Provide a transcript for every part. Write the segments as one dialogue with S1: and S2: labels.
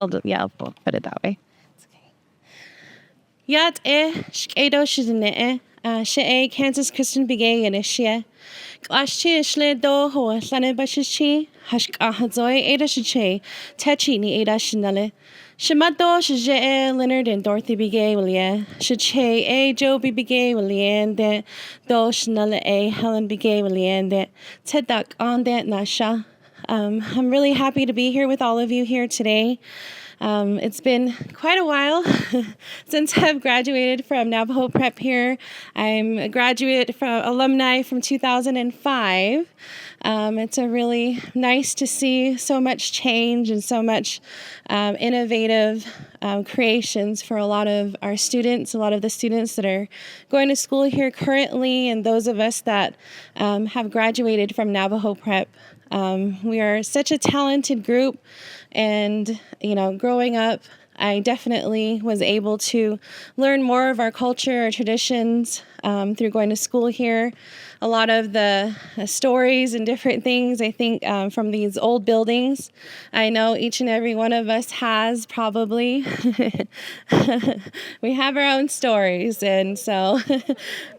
S1: I'll put it that way. It's okay. Yat shkedo shidne she Kansas Christian Bigay and Ishia. Glashchi shle do ho lane bashichi hashk ahazoi ada shiche techi ni ada shinale. Shimado shije Leonard and Dorothy Bigay Willia. Shiche a Joby Bigay Willian de do shinale a Helen Bigay Willian de tedak on that nasha. I'm really happy to be here with all of you here today. It's been quite a while since I've graduated from Navajo Prep here. I'm a graduate from alumni from 2005. It's a really nice to see so much change and so much innovative creations for a lot of our students, a lot of the students that are going to school here currently, and those of us that have graduated from Navajo Prep. We are such a talented group, and, growing up, I definitely was able to learn more of our culture, our traditions, through going to school here. A lot of the stories and different things, I think, from these old buildings, I know each and every one of us has probably. We have our own stories, and so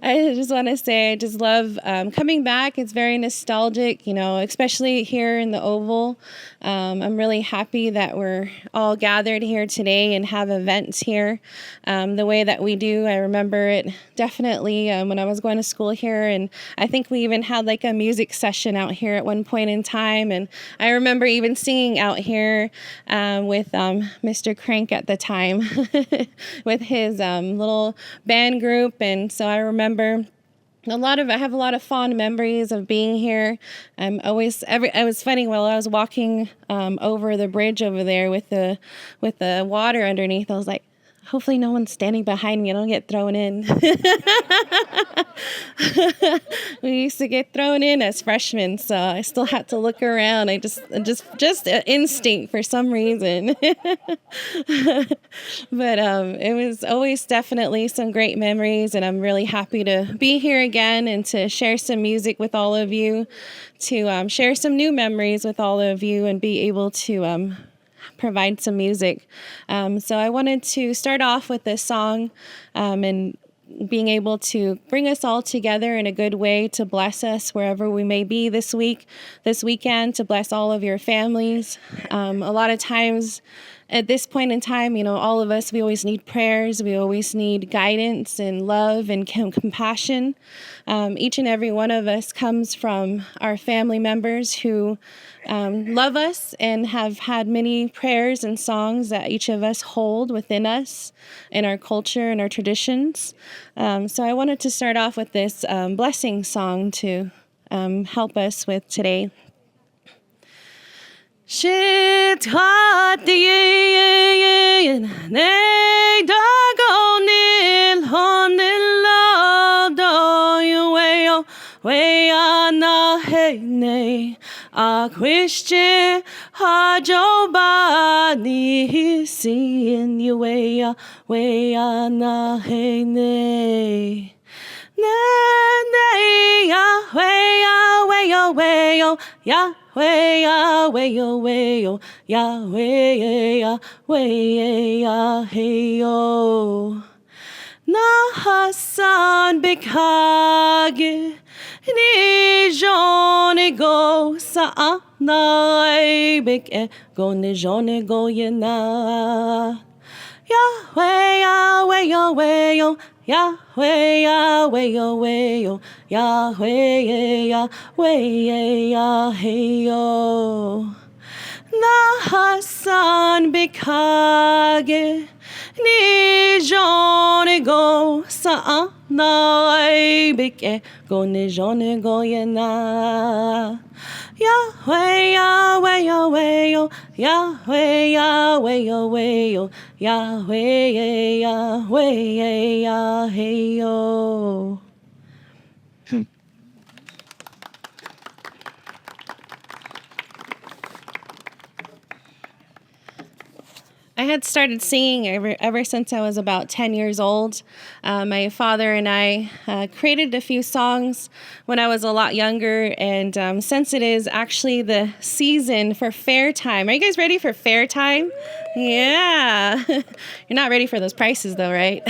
S1: I just want to say I just love coming back. It's very nostalgic, especially here in the Oval. I'm really happy that we're all gathered here today and have events here the way that we do. I remember it definitely when I was going to school here, and I think we even had like a music session out here at one point in time, and I remember even singing out here with Mr. Crank at the time with his little band group, and so I remember I have a lot of fond memories of being here. It was funny while I was walking over the bridge over there with the water underneath. I was like, hopefully no one's standing behind me. I don't get thrown in. We used to get thrown in as freshmen, so I still had to look around. I just an instinct for some reason. But it was always definitely some great memories, and I'm really happy to be here again and to share some music with all of you, to share some new memories with all of you, and be able to provide some music. So I wanted to start off with this song and being able to bring us all together in a good way to bless us wherever we may be this weekend, to bless all of your families. A lot of times at this point in time, all of us, we always need prayers. We always need guidance and love and compassion. Each and every one of us comes from our family members who love us and have had many prayers and songs that each of us hold within us in our culture and our traditions. So I wanted to start off with this blessing song to help us with today. Shit hot the they dagonil on the love do you way on a hey nay a Christian hajo bani seeing you way on a hey nay. Yahweh, Yahweh, Yahweh, Yahweh, hey yo. Na Hassan Bekage, ni jone go sa na beke go ni jone go yena. Yahweh, Yahweh, Yahweh, yo. Yahweh, Yahweh, Yahweh, Yahweh, Yahweh, Yahweh, yo. Na Hassan Bekage, ni jone go sa na beke go ni jone go yena. Yahweh, Yahweh, Yahweh, Yahweh, Yahweh, Yahweh, Yahweh, Yahweh, Yahweh. I had started singing ever since I was about 10 years old. My father and I created a few songs when I was a lot younger, and since it is actually the season for fair time. Are you guys ready for fair time? Yeah. You're not ready for those prices though, right?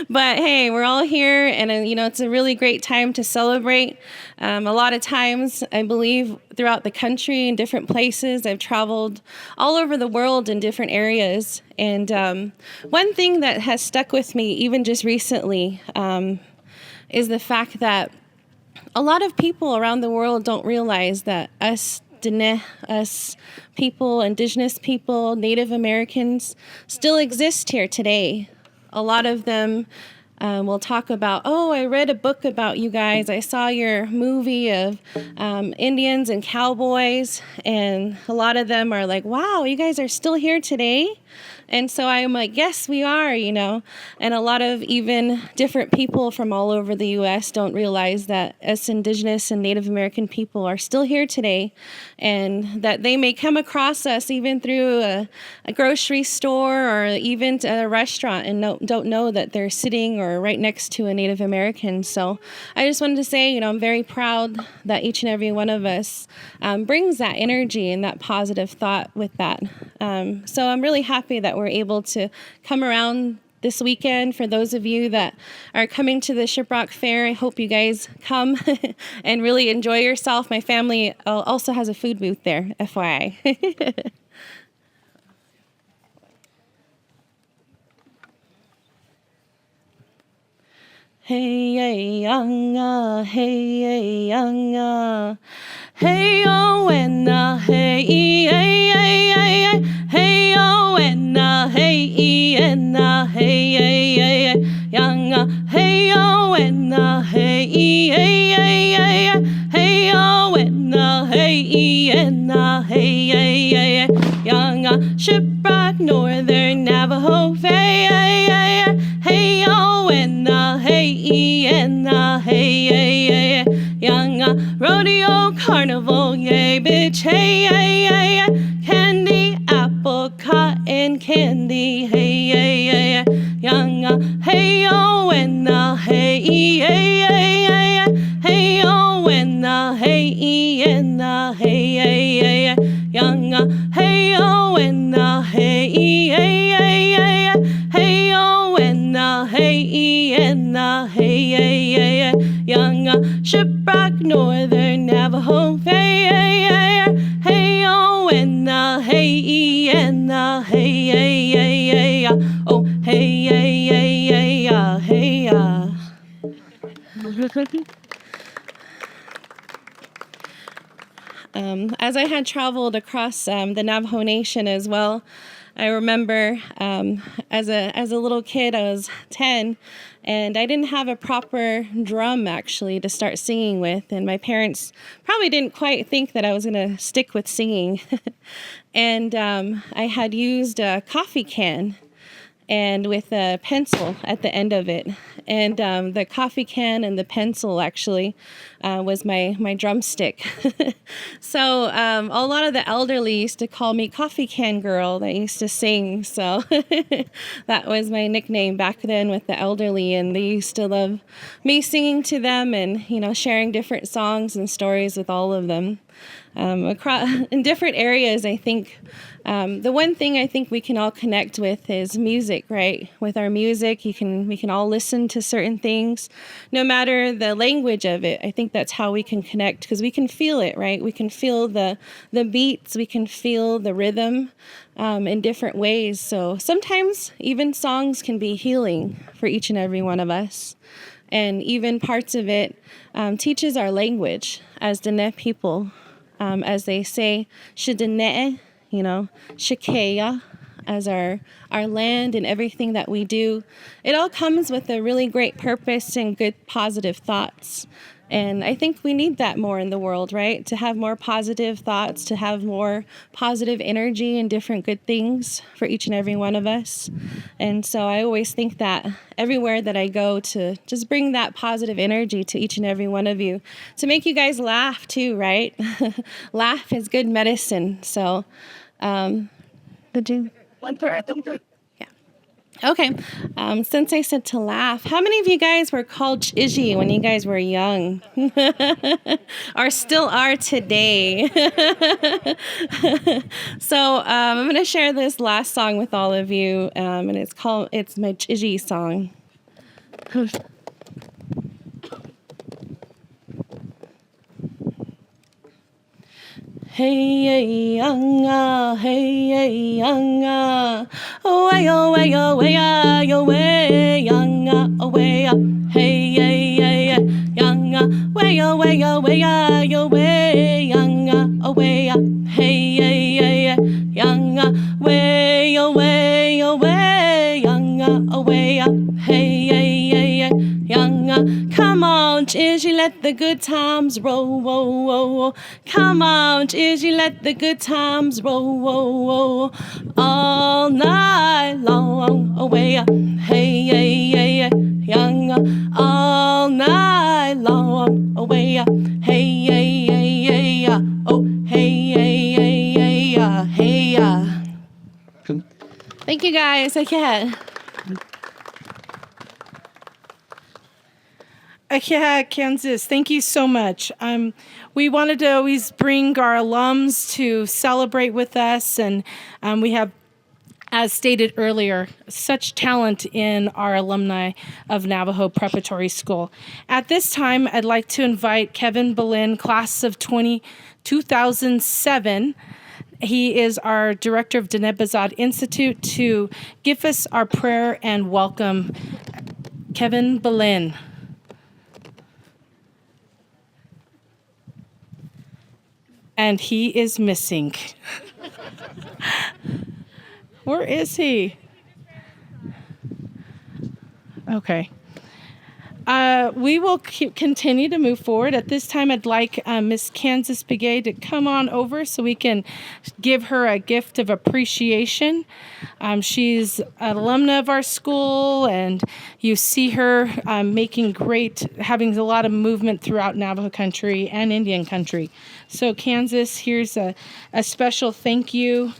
S1: But hey, we're all here and it's a really great time to celebrate. A lot of times, I believe throughout the country in different places, I've traveled all over the world in different areas. And one thing that has stuck with me even just recently is the fact that a lot of people around the world don't realize that us people, indigenous people, Native Americans, still exist here today. A lot of them will talk about, oh, I read a book about you guys. I saw your movie of Indians and cowboys. And a lot of them are like, wow, you guys are still here today? And so I'm like, yes, we are, And a lot of even different people from all over the U.S. don't realize that us Indigenous and Native American people are still here today, and that they may come across us even through a grocery store or even a restaurant and don't know that they're sitting or right next to a Native American. So I just wanted to say, I'm very proud that each and every one of us brings that energy and that positive thought with that. So I'm really happy that we're able to come around this weekend. For those of you that are coming to the Shiprock Fair, I hope you guys come and really enjoy yourself. My family also has a food booth there, FYI. Hey, yanga, hey, yanga. Hey, oh, and hey, hey, oh, and hey, and hey, yanga. Hey, oh, and hey, hey, oh, and hey, and hey, yanga. Shiprock, Northern Navajo, hey, oh, and hey, and hey, yanga. Rodeo, carnival, yay, bitch, hey, candy, apple, cotton candy, hey, yanga. Hey, oh, and hey, hey, oh, and hey, and hey, yanga. Hey, oh, and hey, hey, oh, and hey, and hey, yanga. Shiprock, Northern Navajo, hey, oh, and hey, and hey, oh, hey, As I had traveled across the Navajo Nation as well, I remember as a little kid, I was 10, and I didn't have a proper drum actually to start singing with, and my parents probably didn't quite think that I was going to stick with singing. And I had used a coffee can and with a pencil at the end of it. And the coffee can and the pencil actually was my drumstick. So a lot of the elderly used to call me Coffee Can Girl that used to sing. So that was my nickname back then with the elderly. And they used to love me singing to them and, sharing different songs and stories with all of them. Across in different areas, I think the one thing I think we can all connect with is music, right? With our music, we can all listen to certain things, no matter the language of it. I think that's how we can connect because we can feel it, right? We can feel the beats, we can feel the rhythm in different ways. So sometimes even songs can be healing for each and every one of us. And even parts of it teaches our language as Dene people. As they say, Shidene, Shikeya, as our land and everything that we do. It all comes with a really great purpose and good positive thoughts. And I think we need that more in the world, right? To have more positive thoughts, to have more positive energy and different good things for each and every one of us. And so I always think that everywhere that I go to just bring that positive energy to each and every one of you, to make you guys laugh too, right? Laugh is good medicine. So, did you? Yeah. Okay, since I said to laugh, how many of you guys were called Chiji when you guys were young? Or still are today? So I'm going to share this last song with all of you, and it's my Chiji song. Hey, yanga, hey, yanga, away, away, away, away, yanga, away, hey, yanga, way, away, away, away, yanga, away, hey, yanga, way, away, away, yanga, away, hey, yanga, come on, Gigi, let the good times roll, roll, roll. Come on, Gigi, let the good times roll, roll, roll. All night long, away, hey, young, all night long, away, hey, oh, hey. Thank you guys. I can't.
S2: Yeah, Kansas, thank you so much. We wanted to always bring our alums to celebrate with us, and we have, as stated earlier, such talent in our alumni of Navajo Preparatory School. At this time, I'd like to invite Kevin Boleyn, class of 2007. He is our director of Denebazad Institute, to give us our prayer and welcome. Kevin Boleyn. And he is missing. Where is he? Okay. We will continue to move forward. At this time, I'd like Miss Kansas Begay to come on over so we can give her a gift of appreciation. She's an alumna of our school, and you see her having a lot of movement throughout Navajo country and Indian country. So Kansas, here's a special thank you.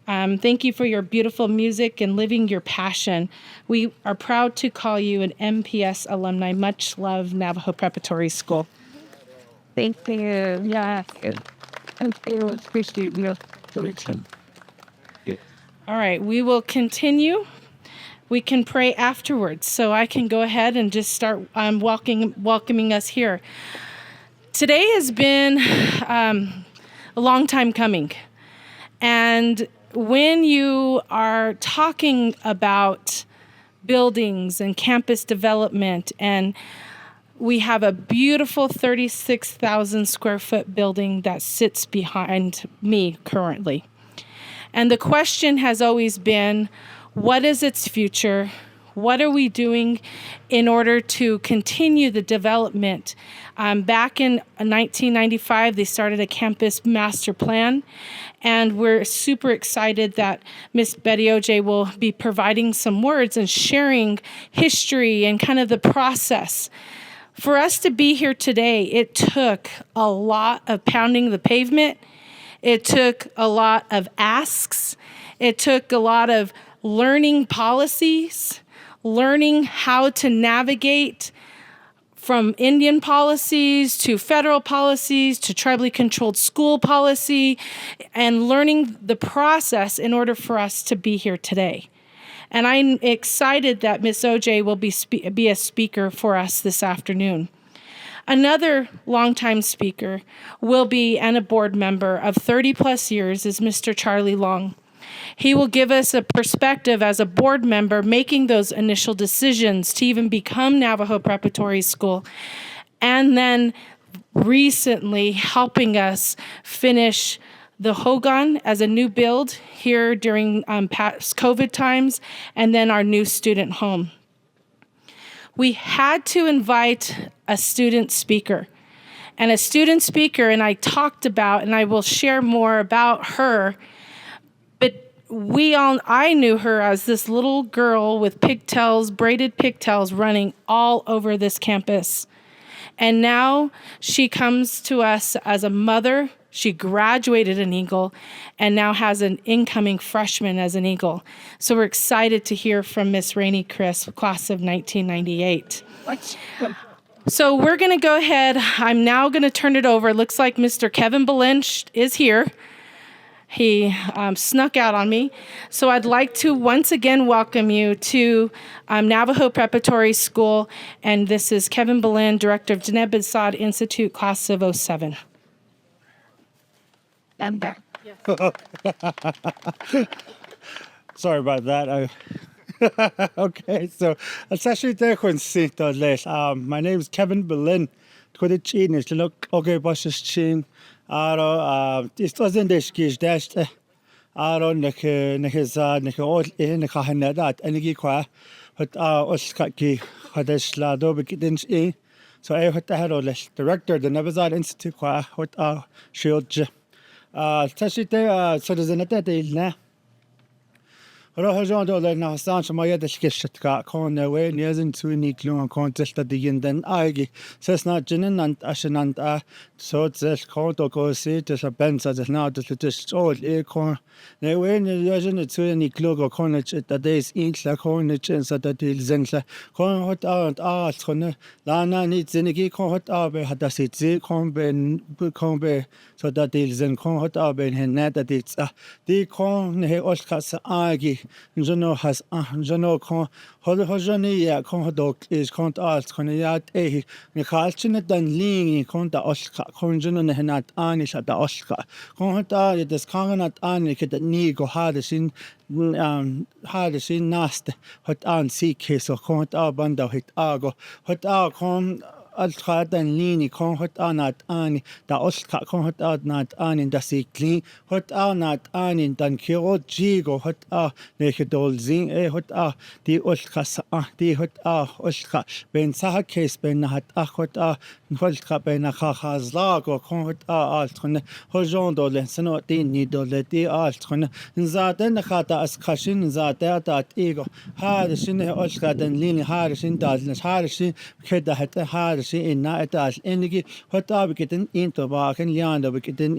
S2: Thank you for your beautiful music and living your passion. We are proud to call you an MPS alumni. Much love, Navajo Preparatory School.
S3: Thank you.
S2: Yeah. All right, we will continue. We can pray afterwards, so I can go ahead and just start welcoming us here. Today has been a long time coming, and when you are talking about buildings and campus development, and we have a beautiful 36,000 square foot building that sits behind me currently. And the question has always been, what is its future? What are we doing in order to continue the development? Back in 1995, they started a campus master plan, and we're super excited that Miss Betty OJ will be providing some words and sharing history and kind of the process. For us to be here today, it took a lot of pounding the pavement. It took a lot of asks. It took a lot of learning policies, learning how to navigate from Indian policies to federal policies to tribally controlled school policy, and learning the process in order for us to be here today. And I'm excited that Ms. OJ will be a speaker for us this afternoon. Another longtime speaker will be, and a board member of 30 plus years, is Mr. Charlie Long. He will give us a perspective as a board member making those initial decisions to even become Navajo Preparatory School, and then recently helping us finish the Hogan as a new build here during past COVID times, and then our new student home. We had to invite a student speaker. And a student speaker, and I talked about, and I will share more about her, but I knew her as this little girl with pigtails, braided pigtails, running all over this campus. And now she comes to us as a mother She graduated an Eagle and now has an incoming freshman as an Eagle. So we're excited to hear from Miss Rainey Chris, class of 1998. So we're going to go ahead. I'm now going to turn it over. It looks like Mr. Kevin Belen is here. He snuck out on me. So I'd like to once again welcome you to Navajo Preparatory School. And this is Kevin Belen, Director of Deneb-Bissau Institute, class of 07.
S4: Sorry about that. Okay, so my name is Kevin Belen. Okay, this wasn't the skish dash. But Oskaki Hadesh Begidins so I had director the Navajo Institute what shield Tashite citizen Rojan dollar now sounds my other skishatka con away nears into Niklung contest at the end then Igi says not Jinin and Ashanant so it's conto go see to a bench as now to just old aircon. They were in the region to any clog or cornage at the day's inch like cornage and so that il zensla con hot out art con Lana needs in a geek hot arbe had a city combe so that il zen con hot arbe in net that it's the con he oscas agi. Jono has Jono con Hojani con hodok is cont art con yat eh Nichalchin than lean con the Oscar con Juno Henat Anish at the Oscar con hota it is conganat Anik that knee go hardest in nast hot an sea case or con banda hit argo hot con Altra than Lini con hot anat ani da Oscar con hot not anin da sea clean hot not anin dan kiro jigo hot nekedol zing hot the Oscar the hot Oscar ben saha case ben hat hot Holka ben Hazlago con hot altron hojon dolen seno the nidole the altron zaten hata as kashin zata that ego had shin Oscar than Lini Harrishin dadness Harrishin keda hat she in night as energy what are we getting into bark and yonder we getting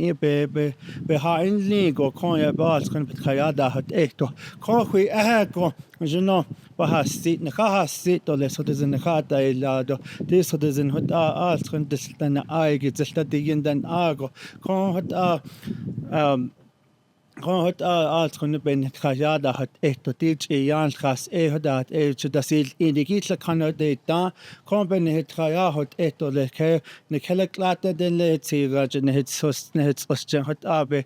S4: behind legal coin bars can put kayada hot eto coffee go you know but seat na seat or less what is in the hata ilado this what is in hot art can this than I get just that the end and argo con hot hot art con ben kayada hot eto teach a yarn class that to the seal indicate cannot data company hit kaya hot eto le ke ne kelklate den le tigaj ne hit sos ne hit osjen hot abe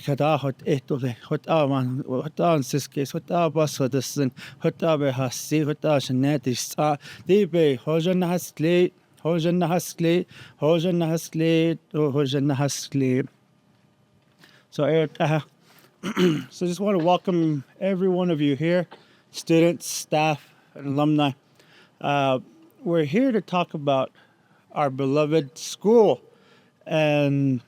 S4: kada hot eto le hot man hot ansiske hot bas hot den hot abe has see hot net is de be hojan hasle so so just want to welcome every one of you here, students, staff, and alumni. We're here to talk about our beloved school and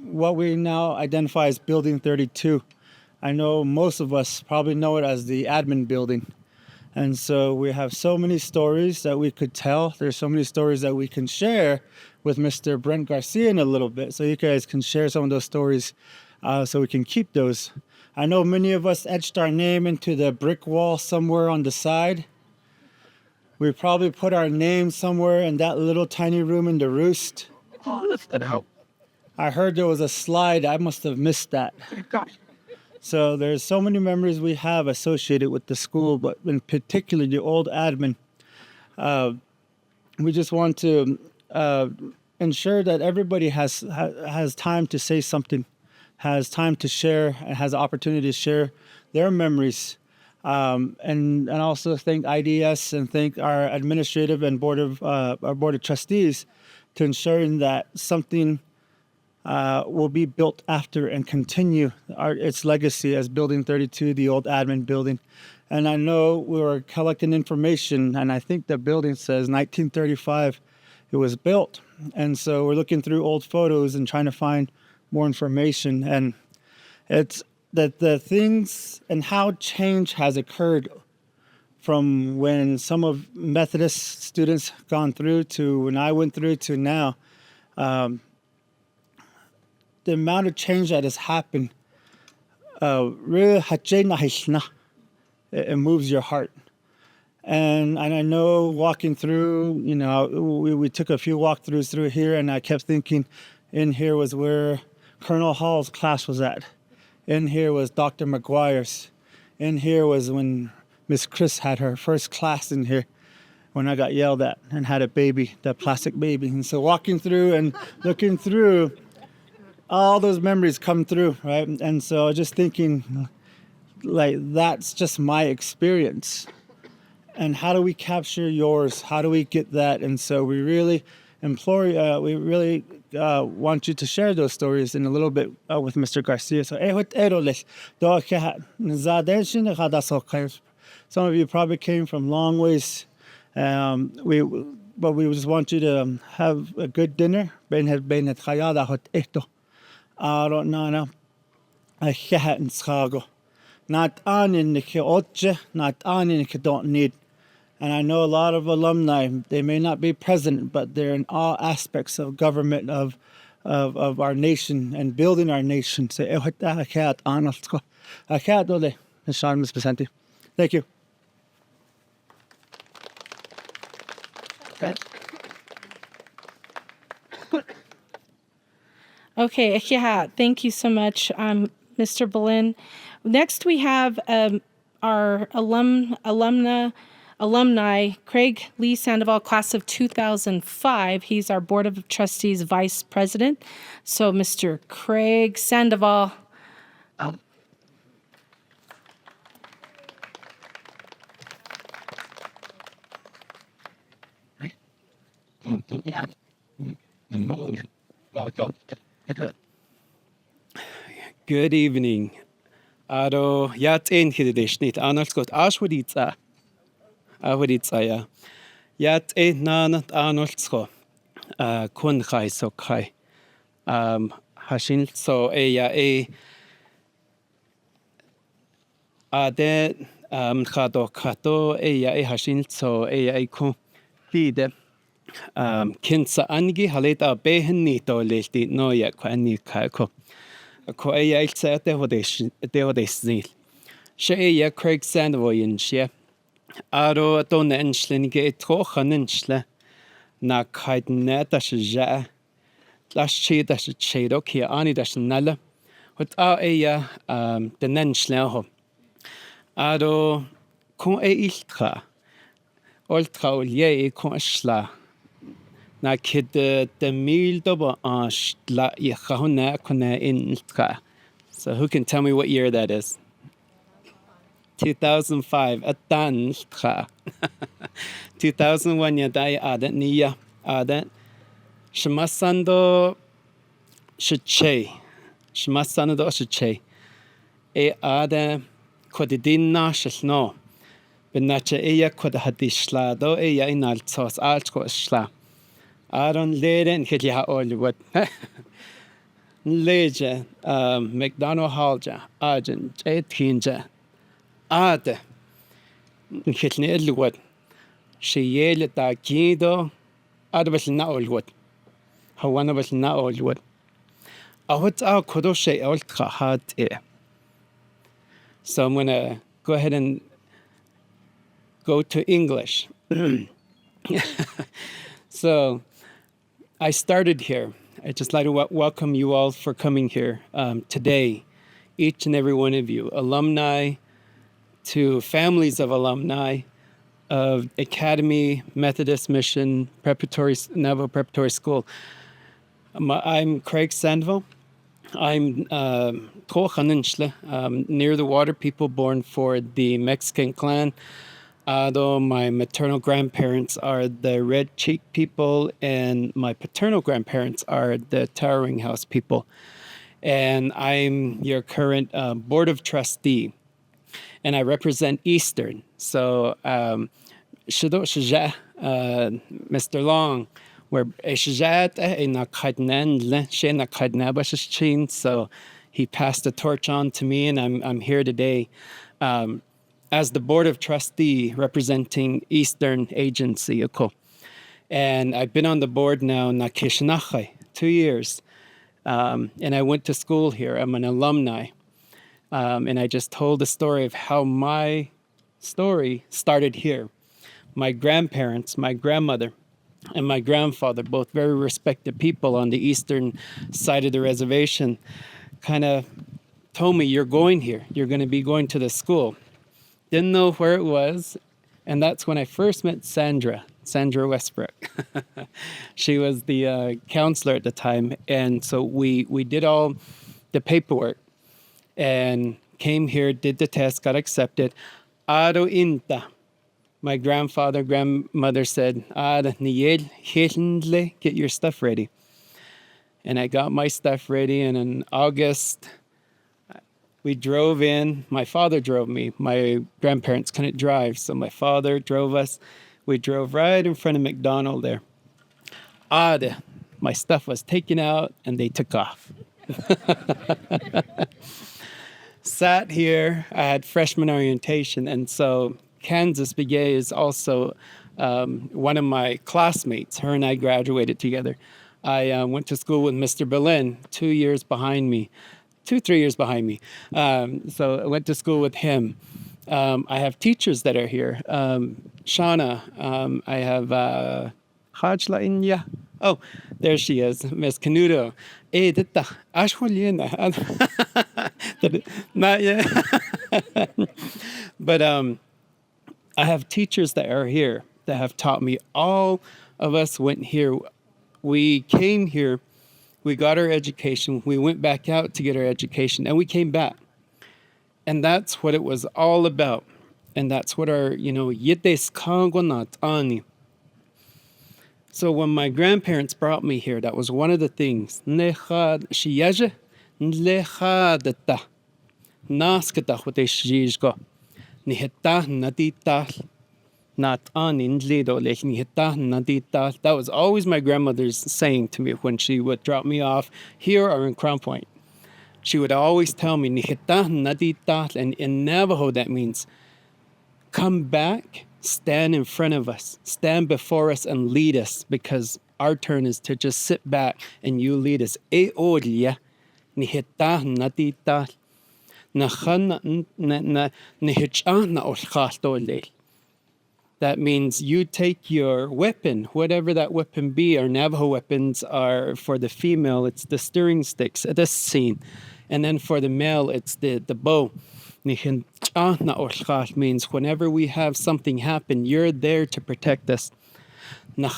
S4: what we now identify as Building 32. I know most of us probably know it as the admin building. And so we have so many stories that we could tell. There's so many stories that we can share with Mr. Brent Garcia in a little bit. So you guys can share some of those stories so we can keep those. I know many of us etched our name into the brick wall somewhere on the side. We probably put our name somewhere in that little tiny room in the roost. I heard there was a slide. I must have missed that. So there's so many memories we have associated with the school, but in particular the old admin. We just want to ensure that everybody has time to say something, has time to share, and has opportunity to share their memories. And also thank IDS and thank our administrative and our board of trustees to ensuring that something will be built after and continue its legacy as Building 32, the old admin building. And I know we were collecting information, and I think the building says 1935 it was built. And so we're looking through old photos and trying to find more information, and it's that the things and how change has occurred from when some of Methodist students gone through to when I went through to now. the amount of change that has happened, really, it moves your heart. And I know walking through, we took a few walkthroughs through here, and I kept thinking, in here was where Colonel Hall's class was at. In here was Dr. McGuire's. In here was when Miss Chris had her first class in here, when I got yelled at and had a baby, that plastic baby. And so walking through and looking through, all those memories come through, right? And so just thinking, like, that's just my experience. And how do we capture yours? How do we get that? And so we really want you to share those stories in a little bit with Mr. Garcia. So, some of you probably came from long ways. But we just want you to have a good dinner. Not on don't need. And I know a lot of alumni, they may not be present, but they're in all aspects of government, of our nation and building our nation. So, thank you.
S2: Okay, yeah, thank you so much, Mr. Boleyn. Next, we have our alumni, Craig Lee Sandoval, class of 2005. He's our Board of Trustees Vice President. So, Mr. Craig Sandoval.
S5: Good evening. Aro yat ein hidish nit Arnold Ashwaditza. Ya. Yat ein nanat Arnold Scott. Kun khai so khai. Hashin so ade khado khato hashin so kun lide. Kinsa angi haleta behen nito lelti no ya kwani kako. Ko ilsa te hodesnil. She Craig Sandoval she. Aro don enslin ge trochen ensle. Na kait net as ja. Las chi das chedo ki ani das nalla. Hot den ensle ho. Aro kon iltra. Ultra olje kon sla. Na kid the meal double la yahuna kona intra. So who can tell me what year that is? 2005 at Dantra. 2001 ya dai adat niya adat Shamasando shiche. Shamasando shiche. Ada kodidin nashno. Benacha kodahadishla do inaltos altko shla. Aaron leden hitja Hollywood. Leja McDonald Hallja Argent Tinja Ade hitne Hollywood. She yelled that Gido Adabas na Hollywood. Hawana was na Hollywood. I would our Kodoshe Ultra hard ear. So I'm gonna go ahead and go to English. So I started here. I'd just like to welcome you all for coming here today, each and every one of you, alumni to families of alumni of Academy Methodist Mission Navajo Preparatory School. I'm Craig Sandoval. I'm near the water people born for the Mexican clan. Although my maternal grandparents are the Red Cheek people and my paternal grandparents are the Towering House people. And I'm your current board of trustee. And I represent Eastern. So, Mr. Long, where so he passed the torch on to me, and I'm here today as the board of trustee representing Eastern Agency. And I've been on the board now 2 years. And I went to school here. I'm an alumni. And I just told the story of how my story started here. My grandparents, my grandmother, and my grandfather, both very respected people on the eastern side of the reservation, kind of told me, you're going here. You're going to be going to the school. Didn't know where it was. And that's when I first met Sandra Westbrook. She was the counselor at the time. And so we did all the paperwork and came here, did the test, got accepted. Aro inta. My grandmother said, get your stuff ready. And I got my stuff ready. And in August, we drove in. My father drove me. My grandparents couldn't drive, so my father drove us. We drove right in front of McDonald's there. My stuff was taken out, and they took off. Sat here. I had freshman orientation, and so Kansas Begay is also one of my classmates. Her and I graduated together. I went to school with Mr. Berlin, 2 years behind me. 3 years behind me. So I went to school with him. I have teachers that are here. Shauna, I have Hajla Inya. Oh, there she is, Miss Canuto. Dita, Ashwaliena. Not yet. But I have teachers that are here that have taught me. All of us went here. We came here. We got our education. We went back out to get our education, and we came back. And that's what it was all about. And that's what our, yites kangonat ani. So when my grandparents brought me here, that was one of the things. Nechad shiyaje, nlechadata, naskata hoteshijgo, niheta nadita. That was always my grandmother's saying to me when she would drop me off here or in Crown Point. She would always tell me, and in Navajo that means come back, stand in front of us, stand before us and lead us, because our turn is to just sit back and you lead us. That means you take your weapon, whatever that weapon be. Our Navajo weapons are, for the female, it's the stirring sticks, this scene. And then for the male, it's the bow. Means whenever we have something happen, you're there to protect us. You're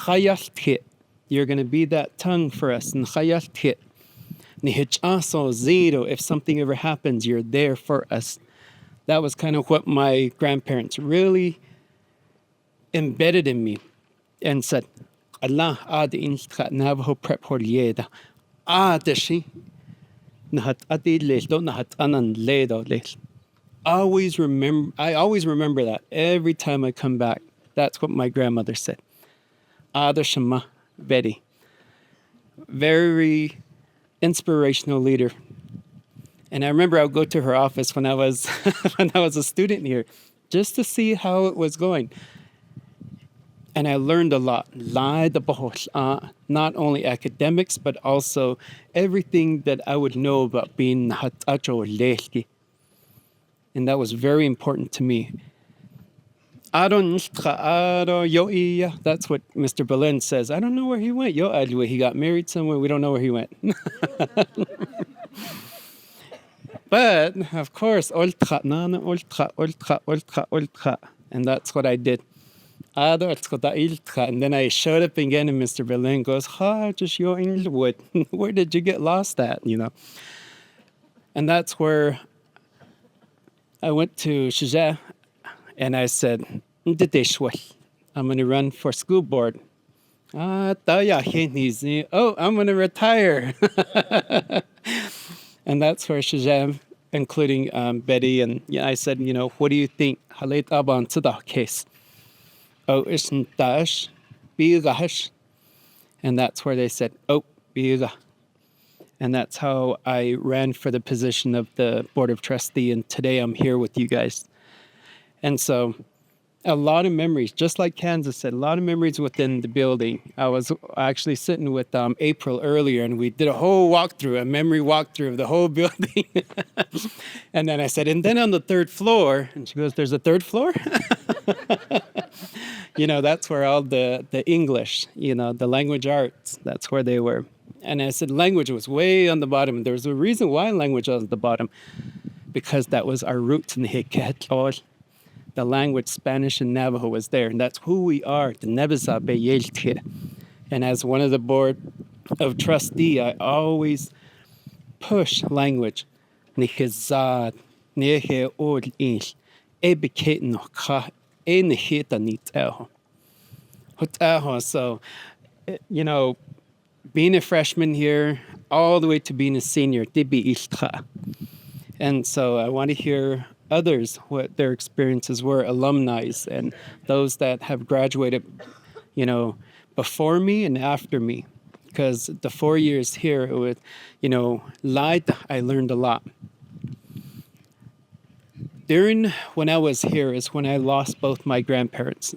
S5: going to be that tongue for us. Zero, if something ever happens, you're there for us. That was kind of what my grandparents really embedded in me and said, Allah adi insta Navajo Preparatory School. Adashi nahat adi ledo nahat anan ledo les. I always remember that every time I come back. That's what my grandmother said. Adashama Betty. Very inspirational leader. And I remember I would go to her office when I was a student here, just to see how it was going. And I learned a lot. Not only academics, but also everything that I would know about being Hatacho Lehki. And that was very important to me. That's what Mr. Berlin says. I don't know where he went. He got married somewhere. We don't know where he went. But, of course, and that's what I did. And then I showed up again, and Mr. Berlin goes, just your Inglewood. Where did you get lost at, And that's where I went to Shizhe, and I said, I'm going to run for school board. Oh, I'm going to retire. And that's where Shizhe, including Betty, and I said, what do you think? Halit Aban Tzada case. Oh, isn't dash, bigash. And that's where they said, oh, biga. And that's how I ran for the position of the Board of Trustee, and today I'm here with you guys. And so a lot of memories, just like Kansas said, a lot of memories within the building. I was actually sitting with April earlier, and we did a whole walkthrough, a memory walkthrough of the whole building. And then I said, and then on the third floor, and she goes, there's a third floor? That's where all the English, the language arts, that's where they were. And I said language was way on the bottom. There was a reason why language was at the bottom, because that was our roots in the Hikket. The language, Spanish and Navajo, was there, and that's who we are, the Nebezabe Yeltke. And as one of the board of trustee, I always push language. Nihizad, nehe ol ish, ebiket no ka, enihita niteho. So, being a freshman here, all the way to being a senior, tibi ishka. And so I want to hear others what their experiences were, alumni and those that have graduated, before me and after me. Because the 4 years here, it was, I learned a lot. When I was here is when I lost both my grandparents,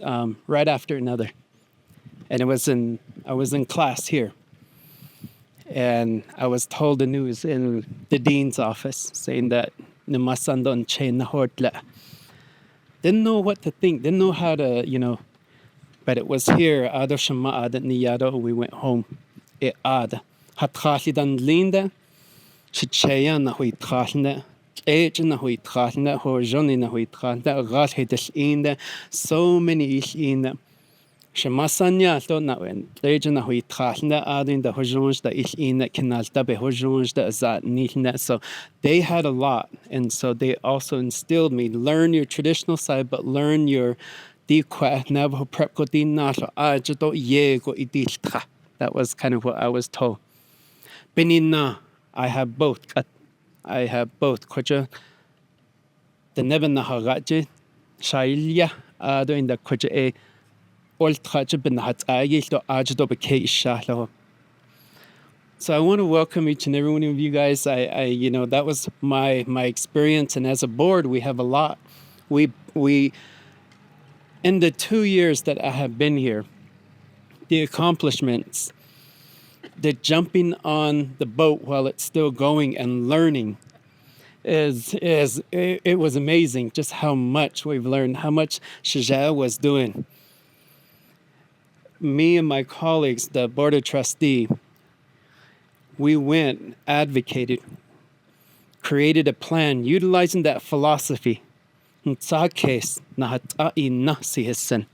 S5: right after another. And I was in class here. And I was told the news in the dean's office saying that Namasandon Che Nahortla. Didn't know what to think, didn't know how to, but it was here, Ado Shama Adat Niyado, we went home. It Ad. Hatrashidan Linda, Chichaya Nahui Trasna, Age Nahui Trasna, Horjoni Nahui Trasna, Rashedish Inda, so many ish in them. Shemasanya to na wen leje na hui trasna adin the hojons the ish in that canal tabe hojons the azat nihna. So they had a lot, and so they also instilled me, learn your traditional side, but learn your dikwa Navajo prep ko din nato ajato yego idiltra. That was kind of what I was told. Benina, I have both. Koja the never naharaje shailya in the koja e. So I want to welcome each and every one of you guys. That was my experience, and as a board, we have a lot. We in the 2 years that I have been here, the accomplishments, the jumping on the boat while it's still going and learning, it was amazing. Just how much we've learned, how much Shaja was doing. Me and my colleagues, the board of trustee, we went, advocated, created a plan, utilizing that philosophy. Ntsakes nahatai nasihissen.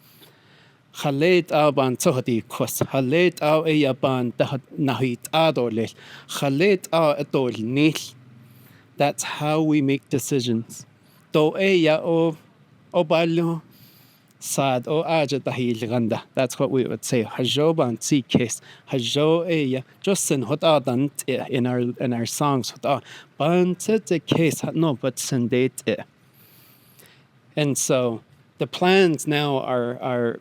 S5: Khaled aban tohdi kos. Khaled au eyaban nahit adole. Khaled au adol nil. That's how we make decisions. Do eya o obalo. Sad o aja dahil ganda. That's what we would say. Hajo ban si kes. Hajo eya. Justin hot adant in our songs. Hot ban te kes no but sendate. And so the plans now are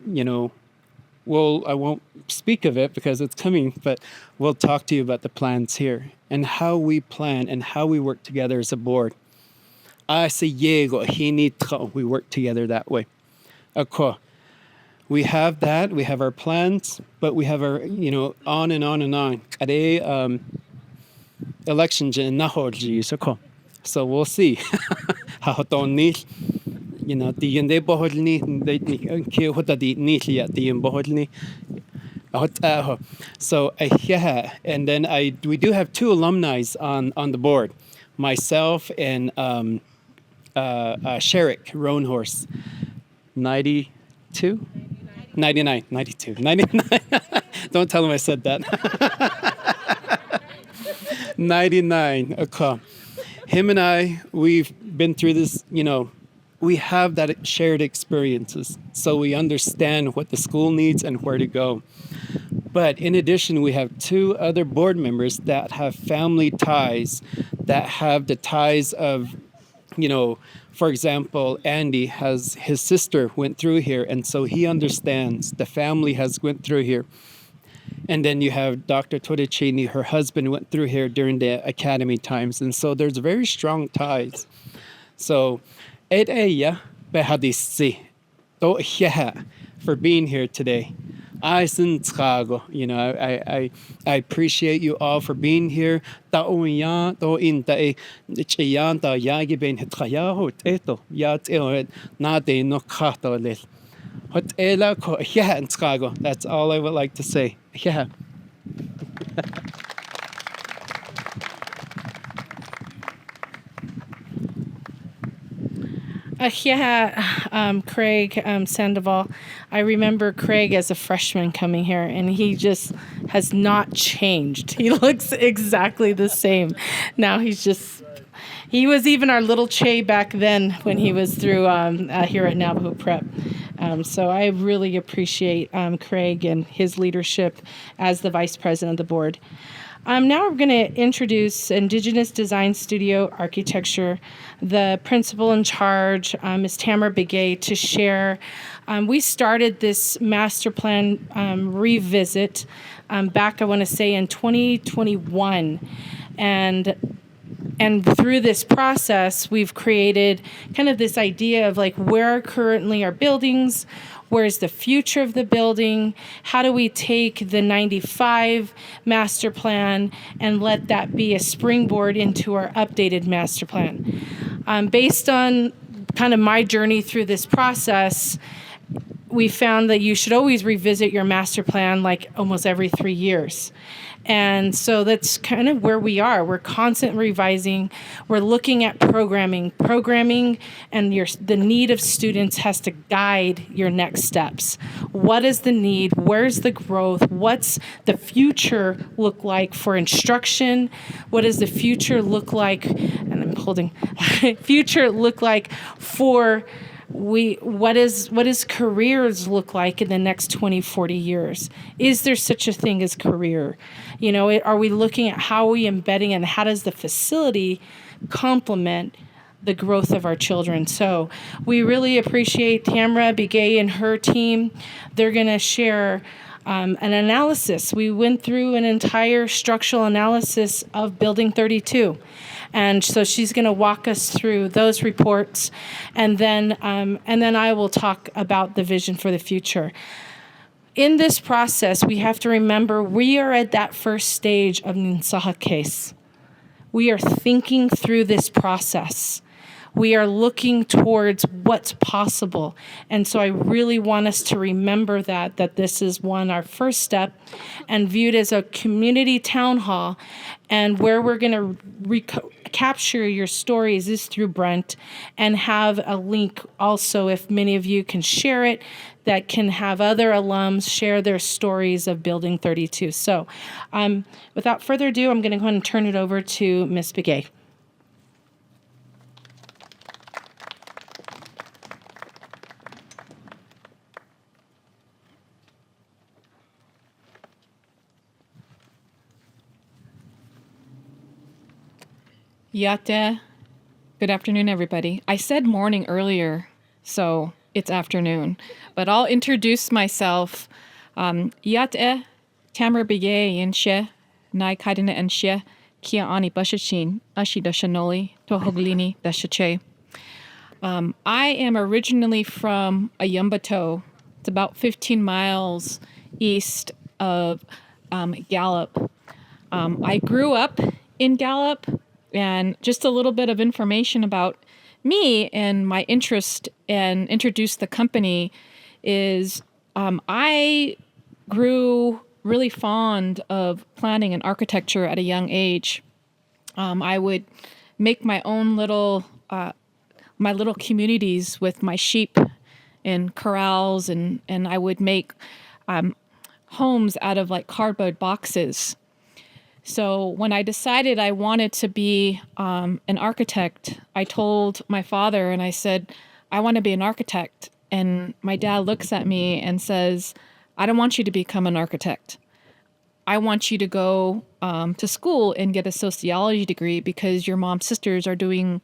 S5: well, I won't speak of it because it's coming, but we'll talk to you about the plans here and how we plan and how we work together as a board. I say we work together that way. We have that, we have our plans, but we have our, on and on and on. Elections in Nahorji, so we'll see. How don't need, the ende bohodni, they kill what the neatly at the bohodni. So yeah, and then we do have 2 alumni on the board, myself and Sherrick Roanhorse. 92? 99. Don't tell him I said that. 99. Okay. Him and I, we've been through this, we have that shared experiences. So we understand what the school needs and where to go. But in addition, we have 2 other board members that have family ties, that have the ties of, for example, Andy his sister went through here, and so he understands. The family has went through here. And then you have Dr. Torricini, her husband went through here during the academy times, and so there's very strong ties. So, behadisi, to yeah for being here today. I appreciate you all for being here. Ta unya to inta e chiyan ta yagi ben hetkhaya hot eto yat e na de no khato le. Hot ela ko yeah in Chicago. That's all I would like to say. Yeah.
S2: Craig Sandoval. I remember Craig as a freshman coming here, and he just has not changed. He looks exactly the same. Now he was even our little Che back then when he was through here at Navajo Prep. So I really appreciate Craig and his leadership as the vice president of the board. Now we're going to introduce Indigenous Design Studio Architecture, the principal in charge, Ms. Tamara Begay, to share. We started this master plan revisit back, I want to say, in 2021. And through this process, we've created kind of this idea of like where currently our buildings, where's the future of the building, how do we take the 95 master plan and let that be a springboard into our updated master plan. Based on kind of my journey through this process, we found that you should always revisit your master plan like almost every 3 years. And so that's kind of where we are. We're constantly revising. We're looking at programming, and the need of students has to guide your next steps. What is the need? Where's the growth? What's the future look like for instruction? What does the future look like? And I'm holding future look like for what is careers look like in the next 20, 40 years? Is there such a thing as career? Are we looking at how are we embedding and how does the facility complement the growth of our children? So we really appreciate Tamara Begay and her team. They're going to share an analysis. We went through an entire structural analysis of Building 32. And so she's going to walk us through those reports, and then I will talk about the vision for the future. In this process, we have to remember we are at that first stage of Ninsaha case. We are thinking through this process. We are looking towards what's possible. And so I really want us to remember that this is our first step, and viewed as a community town hall. And where we're going to capture your stories is through Brent, and have a link also, if many of you can share it, that can have other alums share their stories of Building 32. So without further ado, I'm going to go ahead and turn it over to Ms. Begay.
S3: Yate. Good afternoon, everybody. I said morning earlier, so it's afternoon. But I'll introduce myself. Yate, Tamara Begay Inshe, Nai Kaidina Inshe, Kia Ani Bashachin, Ashi Dashanoli, Tohoglini Dashache. I am originally from Ayumbato. It's about 15 miles east of Gallup. I grew up in Gallup. And just a little bit of information about me and my interest and introduce the company is I grew really fond of planning and architecture at a young age. I would make my own little communities with my sheep and corrals, and I would make homes out of like cardboard boxes. So when I decided I wanted to be an architect, I told my father and I said, I want to be an architect. And my dad looks at me and says, I don't want you to become an architect. I want you to go to school and get a sociology degree because your mom's sisters are doing,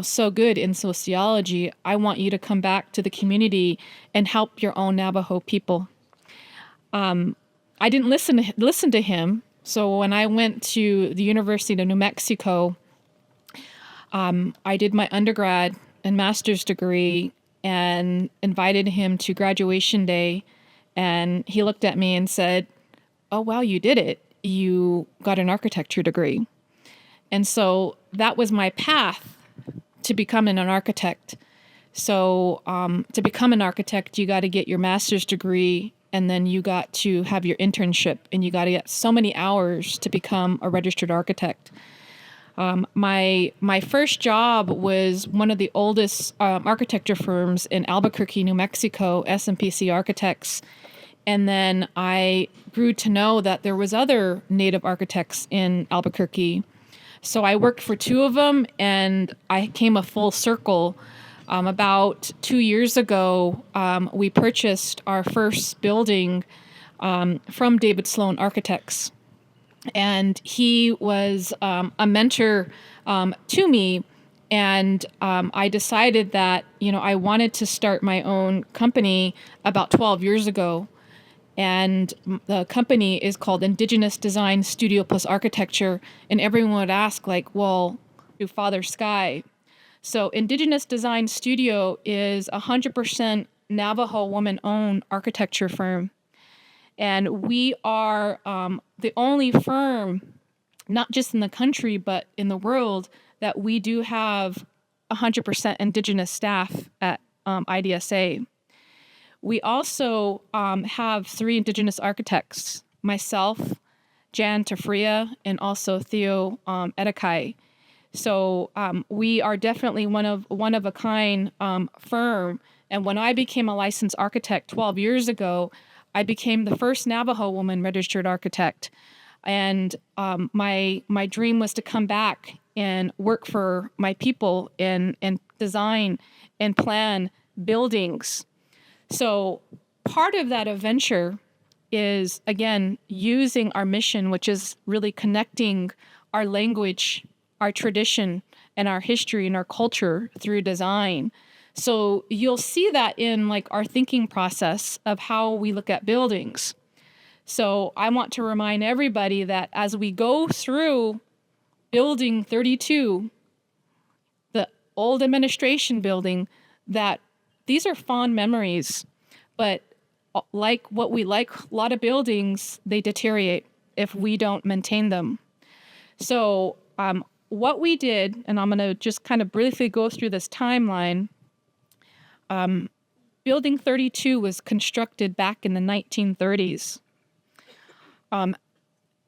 S3: so good in sociology. I want you to come back to the community and help your own Navajo people. I didn't listen to him. So when I went to the University of New Mexico, I did my undergrad and master's degree and invited him to graduation day. And he looked at me and said, "Oh, wow, you did it. You got an architecture degree." And so that was my path to becoming an architect. So to become an architect, you got to get your master's degree, and then you got to have your internship, and you got to get so many hours to become a registered architect. My first job was one of the oldest architecture firms in Albuquerque, New Mexico, SMPC Architects. And then I grew to know that there was other Native architects in Albuquerque. So I worked for two of them, and I came a full circle. About 2 years ago, we purchased our first building from David Sloan Architects. And he was a mentor to me. And I decided that, I wanted to start my own company about 12 years ago. And the company is called Indigenous Design Studio Plus Architecture. And everyone would ask, like, well, to Father Sky. So Indigenous Design Studio is 100% Navajo woman-owned architecture firm. And we are the only firm, not just in the country, but in the world, that we do have 100% Indigenous staff at IDSA. We also have 3 Indigenous architects, myself, Jan Tafria, and also Theo Edekai. So we are definitely one of a kind firm. And when I became a licensed architect 12 years ago, I became the first Navajo woman registered architect. And my dream was to come back and work for my people and design and plan buildings. So part of that adventure is, again, using our mission, which is really connecting our language, our tradition, and our history and our culture through design. So you'll see that in like our thinking process of how we look at buildings. So I want to remind everybody that as we go through Building 32, the old administration building, that these are fond memories, but like what we like, a lot of buildings, they deteriorate if we don't maintain them. So what we did, and I'm going to just kind of briefly go through this timeline. Building 32 was constructed back in the 1930s. In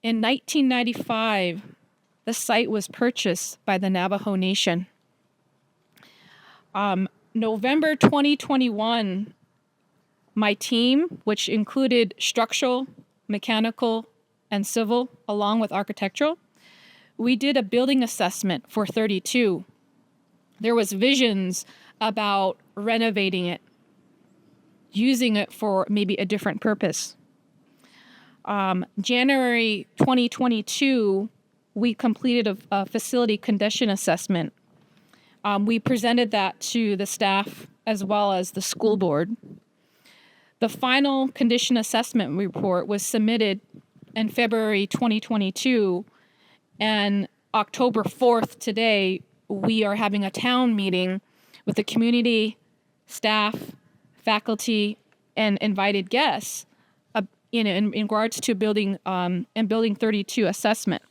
S3: 1995, the site was purchased by the Navajo Nation. November 2021, my team, which included structural, mechanical, and civil, along with architectural, we did a building assessment for 32. There was visions about renovating it, using it for maybe a different purpose. January 2022, we completed a facility condition assessment. We presented that to the staff as well as the school board. The final condition assessment report was submitted in February 2022, and October 4th today, we are having a town meeting with the community, staff, faculty, and invited guests in regards to building 32 assessment.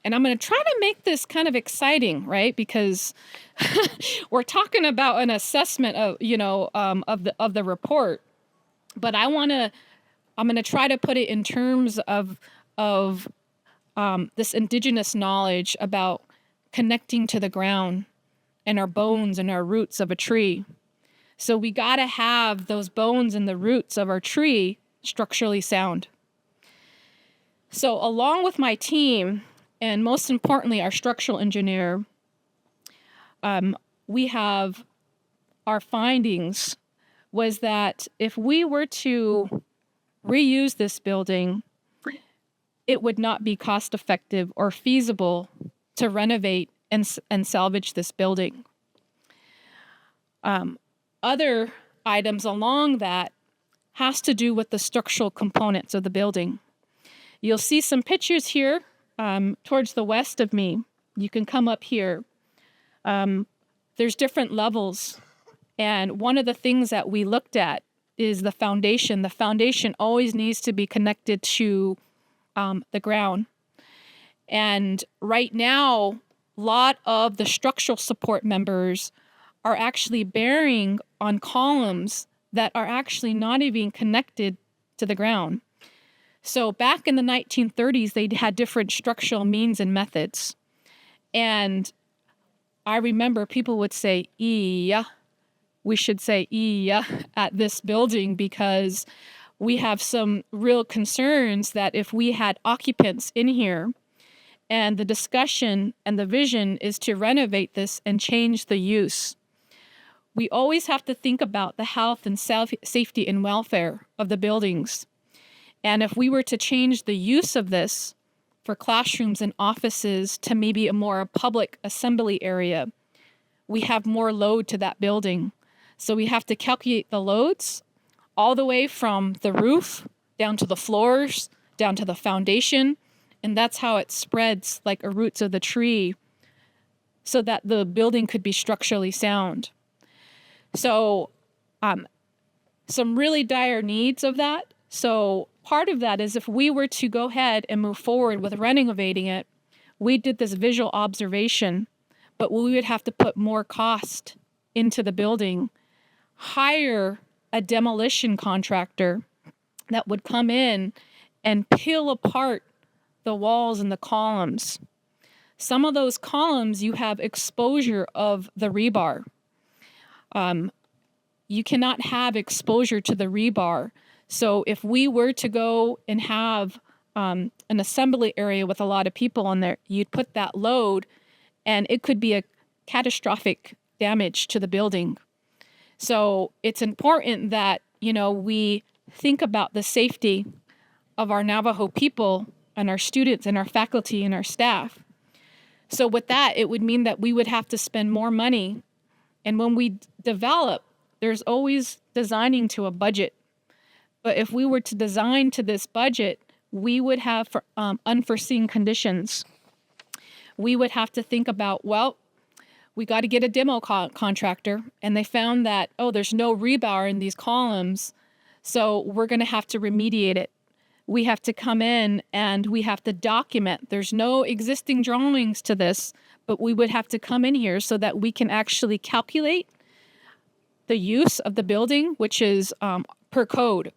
S3: And I'm going to try to make this kind of exciting, right? Because we're talking about an assessment of the report, but I'm going to try to put it in terms of this indigenous knowledge about connecting to the ground and our bones and our roots of a tree. So we got to have those bones and the roots of our tree structurally sound. So along with my team, and most importantly, our structural engineer, we have our findings was that if we were to reuse this building, it would not be cost effective or feasible to renovate and salvage this building. Other items along that has to do with the structural components of the building. You'll see some pictures here towards the west of me. You can come up here. There's different levels And one of the things that we looked at is the foundation. The foundation always needs to be connected to the ground. And right now, a lot of the structural support members are actually bearing on columns that are actually not even connected to the ground. So back in the 1930s, they had different structural means and methods. And I remember people would say, yeah, we should say yeah at this building, because we have some real concerns that if we had occupants in here and the discussion and the vision is to renovate this and change the use, we always have to think about the health and safety and welfare of the buildings. And if we were to change the use of this for classrooms and offices to maybe a more public assembly area, we have more load to that building. So we have to calculate the loads all the way from the roof down to the floors, down to the foundation. And that's how it spreads like the roots of the tree so that the building could be structurally sound. So some really dire needs of that. So part of that is if we were to go ahead and move forward with renovating it, we did this visual observation, but we would have to put more cost into the building, hire a demolition contractor that would come in and peel apart the walls and the columns. Some of those columns, you have exposure of the rebar. You cannot have exposure to the rebar. So if we were to go and have an assembly area with a lot of people in there, you'd put that load and it could be a catastrophic damage to the building. So it's important that, we think about the safety of our Navajo people and our students and our faculty and our staff. So with that, it would mean that we would have to spend more money. And when we develop, there's always designing to a budget. But if we were to design to this budget, we would have unforeseen conditions. We would have to think about, we got to get a demo contractor, and they found that, there's no rebar in these columns, so we're going to have to remediate it. We have to come in and we have to document. There's no existing drawings to this, but we would have to come in here so that we can actually calculate the use of the building, which is per code.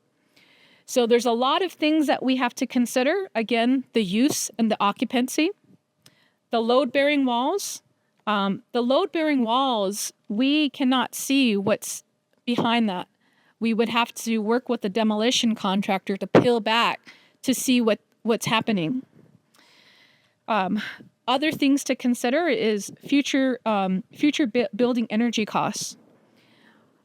S3: So there's a lot of things that we have to consider. Again, the use and the occupancy, the load-bearing walls. The load-bearing walls, we cannot see what's behind that. We would have to work with the demolition contractor to peel back to see what's happening. Other things to consider is future building energy costs.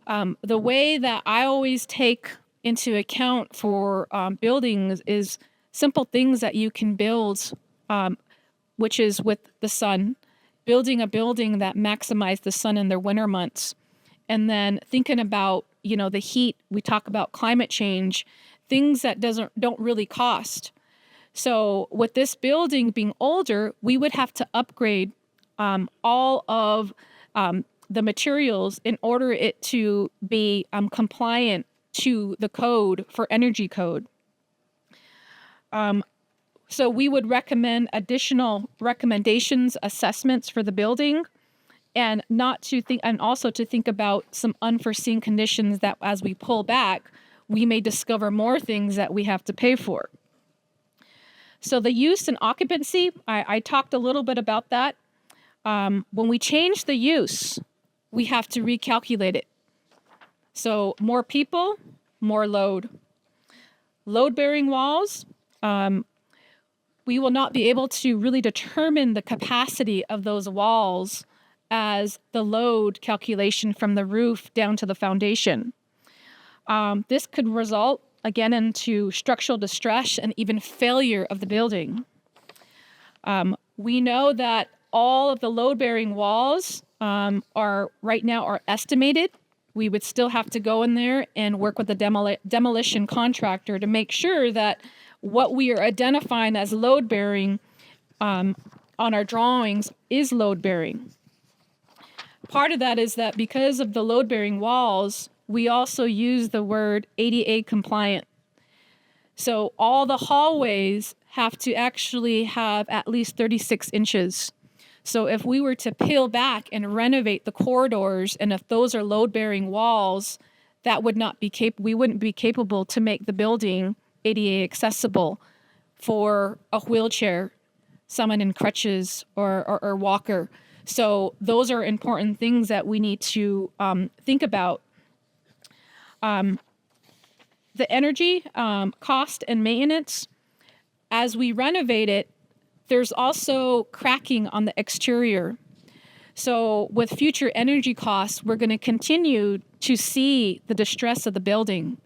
S3: The way that I always take into account for buildings is simple things that you can build, which is with the sun. Building a building that maximizes the sun in their winter months. And then thinking about, the heat, we talk about climate change, things that don't really cost. So with this building being older, we would have to upgrade all of the materials in order it to be compliant to the code for energy code. So we would recommend additional recommendations, assessments for the building, and also to think about some unforeseen conditions that as we pull back, we may discover more things that we have to pay for. So the use and occupancy, I talked a little bit about that. When we change the use, we have to recalculate it. So more people, more load. Load-bearing walls, we will not be able to really determine the capacity of those walls as the load calculation from the roof down to the foundation. This could result, again, into structural distress and even failure of the building. We know that all of the load-bearing walls are estimated. We would still have to go in there and work with the demolition contractor to make sure that what we are identifying as load-bearing on our drawings is load-bearing. part of that is that because of the load-bearing walls, we also use the word ADA compliant. So all the hallways have to actually have at least 36 inches. So if we were to peel back and renovate the corridors, and if those are load-bearing walls, that would not be we wouldn't be capable to make the building ADA accessible for a wheelchair, someone in crutches or walker. So those are important things that we need to think about. The energy, cost, and maintenance, as we renovate it, there's also cracking on the exterior. So with future energy costs, we're going to continue to see the distress of the building.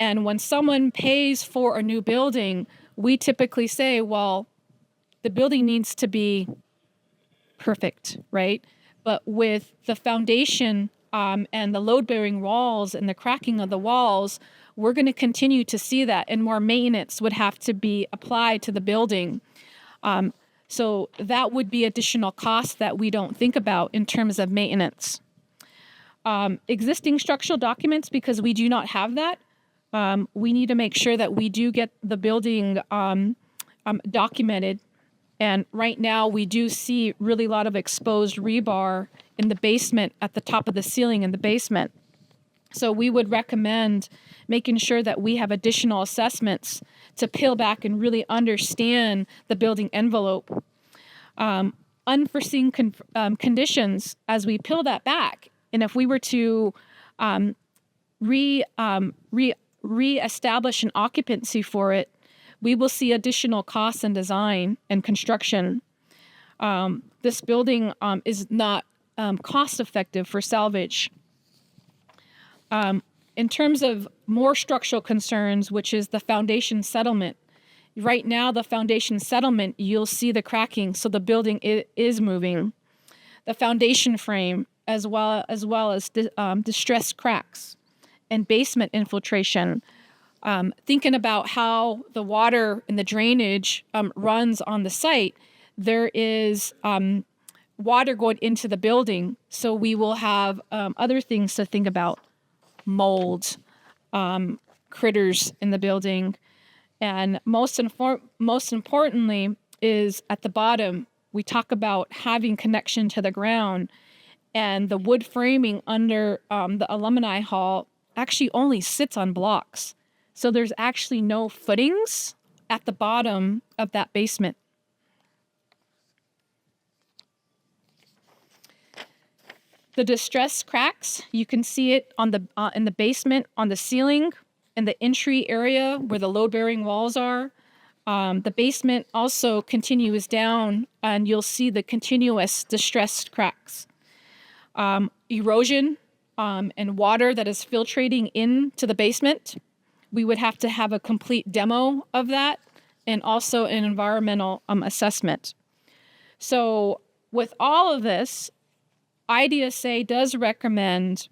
S3: And when someone pays for a new building, we typically say, well, the building needs to be perfect, right? But with the foundation and the load-bearing walls and the cracking of the walls, we're going to continue to see that, and more maintenance would have to be applied to the building. So that would be additional costs that we don't think about in terms of maintenance. Existing structural documents, because we do not have that, we need to make sure that we do get the building documented. And right now we do see really a lot of exposed rebar in the basement, at the top of the ceiling in the basement. So we would recommend making sure that we have additional assessments to peel back and really understand the building envelope. Unforeseen conditions, as we peel that back, and if we were to re-establish an occupancy for it, we will see additional costs in design and construction. This building is not cost effective for salvage. In terms of more structural concerns, which is the foundation settlement, right now the foundation settlement, you'll see the cracking, so the building is moving. The foundation frame, as well as distressed cracks and basement infiltration. Thinking about how the water and the drainage runs on the site, there is water going into the building, so we will have other things to think about. Mold, critters in the building, and most importantly is at the bottom, we talk about having connection to the ground, and the wood framing under the alumni hall actually only sits on blocks. So there's actually no footings at the bottom of that basement. The distressed cracks, you can see it on the in the basement, on the ceiling, in the entry area where the load-bearing walls are. The basement also continues down, and you'll see the continuous distressed cracks. Erosion and water that is filtrating into the basement. We would have to have a complete demo of that, and also an environmental assessment. So with all of this, IDSA does recommend,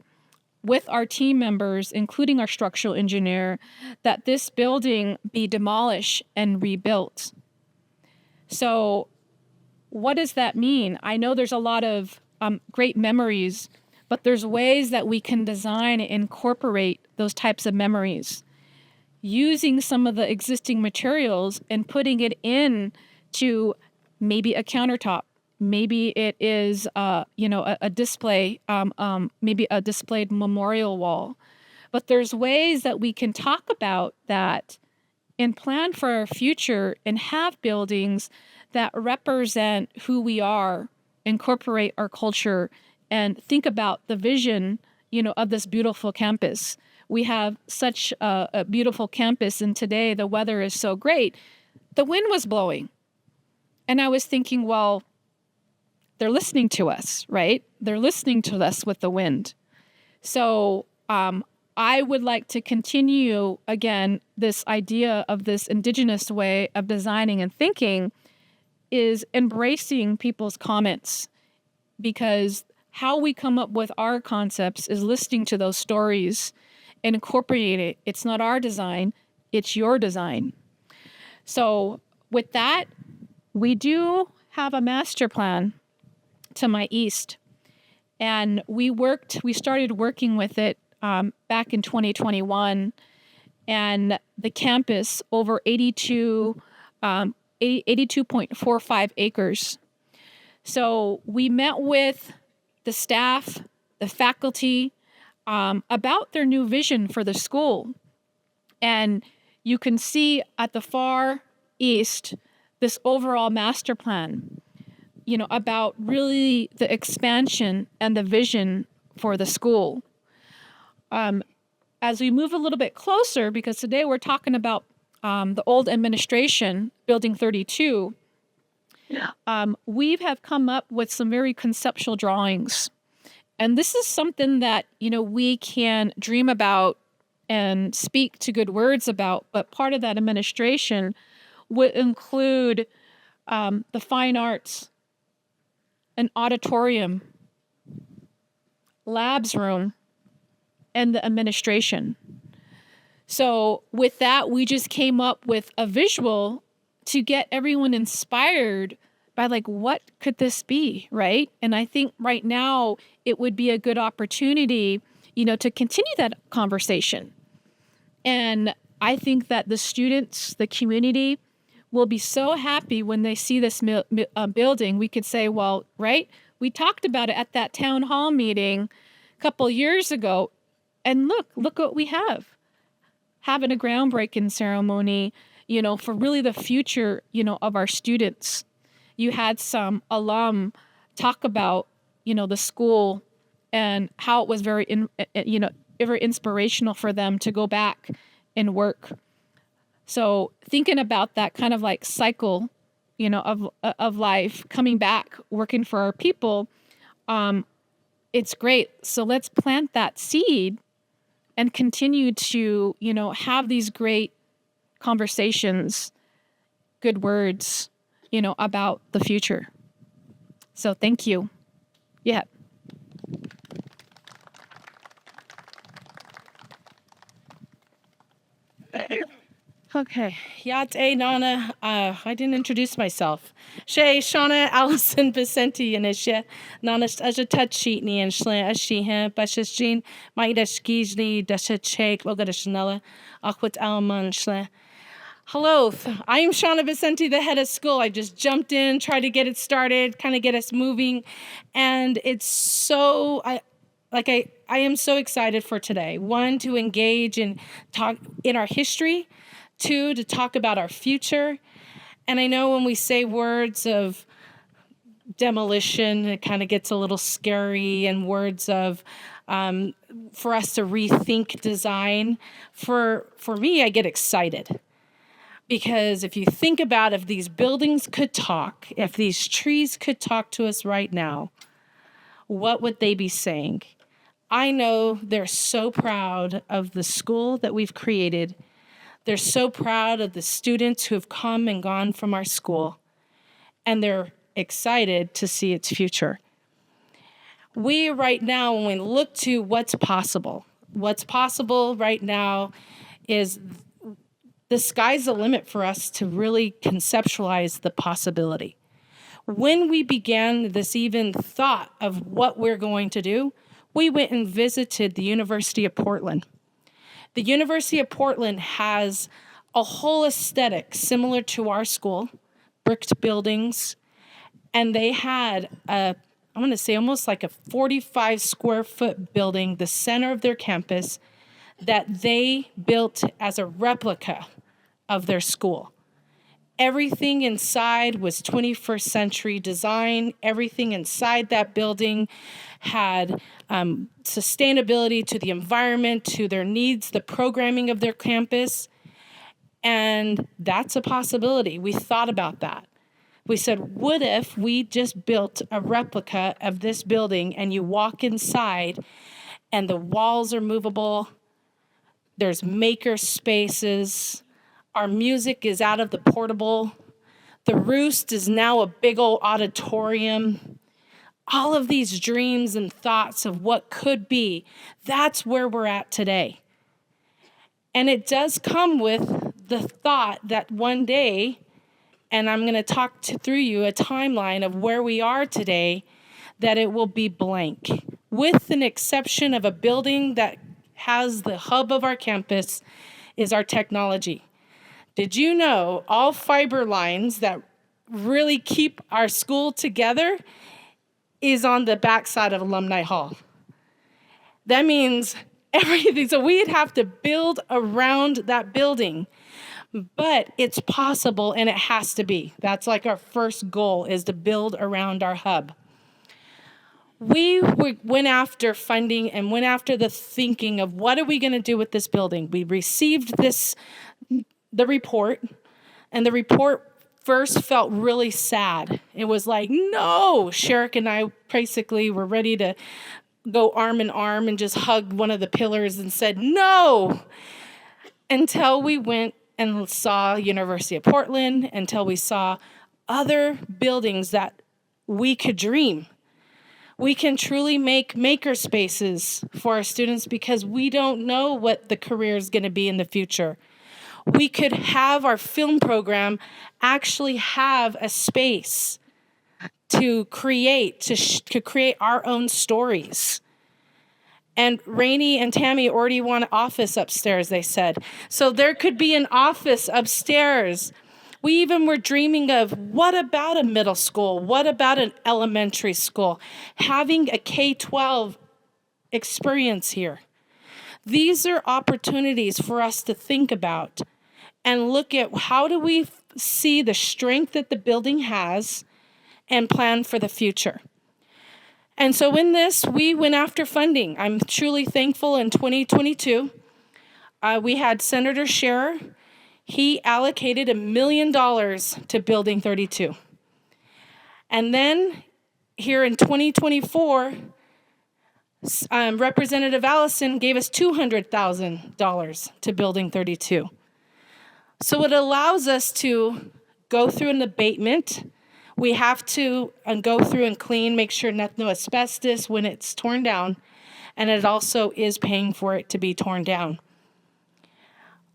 S3: with our team members, including our structural engineer, that this building be demolished and rebuilt. So what does that mean? I know there's a lot of great memories, but there's ways that we can design and incorporate those types of memories, using some of the existing materials and putting it in to maybe a countertop. Maybe it is, a display, maybe a displayed memorial wall. But there's ways that we can talk about that and plan for our future and have buildings that represent who we are, incorporate our culture, and think about the vision, of this beautiful campus. We have such a beautiful campus, and today the weather is so great. The wind was blowing. And I was thinking, well, they're listening to us, right? They're listening to us with the wind. So I would like to continue, again, this idea of this indigenous way of designing and thinking is embracing people's comments, because how we come up with our concepts is listening to those stories and incorporating it. It's not our design, it's your design. So with that, we do have a master plan to my east. And we started working with it back in 2021. And the campus, over 82.45 acres. So we met with the staff, the faculty, about their new vision for the school. And you can see at the far east this overall master plan, about really the expansion and the vision for the school. As we move a little bit closer, because today we're talking about the old administration, Building 32, we have come up with some very conceptual drawings. And this is something that, we can dream about and speak to good words about, but part of that administration would include the fine arts, an auditorium, labs room, and the administration. So with that, we just came up with a visual to get everyone inspired by what could this be, right? And I think right now it would be a good opportunity, to continue that conversation. And I think that the students, the community, will be so happy when they see this building. We could say, well, right, we talked about it at that town hall meeting a couple years ago, and look what we have. Having a groundbreaking ceremony, for really the future, of our students. You had some alum talk about, the school and how it was very inspirational for them to go back and work. So thinking about that kind of cycle, of life, coming back, working for our people, it's great. So let's plant that seed and continue to, have these great conversations, good words, about the future. So thank you. Yeah.
S2: Okay. Yate Nana. I didn't introduce myself. Shay Shauna Allison Vicente Yanisha Nana Aja Touchini and Shle Ashiha Bashashin Maidash Gijli Dasha Chake Logadashanella Akwat Alman Shle. Hello, I'm Shauna Vicente, the head of school. I just jumped in, tried to get it started, kind of get us moving. And it's so, I am so excited for today. One, to engage and talk in our history. Two, to talk about our future. And I know when we say words of demolition, it kind of gets a little scary, and words of for us to rethink design. For me, I get excited. Because if you think about if these buildings could talk, if these trees could talk to us right now, what would they be saying? I know they're so proud of the school that we've created. They're so proud of the students who have come and gone from our school. And they're excited to see its future. We right now, when we look to what's possible right now is the sky's the limit for us to really conceptualize the possibility. When we began this even thought of what we're going to do, we went and visited the University of Portland. The University of Portland has a whole aesthetic similar to our school, bricked buildings, and they had I'm going to say almost like a 45 square foot building, the center of their campus, that they built as a replica of their school. Everything inside was 21st century design. Everything inside that building had sustainability to the environment, to their needs, the programming of their campus. And that's a possibility. We thought about that. We said, what if we just built a replica of this building and you walk inside and the walls are movable, there's maker spaces, our music is out of the portable, the roost is now a big old auditorium. All of these dreams and thoughts of what could be, that's where we're at today. And it does come with the thought that one day, and I'm going to talk through you a timeline of where we are today, that it will be blank, with an exception of a building that has the hub of our campus is our technology. Did you know all fiber lines that really keep our school together is on the backside of Alumni Hall? That means everything. So we'd have to build around that building, but it's possible and it has to be. That's like our first goal, is to build around our hub. We went after funding and went after the thinking of what are we going to do with this building. We received the report, and the report first felt really sad. It was like, no, Sherrick and I basically were ready to go arm in arm and just hug one of the pillars and said, no, until we went and saw University of Portland, until we saw other buildings that we could dream. We can truly make maker spaces for our students because we don't know what the career is going to be in the future. We could have our film program actually have a space to create, to create our own stories. And Rainey and Tammy already want an office upstairs, they said. So there could be an office upstairs. We even were dreaming of, what about a middle school? What about an elementary school? Having a K-12 experience here. These are opportunities for us to think about and look at how do we see the strength that the building has and plan for the future. And so in this, we went after funding. I'm truly thankful in 2022, we had Senator Scherer. He allocated $1 million to Building 32. And then here in 2024, Representative Allison gave us $200,000 to Building 32. So it allows us to go through an abatement. We have to go through and clean, make sure no asbestos when it's torn down, and it also is paying for it to be torn down.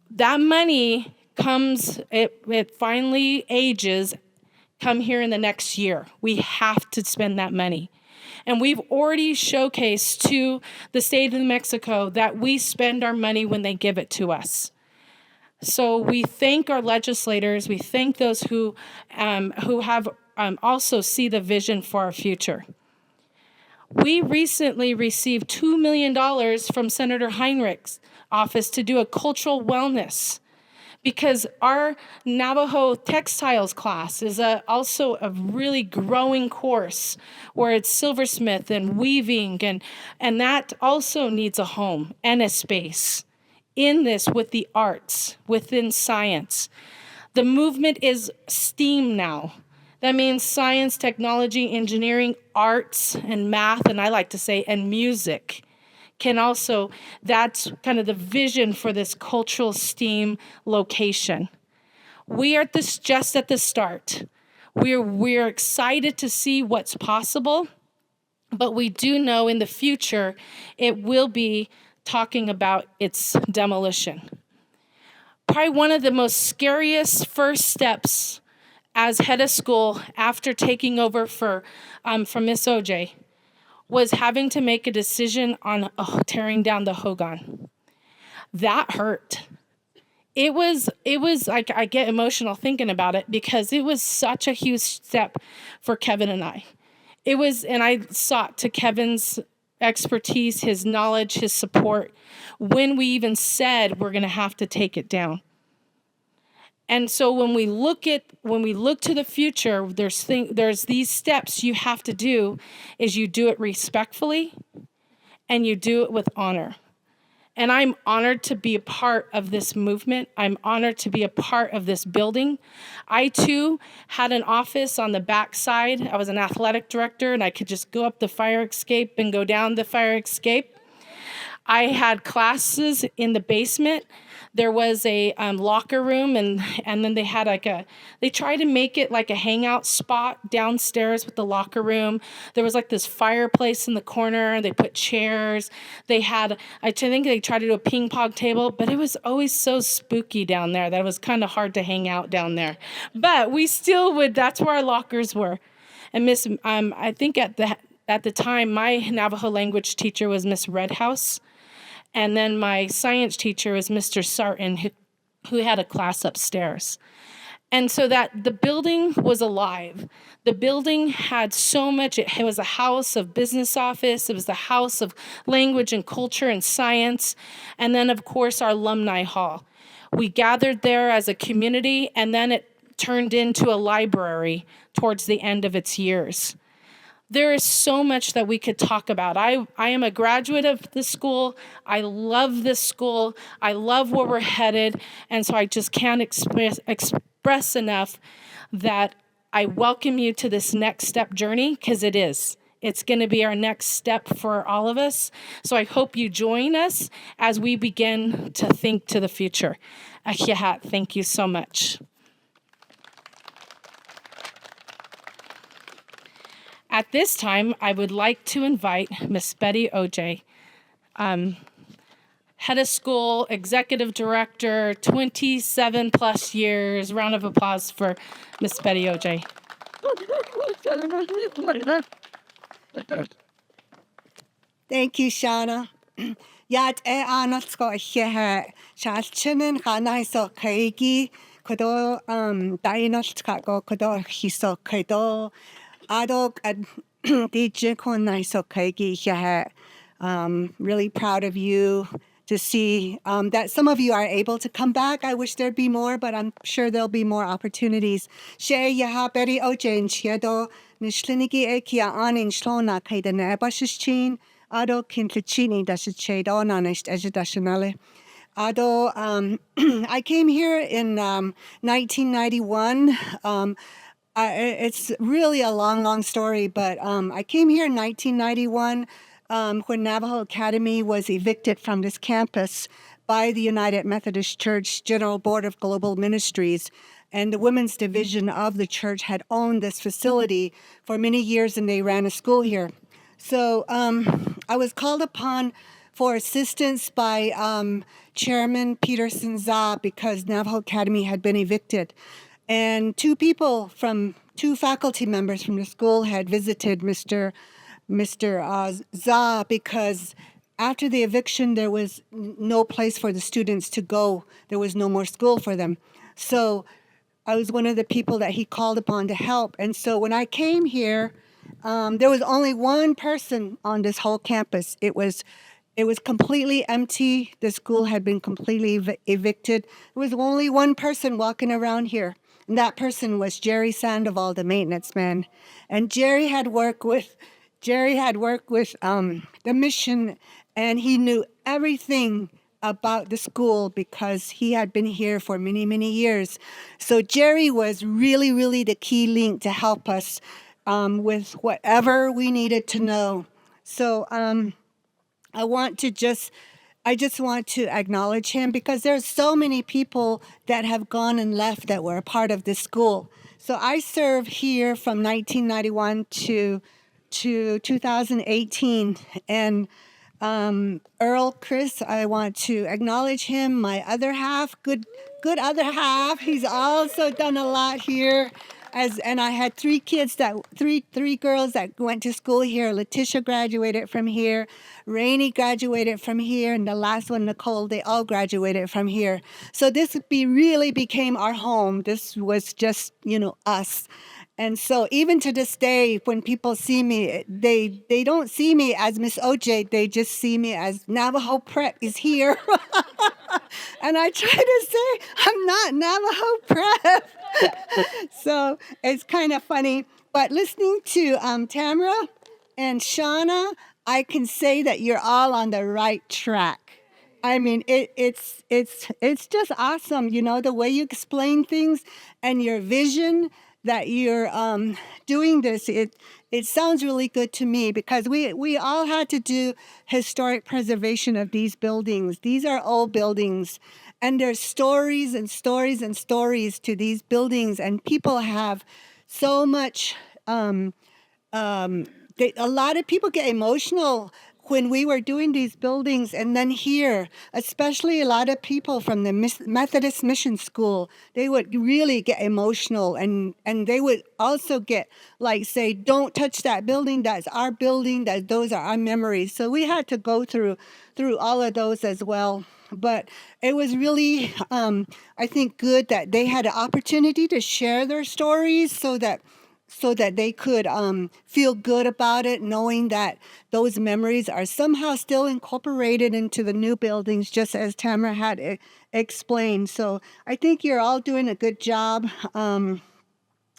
S2: That money comes, it finally ages, come here in the next year. We have to spend that money. And we've already showcased to the state of New Mexico that we spend our money when they give it to us. So we thank our legislators. We thank those who have also see the vision for our future. We recently received $2 million from Senator Heinrich's office to do a cultural wellness, because our Navajo textiles class is also a really growing course where it's silversmith and weaving, and that also needs a home and a space in this with the arts, within science. The movement is STEAM now. That means science, technology, engineering, arts, and math, and I like to say, and music. Can also, that's kind of the vision for this cultural STEAM location. We are just at the start. We're excited to see what's possible, but we do know in the future it will be talking about its demolition. Probably one of the most scariest first steps as head of school after taking over from Miss OJ was having to make a decision on tearing down the Hogan. That hurt. It was like, I get emotional thinking about it because it was such a huge step for Kevin and I. It was, and I sought to Kevin's expertise, his knowledge, his support when we even said we're going to have to take it down. And so when we look to the future, there's these steps you have to do, is you do it respectfully and you do it with honor. And I'm honored to be a part of this movement. I'm honored to be a part of this building. I too had an office on the back side. I was an athletic director and I could just go up the fire escape and go down the fire escape. I had classes in the basement. There was a locker room, and then they had they tried to make it like a hangout spot downstairs with the locker room. There was like this fireplace in the corner. They put chairs. They had, I think they tried to do a ping pong table, but it was always so spooky down there that it was kind of hard to hang out down there. But we still would, that's where our lockers were. And I think at At the time, my Navajo language teacher was Miss Redhouse, and then my science teacher was Mr. Sarton, who had a class upstairs. And so that the building was alive. The building had so much. It was a house of business office. It was a house of language and culture and science. And then, of course, our alumni hall. We gathered there as a community, and then it turned into a library towards the end of its years. There is so much that we could talk about. I am a graduate of this school. I love this school. I love where we're headed. And so I just can't express enough that I welcome you to this next step journey, because it is. It's going to be our next step for all of us. So I hope you join us as we begin to think to the future. Ahiahat, thank you so much. At this time, I would like to invite Miss Betty Oj, head of school, executive director, 27 plus years. Round of applause for Miss Betty Oj.
S6: Thank you, Shauna. Yat anotsko hehe shalchinen hanai so kaigi kodo dainos go kodo hiso kodo adok DJ konai so kaigi hehe. Really proud of you to see that some of you are able to come back. I wish there'd be more, but I'm sure there'll be more opportunities. She yaha beri ojen chiedo nishlinigi ekia anin shlona kaidene bashishin. Ado kintlachini dashichedo nanisht ejidashinale. Ado, I came here in 1991. It's really a long story, but I came here in 1991 when Navajo Academy was evicted from this campus by the United Methodist Church General Board of Global Ministries. And the women's division of the church had owned this facility for many years, and they ran a school here. So I was called upon for assistance by Chairman Peterson Za because Navajo Academy had been evicted. And two faculty members from the school had visited Mr. Za because after the eviction, there was no place for the students to go. There was no more school for them. So I was one of the people that he called upon to help. And so when I came here, there was only one person on this whole campus. It was completely empty. The school had been completely evicted. There was only one person walking around here, and that person was Jerry Sandoval, the maintenance man. And Jerry had worked with the mission, and he knew everything about the school because he had been here for many, many years. So Jerry was really, really the key link to help us with whatever we needed to know. So I just want to acknowledge him because there's so many people that have gone and left that were a part of this school. So I served here from 1991 to 2018. And Earl Chris, I want to acknowledge him, my other half, good other half. He's also done a lot here. And I had three girls that went to school here. Letitia graduated from here. Rainey graduated from here. And the last one, Nicole, they all graduated from here. So this really became our home. This was just, us. And so even to this day, when people see me, they don't see me as Miss OJ. They just see me as Navajo Prep is here. And I try to say, I'm not Navajo Prep. So it's kind of funny. But listening to Tamara and Shauna, I can say that you're all on the right track. I mean, it's just awesome, the way you explain things and your vision that you're doing this. It sounds really good to me because we all had to do historic preservation of these buildings. These are old buildings, and there's stories and stories and stories to these buildings, and people have so much. A lot of people get emotional when we were doing these buildings, and then here, especially a lot of people from the Methodist Mission School, they would really get emotional, and they would also get like say, don't touch that building, that's our building, that those are our memories. So we had to go through all of those as well. But it was really, I think, good that they had an opportunity to share their stories so that they could feel good about it, knowing that those memories are somehow still incorporated into the new buildings, just as Tamara had explained. So I think you're all doing a good job.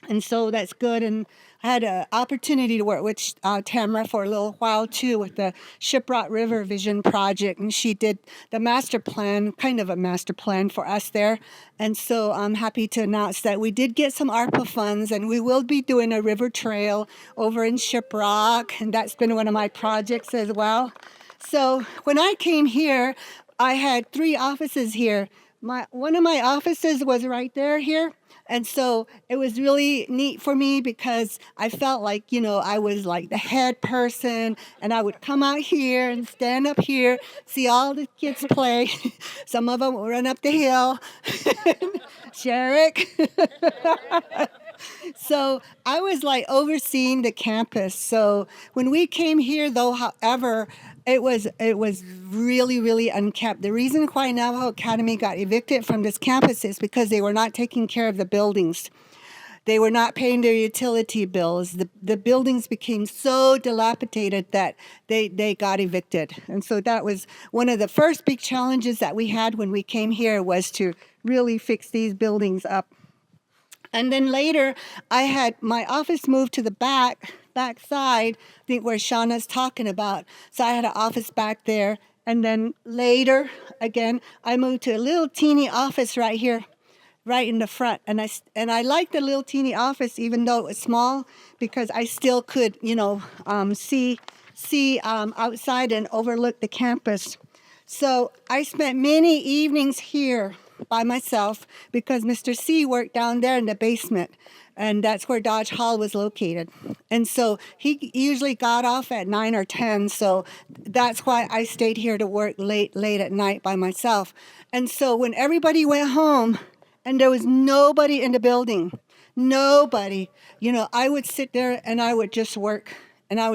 S6: And so that's good. And I had an opportunity to work with Tamara for a little while too with the Shiprock River Vision Project. And she did the master plan, kind of a master plan for us there. And so I'm happy to announce that we did get some ARPA funds, and we will be doing a river trail over in Shiprock. And that's been one of my projects as well. So when I came here, I had 3 offices here. One of my offices was right here. And so it was really neat for me because I felt like, I was like the head person, and I would come out here and stand up here, see all the kids play. Some of them would run up the hill. Sherrick. So I was like overseeing the campus. So when we came here, though, however, it was really, really unkept. The reason why Navajo Academy got evicted from this campus is because they were not taking care of the buildings. They were not paying their utility bills. The buildings became so dilapidated that they got evicted. And so that was one of the first big challenges that we had when we came here, was to really fix these buildings up. And then later, I had my office moved to the back side, I think where Shauna's talking about. So I had an office back there. And then later, again, I moved to a little teeny office right here, right in the front. And I liked the little teeny office, even though it was small, because I still could, see outside and overlook the campus. So I spent many evenings here by myself because Mr. C worked down there in the basement, and that's where Dodge Hall was located. And so he usually got off at 9 or 10, so that's why I stayed here to work late at night by myself. And so when everybody went home and there was nobody in the building, nobody, I would sit there and I would just work, and I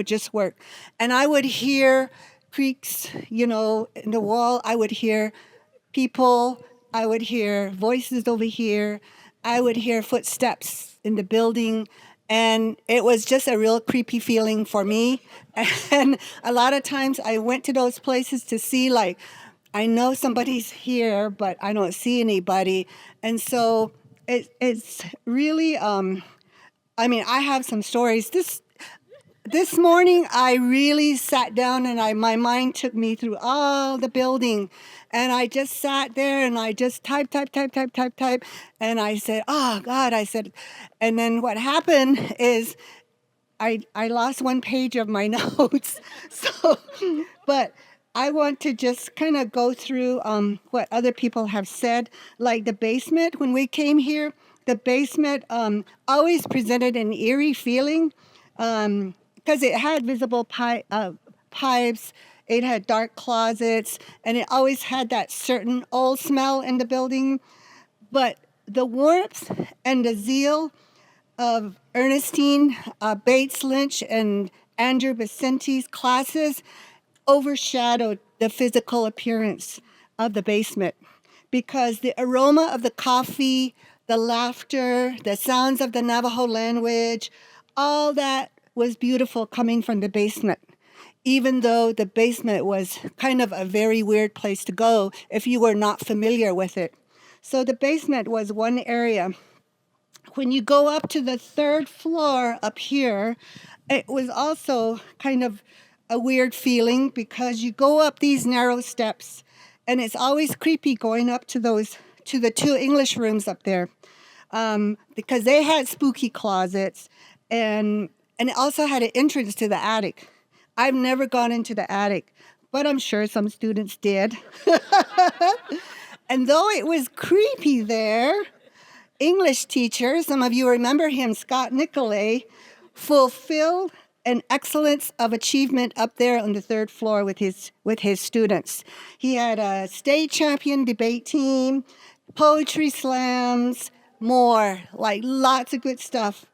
S6: would hear creaks, in the wall. I would hear people. I would hear voices over here. I would hear footsteps in the building. And it was just a real creepy feeling for me. And a lot of times I went to those places to see, like, I know somebody's here, but I don't see anybody. And so it's really, I have some stories. This morning, I really sat down and my mind took me through all the building. And I just sat there and I just type. And I said, oh, God, and then what happened is I lost one page of my notes. But I want to just kind of go through what other people have said, like the basement. When we came here, the basement always presented an eerie feeling. Because it had visible pipes, it had dark closets, and it always had that certain old smell in the building. But the warmth and the zeal of Ernestine Bates Lynch and Andrew Vicenti's classes overshadowed the physical appearance of the basement, because the aroma of the coffee, the laughter, the sounds of the Navajo language, all that was beautiful coming from the basement, even though the basement was kind of a very weird place to go if you were not familiar with it. So the basement was one area. When you go up to the 3rd floor up here, it was also kind of a weird feeling, because you go up these narrow steps, and it's always creepy going up to the 2 English rooms up there, because they had spooky closets, and it also had an entrance to the attic. I've never gone into the attic, but I'm sure some students did. And though it was creepy there, English teacher, some of you remember him, Scott Nicolay, fulfilled and excellence of achievement up there on the third floor with his students. He had a state champion debate team, poetry slams, more, like lots of good stuff.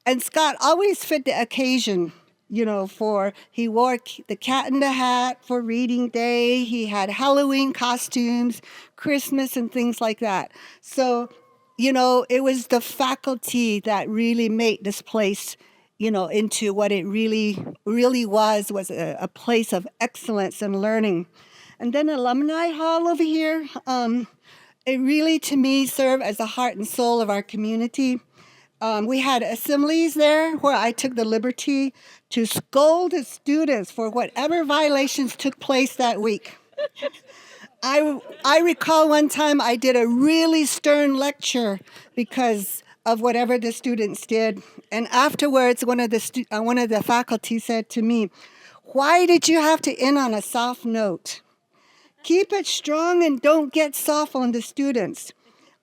S6: And Scott always fit the occasion, he wore the cat in the hat for reading day. He had Halloween costumes, Christmas, and things like that. So, it was the faculty that really made this place, into what it really, really was a place of excellence and learning. And then Alumni Hall over here, it really, to me, served as the heart and soul of our community. We had assemblies there where I took the liberty to scold the students for whatever violations took place that week. I recall one time I did a really stern lecture because of whatever the students did. And afterwards, one of the faculty said to me, "Why did you have to end on a soft note? Keep it strong and don't get soft on the students."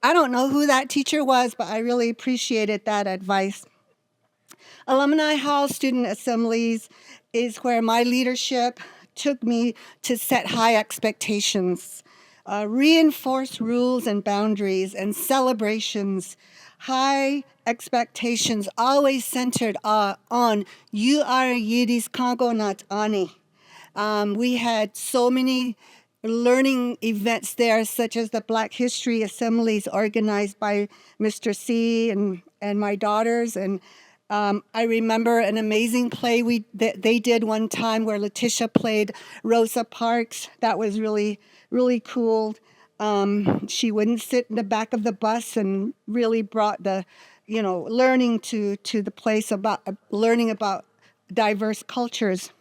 S6: I don't know who that teacher was, but I really appreciated that advice. Alumni Hall Student Assemblies is where my leadership took me to set high expectations, reinforce rules and boundaries and celebrations. High expectations always centered on you are Yidis Kongo Nat Ani. We had so many learning events there, such as the Black History Assemblies organized by Mr. C and my daughters. And I remember an amazing play that they did one time where Letitia played Rosa Parks. That was really, really cool. She wouldn't sit in the back of the bus and really brought the, learning to the place about learning about diverse cultures.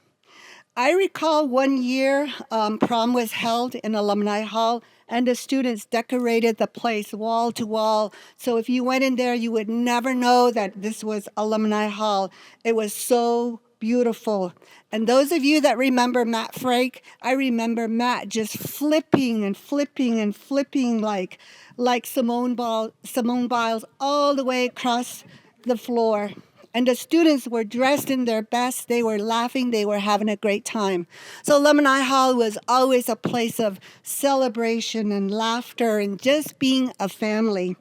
S6: I recall one year prom was held in Alumni Hall, and the students decorated the place wall to wall. So if you went in there, you would never know that this was Alumni Hall. It was so beautiful. And those of you that remember Matt Frake, I remember Matt just flipping and flipping and flipping like Simone Biles all the way across the floor. And the students were dressed in their best. They were laughing. They were having a great time. So Alumni Hall was always a place of celebration and laughter and just being a family.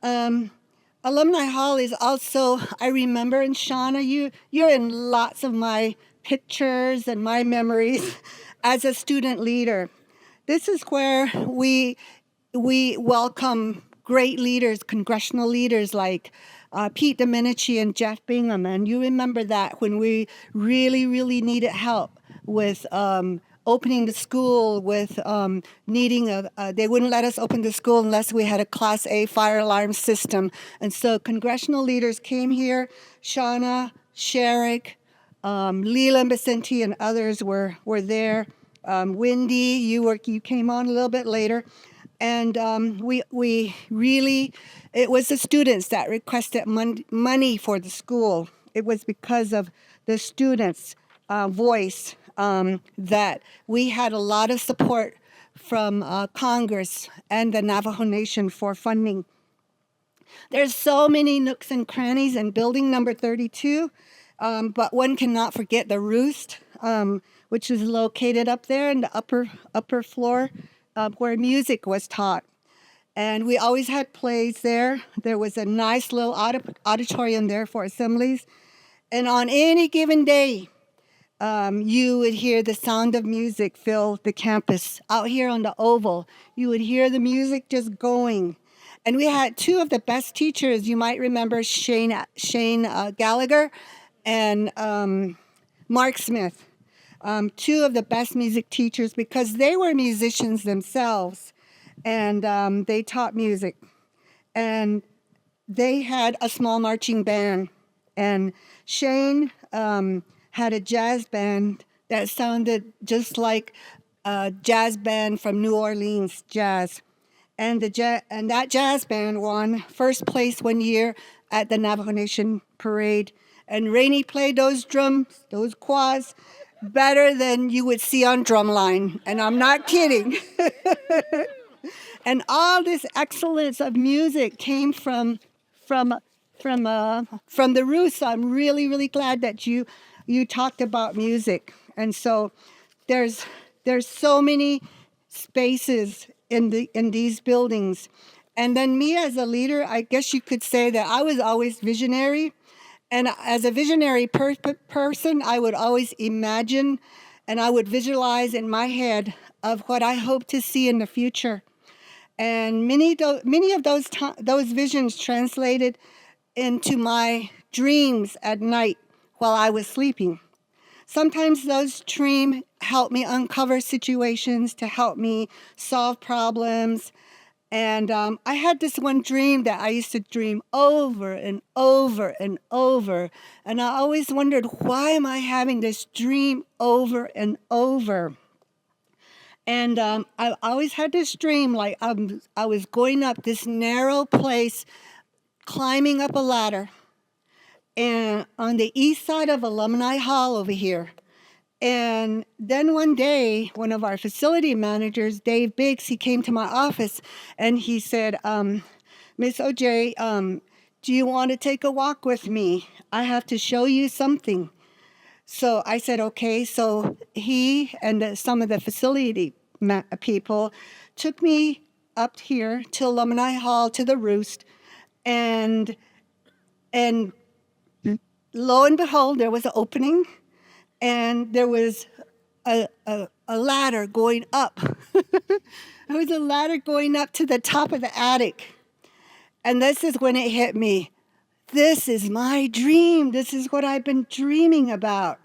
S6: Alumni Hall is also, I remember, and Shauna, you're in lots of my pictures and my memories as a student leader. This is where we welcome great leaders, congressional leaders like Pete Domenici and Jeff Bingham. And you remember that when we really, really needed help with opening the school, with needing they wouldn't let us open the school unless we had a Class A fire alarm system. And so congressional leaders came here. Shauna, Sherrick, Leland Vicente, and others were there. Wendy, you came on a little bit later. And we really, it was the students that requested money for the school. It was because of the students' voice that we had a lot of support from Congress and the Navajo Nation for funding. There's so many nooks and crannies in building number 32, but one cannot forget the Roost, which is located up there in the upper floor, where music was taught. And we always had plays there. There was a nice little auditorium there for assemblies. And on any given day, you would hear the sound of music fill the campus. Out here on the Oval, you would hear the music just going. And we had two of the best teachers. You might remember Shane Gallagher and Mark Smith. Two of the best music teachers because they were musicians themselves, and they taught music. And they had a small marching band, and Shane had a jazz band that sounded just like a jazz band from New Orleans jazz. And that jazz band won first place one year at the Navajo Nation Parade. And Rainey played those drums, those quads, better than you would see on Drumline, and I'm not kidding. And all this excellence of music came from the Roost. So I'm really, really glad that you you talked about music, and so there's so many spaces in these buildings. And then me as a leader, I guess you could say that I was always visionary. And as a visionary person, I would always imagine and I would visualize in my head of what I hope to see in the future. And many of those visions translated into my dreams at night while I was sleeping. Sometimes those dreams help me uncover situations, to help me solve problems. And I had this one dream that I used to dream over and over and over. And I always wondered, why am I having this dream over and over? And I always had this dream like I was going up this narrow place, climbing up a ladder, and on the east side of Alumni Hall over here. And then one day, one of our facility managers, Dave Biggs, he came to my office and he said, Miss OJ, do you want to take a walk with me? I have to show you something. So I said, okay. So he and some of the facility people took me up here to Alumni Hall, to the roost, and lo and behold, there was an opening, and there was a ladder going up. There was a ladder going up to the top of the attic. And this is when it hit me. This is my dream. This is what I've been dreaming about.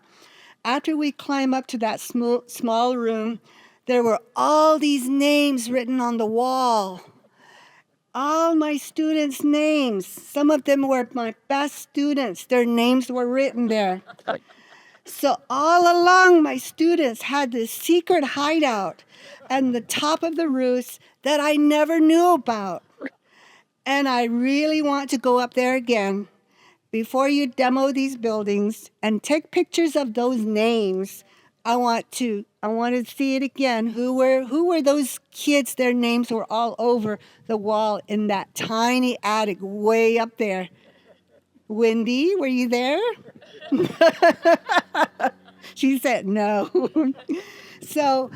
S6: After we climb up to that small room, there were all these names written on the wall. All my students' names. Some of them were my best students. Their names were written there. So all along, my students had this secret hideout on the top of the roost that I never knew about. And I really want to go up there again before you demo these buildings and take pictures of those names. I want to see it again. Who were those kids? Their names were all over the wall in that tiny attic way up there. Wendy, were you there? She said no. So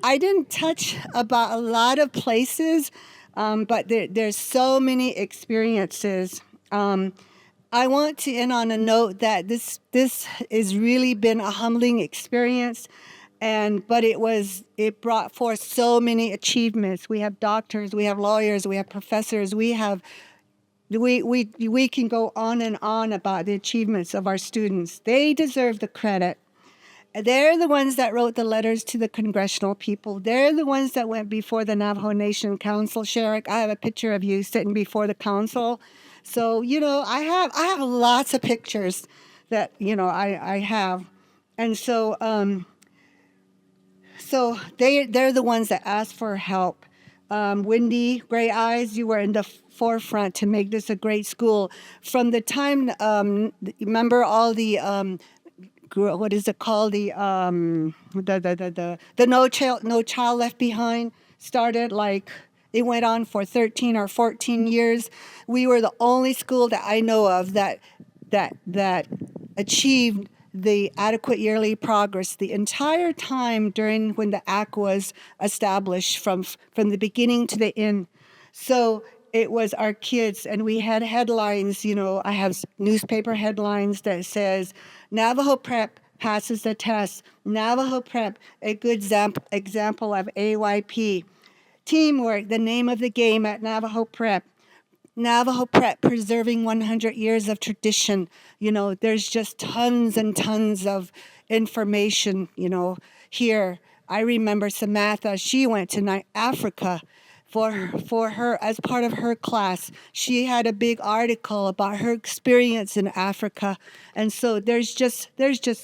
S6: I didn't touch about a lot of places, but there's so many experiences. I want to end on a note that this has really been a humbling experience, but it brought forth so many achievements. We have doctors, we have lawyers, we have professors, we can go on and on about the achievements of our students. They deserve the credit. They're the ones that wrote the letters to the congressional people. They're the ones that went before the Navajo Nation Council. Sherrick, I have a picture of you sitting before the council. So, I have lots of pictures that, I have. And so they're the ones that asked for help. Wendy, Gray Eyes, you were in the forefront to make this a great school. From the time, remember all the, what is it called? The No Child Left Behind started, like, it went on for 13 or 14 years. We were the only school that I know of that achieved the adequate yearly progress the entire time during when the act was established from the beginning to the end. So it was our kids, and we had headlines, I have newspaper headlines that says, Navajo Prep passes the test. Navajo Prep, a good example of AYP. Teamwork, the name of the game at Navajo Prep. Navajo Prep preserving 100 years of tradition. There's just tons and tons of information, here. I remember Samantha, she went to Africa for her, as part of her class. She had a big article about her experience in Africa. And so there's just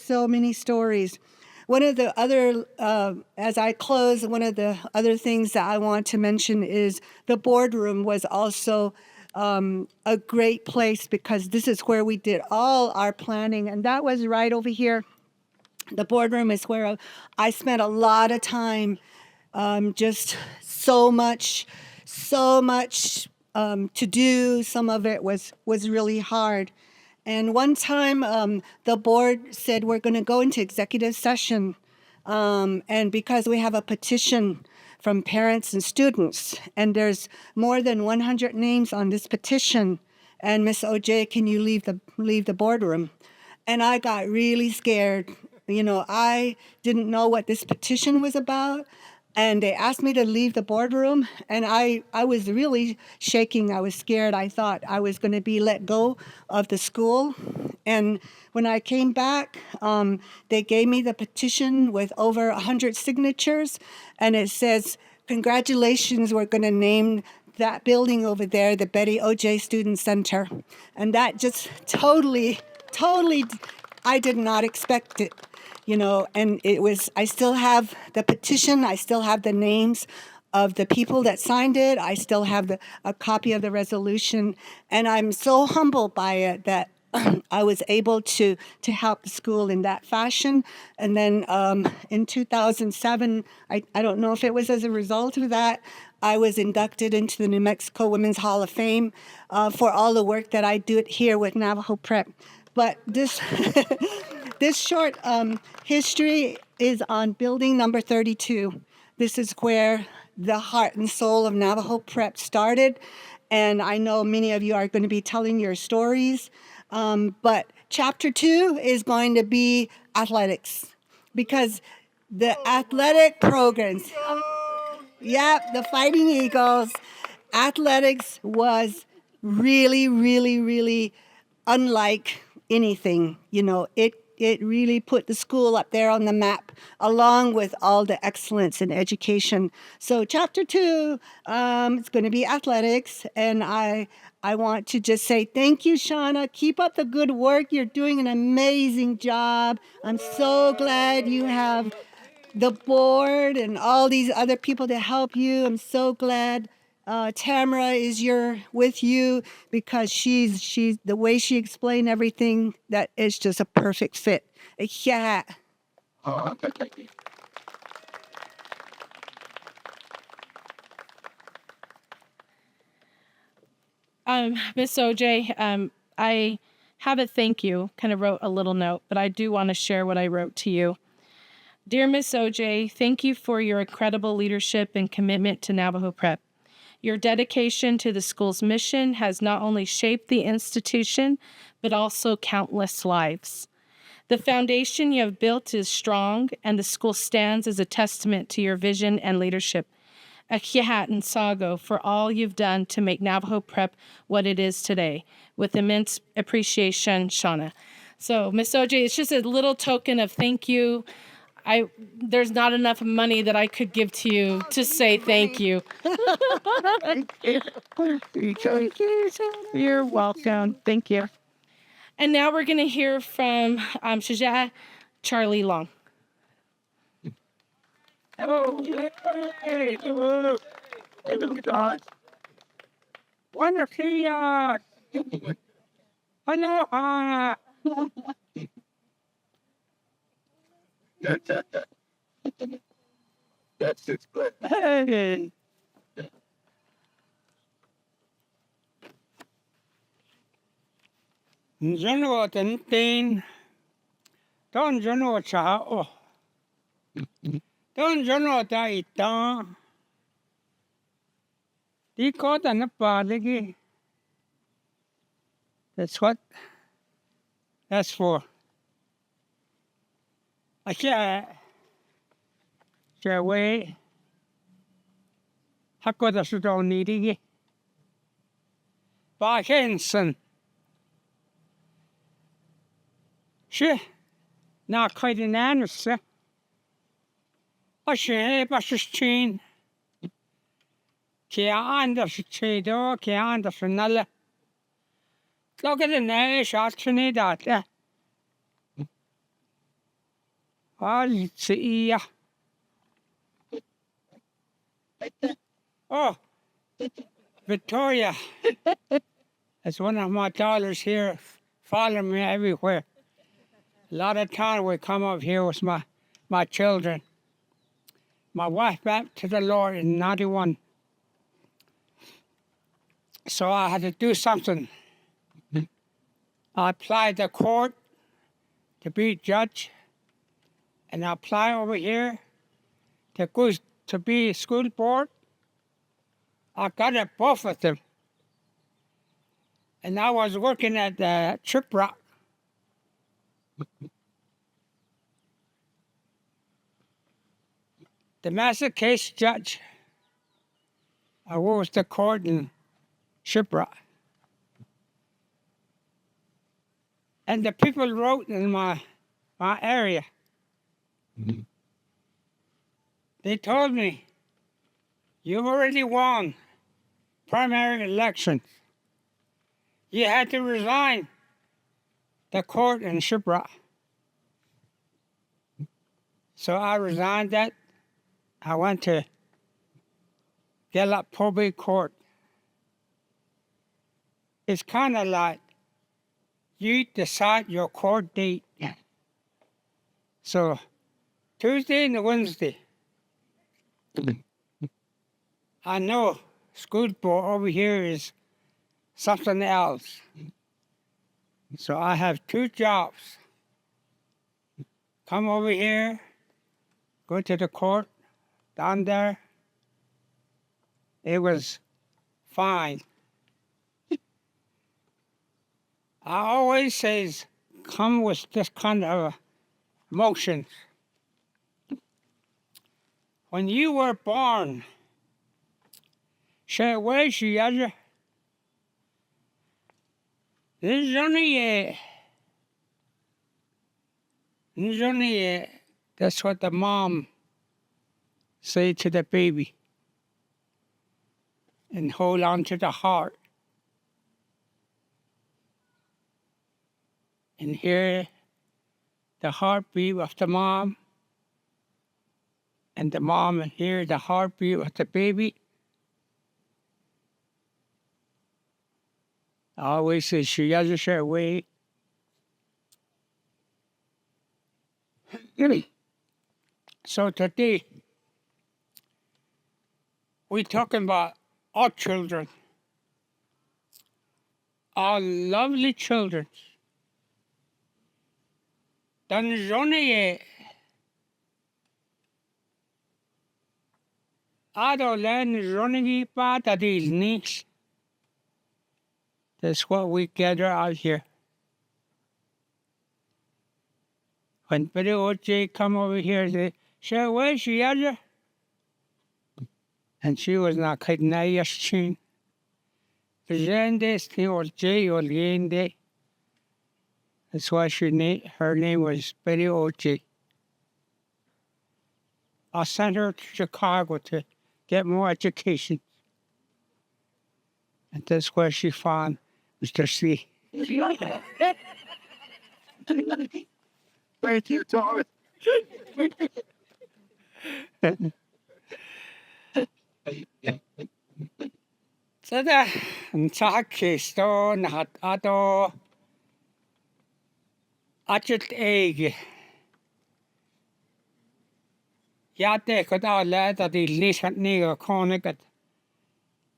S6: so many stories. One of the other, as I close, one of the other things that I want to mention is the boardroom was also a great place, because this is where we did all our planning, and that was right over here. The boardroom is where I spent a lot of time, just so much to do. Some of it was really hard. And one time, the board said we're going to go into executive session. And because we have a petition from parents and students, and there's more than 100 names on this petition, and Miss OJ, can you leave the boardroom? And I got really scared. You know, I didn't know what this petition was about. And they asked me to leave the boardroom, and I was really shaking. I was scared. I thought I was going to be let go of the school. And when I came back, they gave me the petition with over 100 signatures, and it says, congratulations, we're going to name that building over there the Betty O.J. Student Center. And that just totally, I did not expect it. You know, and I still have the petition, I still have the names of the people that signed it, I still have a copy of the resolution, and I'm so humbled by it that I was able to help the school in that fashion. And then in 2007, I don't know if it was as a result of that, I was inducted into the New Mexico Women's Hall of Fame for all the work that I do here with Navajo Prep. But this this short history is on building number 32. This is where the heart and soul of Navajo Prep started. And I know many of you are going to be telling your stories. But chapter 2 is going to be athletics. Because the athletic programs, the Fighting Eagles, athletics was really unlike anything. You know, it really put the school up there on the map, along with all the excellence in education. So chapter 2, it's going to be athletics, and I want to just say thank you, Shauna. Keep up the good work. You're doing an amazing job. I'm so glad you have the board and all these other people to help you. I'm so glad Tamara is with you, because she's the way she explained everything, that is just a perfect fit. Yeah.
S2: Miss OJ, I have a thank you, kind of wrote a little note, but I do want to share what I wrote to you. Dear Miss OJ, thank you for your incredible leadership and commitment to Navajo Prep. Your dedication to the school's mission has not only shaped the institution, but also countless lives. The foundation you have built is strong, and the school stands as a testament to your vision and leadership. Akihat and Sago for all you've done to make Navajo Prep what it is today. With immense appreciation, Shauna. So, Miss OJ, it's just a little token of thank you. There's not enough money that I could give to you to say thank you.
S1: You're welcome. Thank you.
S2: And now we're going to hear from Shaja Charlie Long.
S7: Aloha. That's it. Hey. Njono tentin. Don jono chao. Don jono taita. Di kota na paligi. That's what that's for. I can't. Way. Hakoda Sudo needy. By Henson. She not quite an answer. I should have a chain. Can't understand, can't understand. Look at the nice opportunity that. I'll see ya. Oh, Victoria. That's one of my daughters here, following me everywhere. A lot of time we come up here with my children. My wife back to the Lord in 91. So I had to do something. I applied to court to be judge, and I apply over here to go to be school board. I got it both of them. And I was working at the Trip Rock. The master case judge. I was the court in Shipwreck. And the people wrote in my area. They told me, you already won primary election. You had to resign the court in Shipwreck. So I resigned that. I went to Gallup Probate Court. It's kind of like you decide your court date. So Tuesday and Wednesday, I know school board over here is something else. So I have 2 jobs. Come over here, go to the court, down there. It was fine. I always says, come with this kind of emotions. When you were born, say, where's the other? There's only that's what the mom say to the baby. And hold on to the heart. And hear the heartbeat of the mom. And the mom hear the heartbeat of the baby. I always say, she has a share way. So today, we're talking about our children, our lovely children. Danjone Adolen Ronigi Patadil Nix. That's what we gather out here. When Betty OJ come over here, they say, where's she other? And she was not kidding a chin. The Jende thing or J or Yende. That's why her name was Betty OJ. I sent her to Chicago to get more education. And that's where she found Mr. C. Thank you, Thomas. So that Sto Nahat Ado Achet Egg. Yate could out lad that the least had nigger conic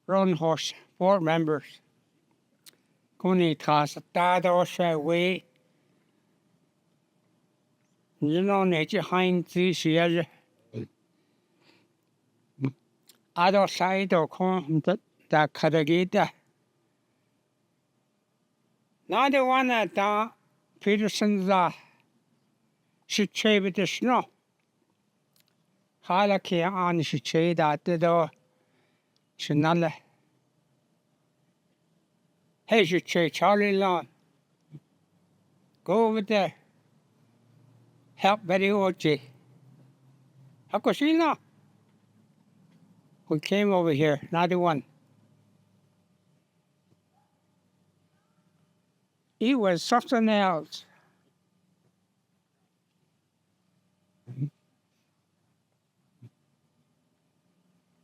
S7: run horse, 4 members. Kuni Tas Dado Shaway. You know, nature hind this year. Other side or con that Kadagita. Not the one that Peterson's should shave it the snow. Halaki on should shade at the door. Shanala. Hey, should shade Charlie Lawn. Go over there. Help Betty OJ. How could she know? We came over here, not the one. He was something else.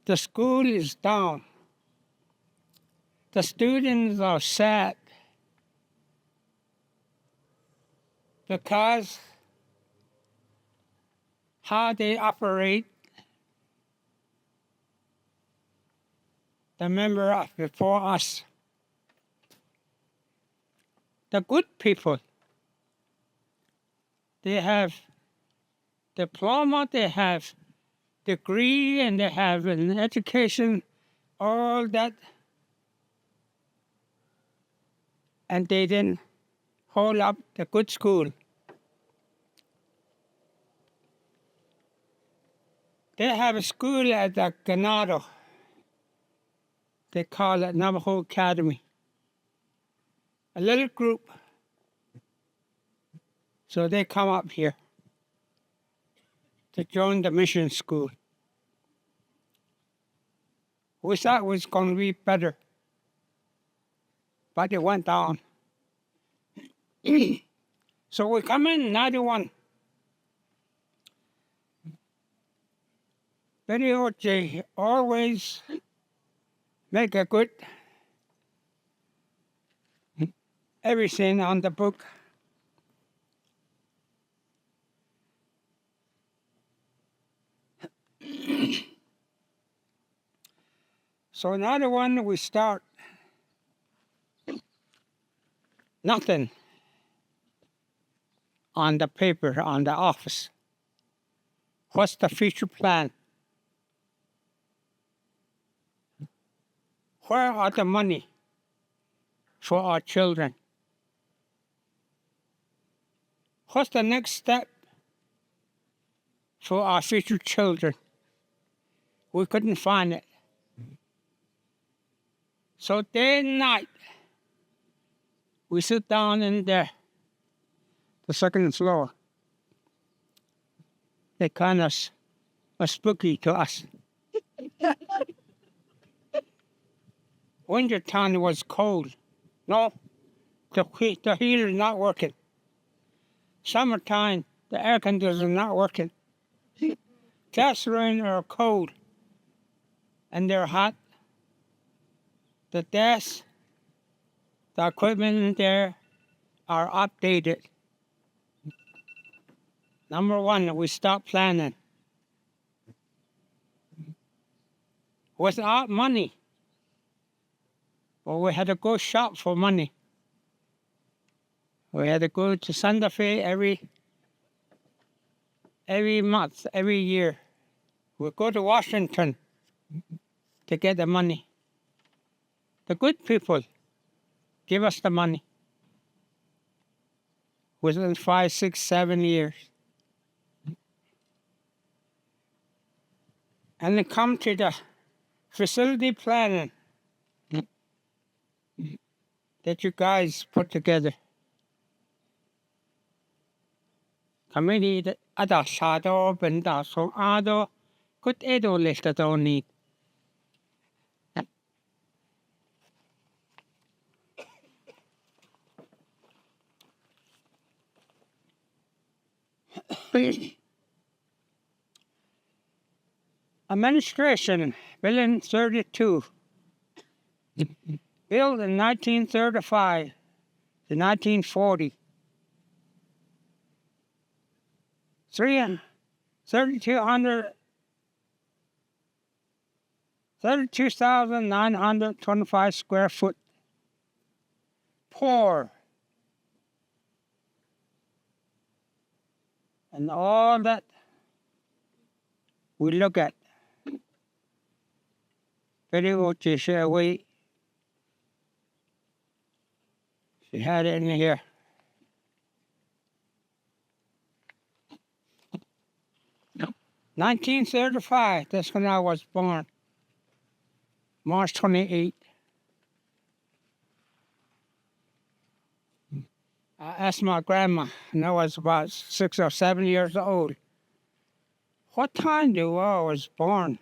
S7: The school is down. The students are sad because how they operate the member before us. the good people, they have diploma, they have degree, and they have an education, all that, and they didn't hold up the good school. They have a school at the Ganado. They call it Navajo Academy. A little group. So they come up here to join the mission school. We thought it was going to be better, but it went down. So we come in 91. Betty O.J. always make a good everything on the book. So another one we start nothing on the paper, on the office. What's the future plan? Where are the money for our children? What's the next step for our future children? We couldn't find it. So day and night, we sit down in the second floor. They kind of was spooky to us. Winter time was cold. No, the heater is not working. Summertime, the air conditioner is not working. Gasoline are cold, and they're hot. The desks, the equipment in there are outdated. Number one, we stopped planning. Without money, well, we had to go shop for money. We had to go to Santa Fe every month, every year. We'd go to Washington to get the money. The good people give us the money within 5, 6, 7 years. And they come to the facility planning that you guys put together. Committee that ada sado benda so ado good edo list that don't need. Administration, Building 32, built in 1935 to 1940. 32,925 square foot. Poor. And all that we look at. Very much away. She had it in here. No. 1935, that's when I was born. March 28. I asked my grandma, and I was about 6 or 7 years old, what time do I was born?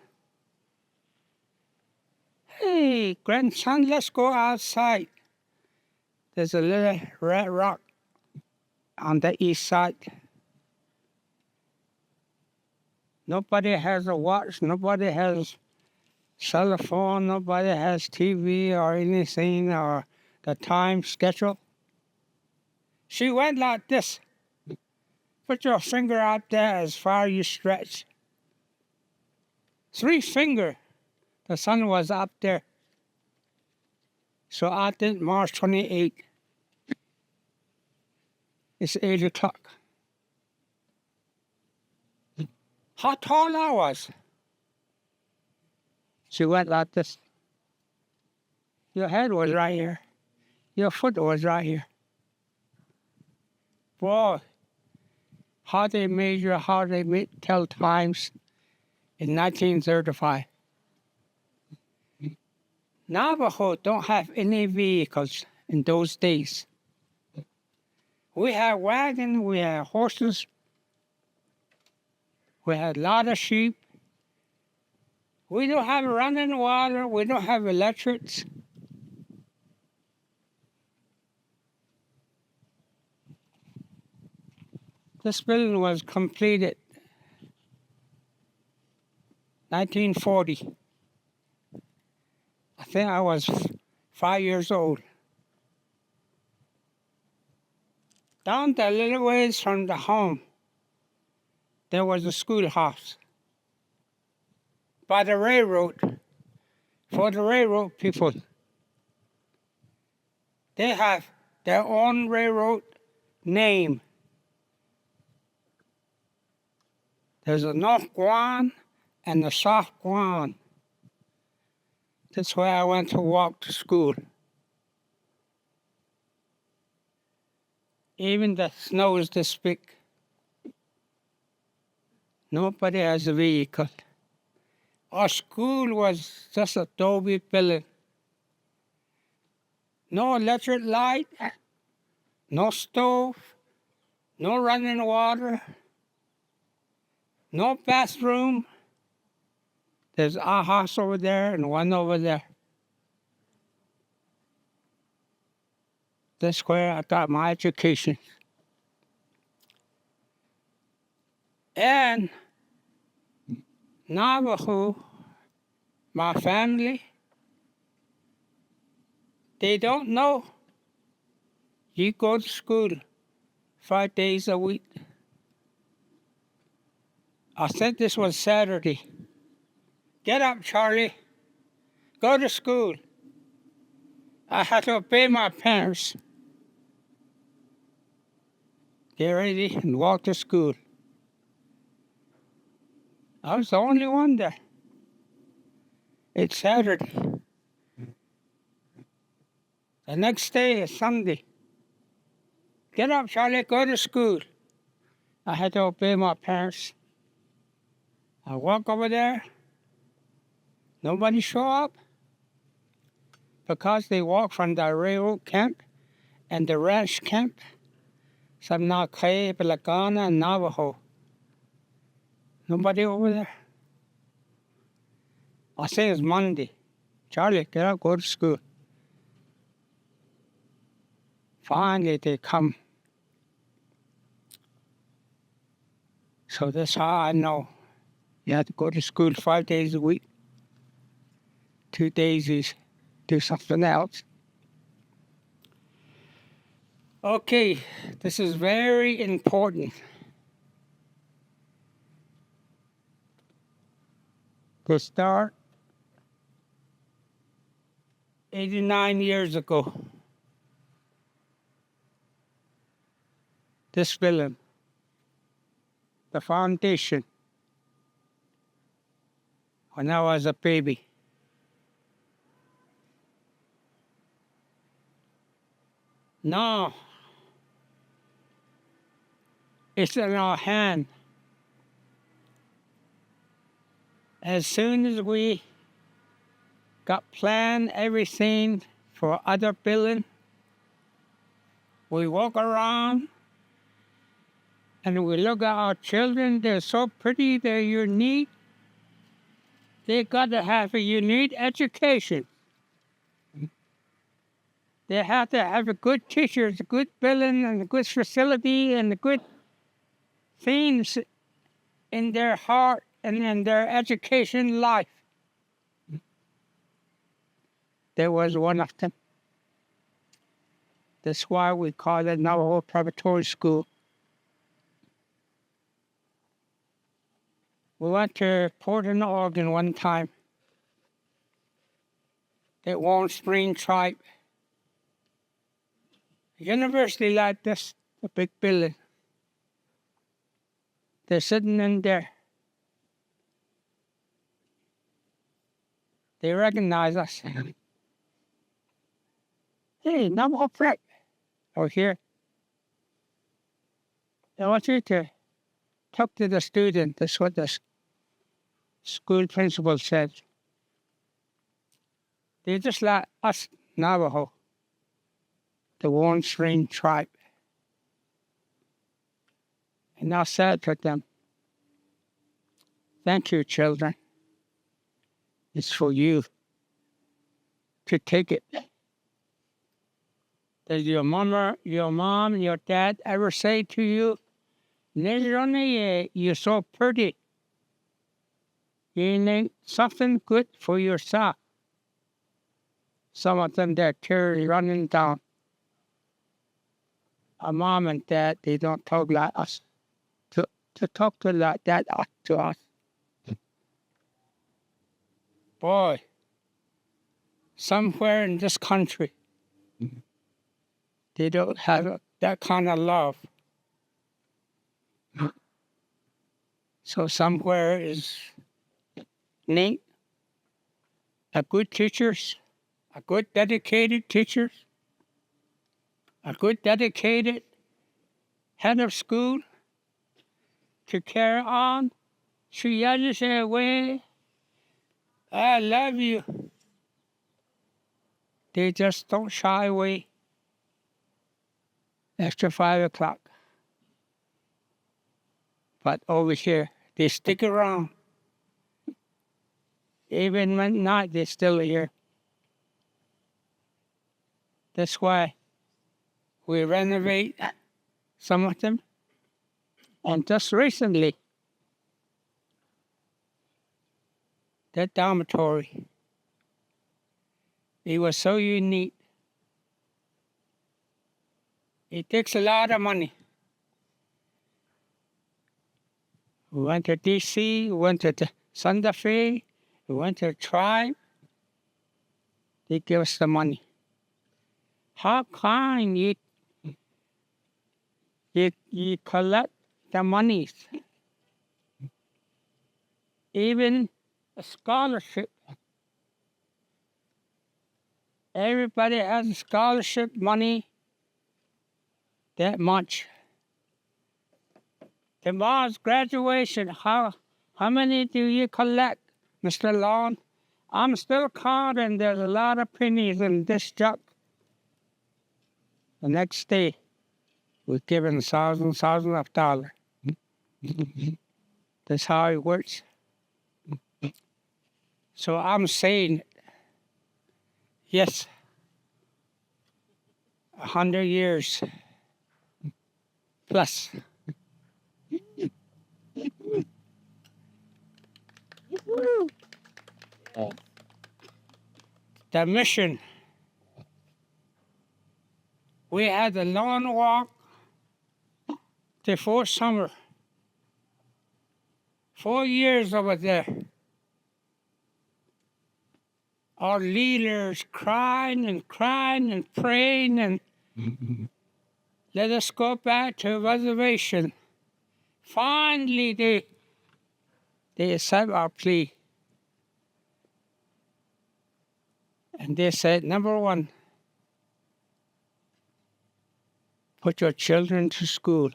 S7: Hey, grandson, let's go outside. There's a little red rock on the east side. Nobody has a watch, nobody has cell phone, nobody has TV or anything or the time schedule. She went like this. Put your finger out there as far as you stretch. 3 fingers. The sun was up there. So I did March 28. It's 8 o'clock. How tall I was. She went like this. Your head was right here. Your foot was right here. Boy, how they measure, how they tell times in 1935. Navajo don't have any vehicles in those days. We had wagons, we had horses, we had a lot of sheep. We don't have running water, we don't have electrics. This building was completed 1940. I think I was 5 years old. Down the little ways from the home, there was a schoolhouse. By the railroad, for the railroad people. They have their own railroad name. There's a North Guan and a South Guan. That's where I went to walk to school. Even the snow is this big. Nobody has a vehicle. Our school was just a adobe building. No electric light, no stove, no running water, no bathroom. There's a house over there and one over there. That's where I got my education. And Navajo, my family, they don't know you go to school 5 days a week. I think this was Saturday. Get up, Charlie. Go to school. I had to obey my parents. Get ready and walk to school. I was the only one there. It's Saturday. The next day is Sunday. Get up, Charlie, go to school. I had to obey my parents. I walk over there. Nobody show up. Because they walk from the railroad camp and the ranch camp. Some Nake, Pelagana, and Navajo. Nobody over there. I say it's Monday. Charlie, get up, go to school. Finally, they come. So that's how I know. You have to go to school 5 days a week. 2 days is do something else. Okay, this is very important. To start 89 years ago, this film, the foundation, when I was a baby. Now, it's in our hand. As soon as we got planned everything for other building, we walk around and we look at our children. They're so pretty, they're unique. They got to have a unique education. They have to have a good teachers, a good building, and a good facility, and a good things in their heart and in their education life. There was one of them. That's why we call it Navajo Preparatory School. We went to Portland, Oregon one time. It won spring tribe. A university like this a big building. They're sitting in there. They recognize us. Hey, Navajo Prep. Over here. I want you to talk to the student. That's what the school principal said. They're just like us, Navajo, the one string tribe. And I said to them, thank you, children. It's for you to take it. Did your mom, your dad ever say to you, "Nirone, you're so pretty. You need something good for yourself." Some of them, their tears running down. Our mom and dad, they don't talk like us. To talk to like that to us. Boy, somewhere in this country, they don't have that kind of love. So somewhere is need a good teachers, a good dedicated teachers, a good dedicated head of school to carry on. She yells away, I love you. They just don't shy away after 5 o'clock. But over here, they stick around. Even when night, they're still here. That's why we renovate some of them. And just recently, that dormitory, it was so unique. It takes a lot of money. We went to D.C., we went to Santa Fe, we went to Tribe. They give us the money. How kind you collect the monies. Even a scholarship. Everybody has a scholarship money that much. Tomorrow's graduation, how many do you collect, Mr. Lawn? I'm still counting. There's a lot of pennies in this jug. The next day, we're given thousands of dollars. That's how it works. So I'm saying, yes, 100 years plus. The mission. We had a long walk to Fort Summer. 4 years over there. Our leaders crying and praying and let us go back to reservation. Finally, they accept our plea. And they said, number one, put your children to school.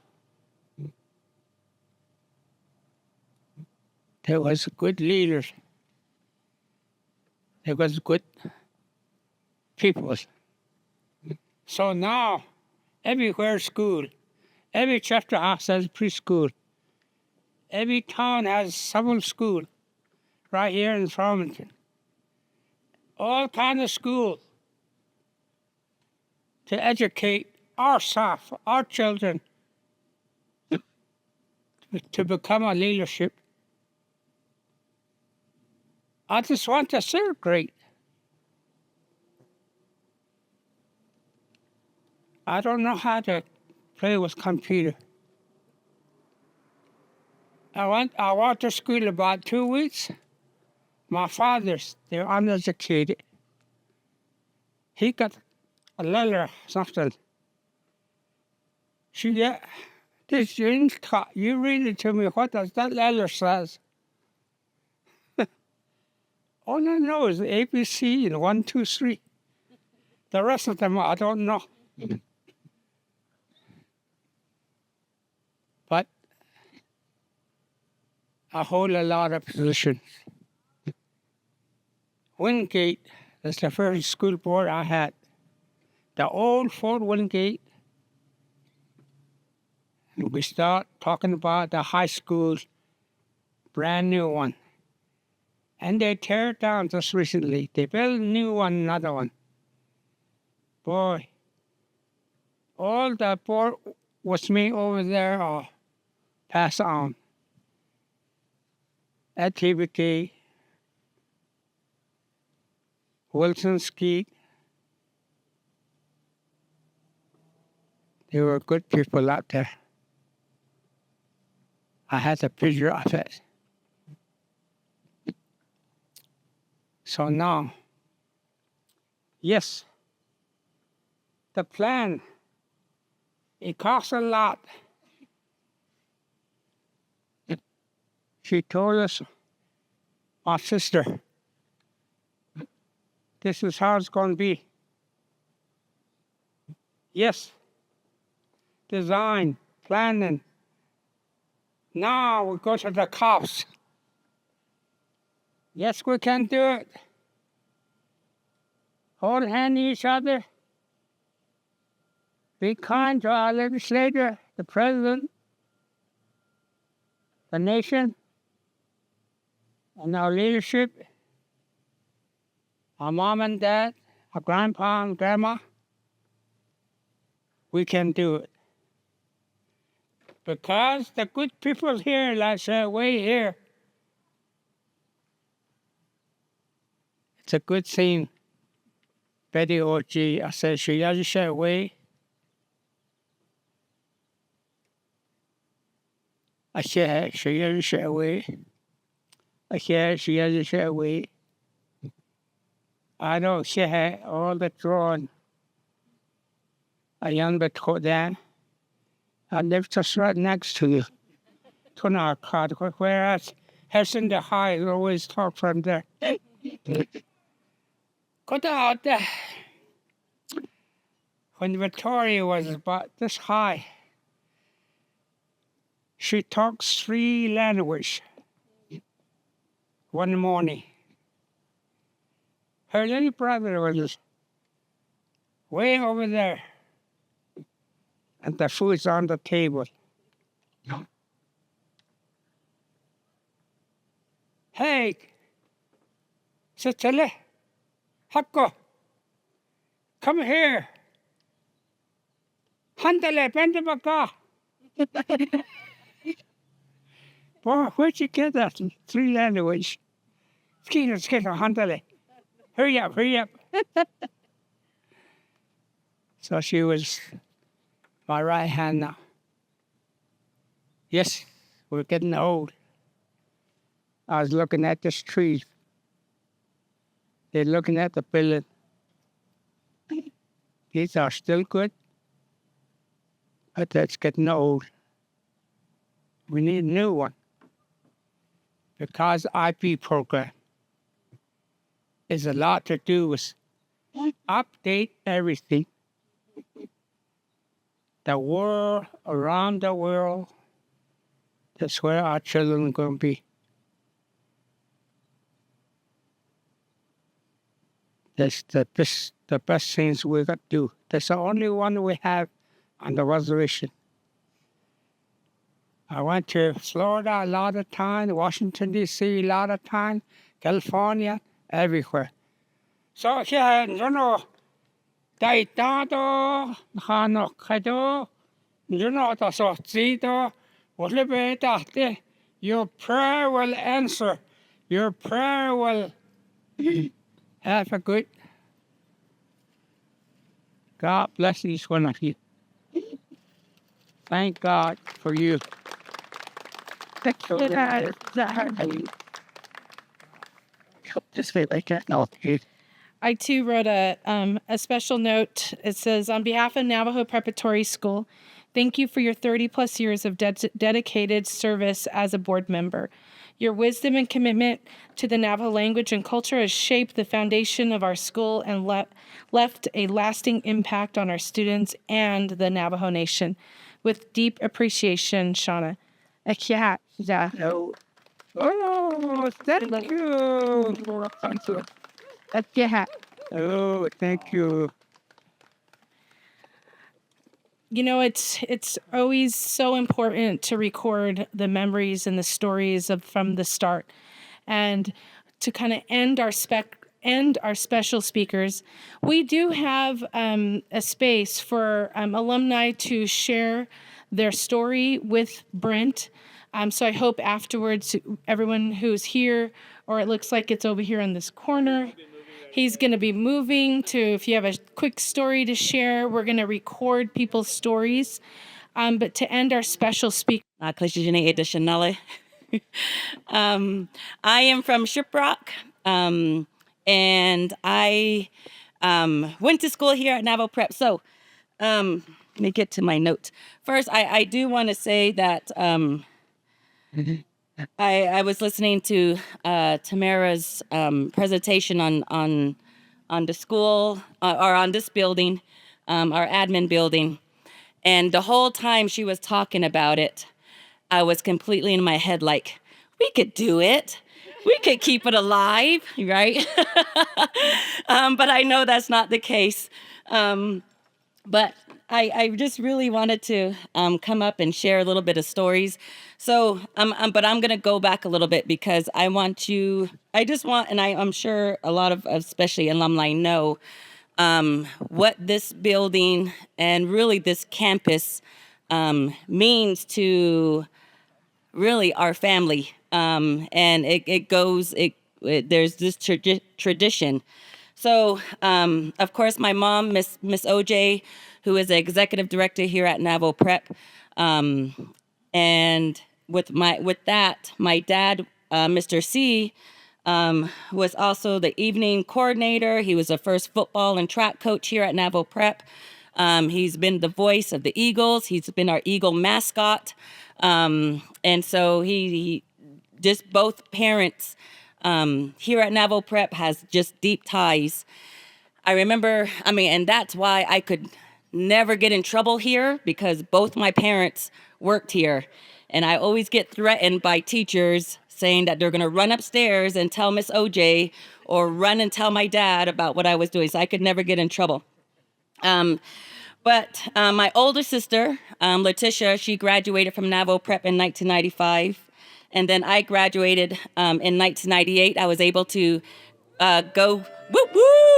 S7: There was good leaders. There was good people. So now, everywhere school, every chapter house has preschool. Every town has some school right here in Farmington. All kinds of schools to educate our staff, our children, to become a leadership. I just want to celebrate. I don't know how to play with computer. I went to school about 2 weeks. My father's, they're uneducated. He got a letter, something. She get this James you read it to me. What does that letter says? All I know is the ABC and 1, 2, 3. The rest of them I don't know. But I hold a lot of positions. Wingate is the first school board I had. The old Fort Wingate. And we start talking about the high school, brand new one. And they tear it down just recently. They build a new one, another one. Boy, all the board was me over there or pass on. Activity, Wilson Ski. They were good people out there. I had a picture of it. So now, yes, the plan, it costs a lot. She told us, my sister, this is how it's going to be. Yes, design, planning. Now we go to the cops. Yes, we can do it. Hold hand each other. Be kind to our legislator, the president, the nation, and our leadership, our mom and dad, our grandpa and grandma. We can do it. Because the good people here, like say, way here, it's a good scene. Betty O.G., I said, she doesn't say way. I said, she doesn't say way. I said, she doesn't say way. I don't say all the drawing. I am the Kodan. I live just right next to you. To our card, whereas Heston the High always talk from there. Got out there. When Victoria was about this high, she talks 3 languages. One morning, her little brother was way over there, and the food's on the table. Hey, Sister Hakko, come here. Handale, Bendabaka. Boy, where'd you get that 3 languages? Skita, handale. Hurry up, hurry up. So she was my right hand now. Yes, we're getting old. I was looking at this tree. They're looking at the building. These are still good, but that's getting old. We need a new one. Because IP program is a lot to do with update everything. The world, around the world, that's where our children are going to be. That's the best things we got to do. That's the only one we have on the reservation. I went to Florida a lot of time, Washington, D.C. a lot of time, California, everywhere. So here, you know, Daitado, Hano Kado, you know, the Sotzido, your prayer will answer. Your prayer will have a good. God bless each one of you. Thank God for you. Just wait like that. No.
S2: I too wrote a special note. It says, on behalf of Navajo Preparatory School, Thank you for your 30 plus years of dedicated service as a board member. Your wisdom and commitment to the Navajo language and culture has shaped the foundation of our school and left a lasting impact on our students and the Navajo Nation. With deep appreciation, Shauna.
S7: Oh, thank you. Oh, thank you.
S2: You know, it's always so important to record the memories and the stories from the start, and to kind of end our special speakers. We do have a space for alumni to share their story with Brent. So I hope afterwards, everyone who's here, or it looks like it's over here in this corner. He's going to be moving to, if you have a quick story to share, we're going to record people's stories. But to end our special speaker.
S8: I am from Shiprock, and I went to school here at Navajo Prep. So let me get to my notes. First, I do want to say that I was listening to Tamara's presentation on the school or on this building, our admin building, and the whole time she was talking about it, I was completely in my head like, we could do it. We could keep it alive, right? But I know that's not the case. But I just really wanted to come up and share a little bit of stories. So, but I'm going to go back a little bit because I'm sure a lot of, especially alumni, know what this building and really this campus means to really our family. And there's this tradition. So, of course, my mom, Miss OJ, who is the executive director here at Navajo Prep, and with that, my dad, Mr. C, was also the evening coordinator. He was the first football and track coach here at Navajo Prep. He's been the voice of the Eagles. He's been our Eagle mascot, and so he just both parents here at Navajo Prep has just deep ties. I remember, and that's why I could never get in trouble here, because both my parents worked here. And I always get threatened by teachers saying that they're going to run upstairs and tell Miss OJ or run and tell my dad about what I was doing. So I could never get in trouble. But my older sister, Letitia, she graduated from Navajo Prep in 1995. And then I graduated in 1998. I was able to go,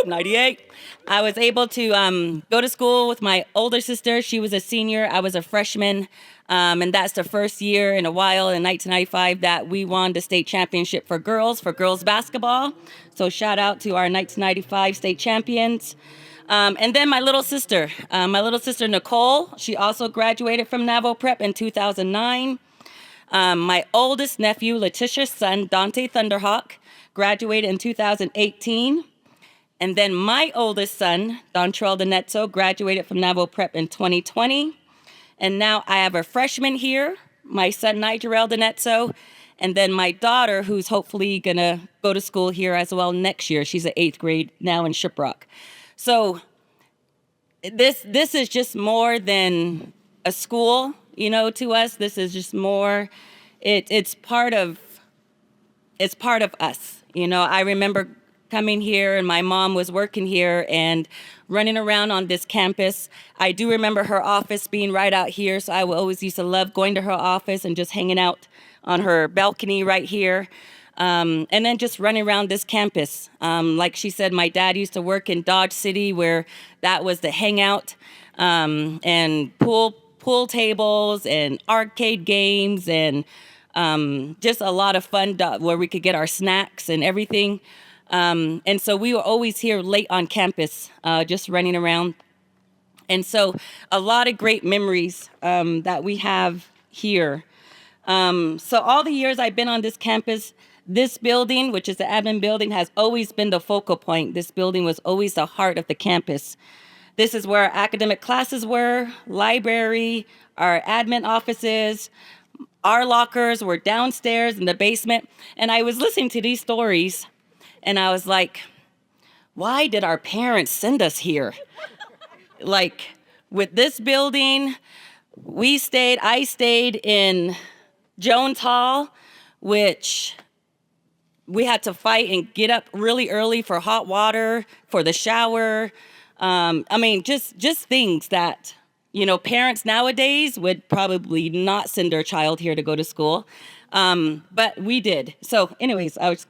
S8: 98. I was able to go to school with my older sister. She was a senior. I was a freshman. And that's the first year in a while in 1995 that we won the state championship for girls basketball. So shout out to our 1995 state champions. And then my little sister Nicole, she also graduated from Navajo Prep in 2009. My oldest nephew, Letitia's son, Dante Thunderhawk, graduated in 2018. And then my oldest son, Dontrell Denetzo, graduated from Navajo Prep in 2020. And now I have a freshman here, my son, Nigerel Denetzo, and then my daughter, who's hopefully going to go to school here as well next year. She's in 8th grade now in Shiprock. So this is just more than a school, to us. This is just more, it's part of us. I remember coming here and my mom was working here and running around on this campus. I do remember her office being right out here, so I always used to love going to her office and just hanging out on her balcony right here. And then just running around this campus. Like she said, my dad used to work in Dodge City, where that was the hangout, and pool tables and arcade games and just a lot of fun where we could get our snacks and everything. And so we were always here late on campus, just running around. And so a lot of great memories that we have here. So all the years I've been on this campus, this building, which is the admin building, has always been the focal point. This building was always the heart of the campus. This is where our academic classes were, library, our admin offices. Our lockers were downstairs in the basement. And I was listening to these stories, and I was like, why did our parents send us here? Like, with this building, I stayed in Jones Hall, which we had to fight and get up really early for hot water, for the shower. Just things that, parents nowadays would probably not send their child here to go to school. But we did. So anyways, I was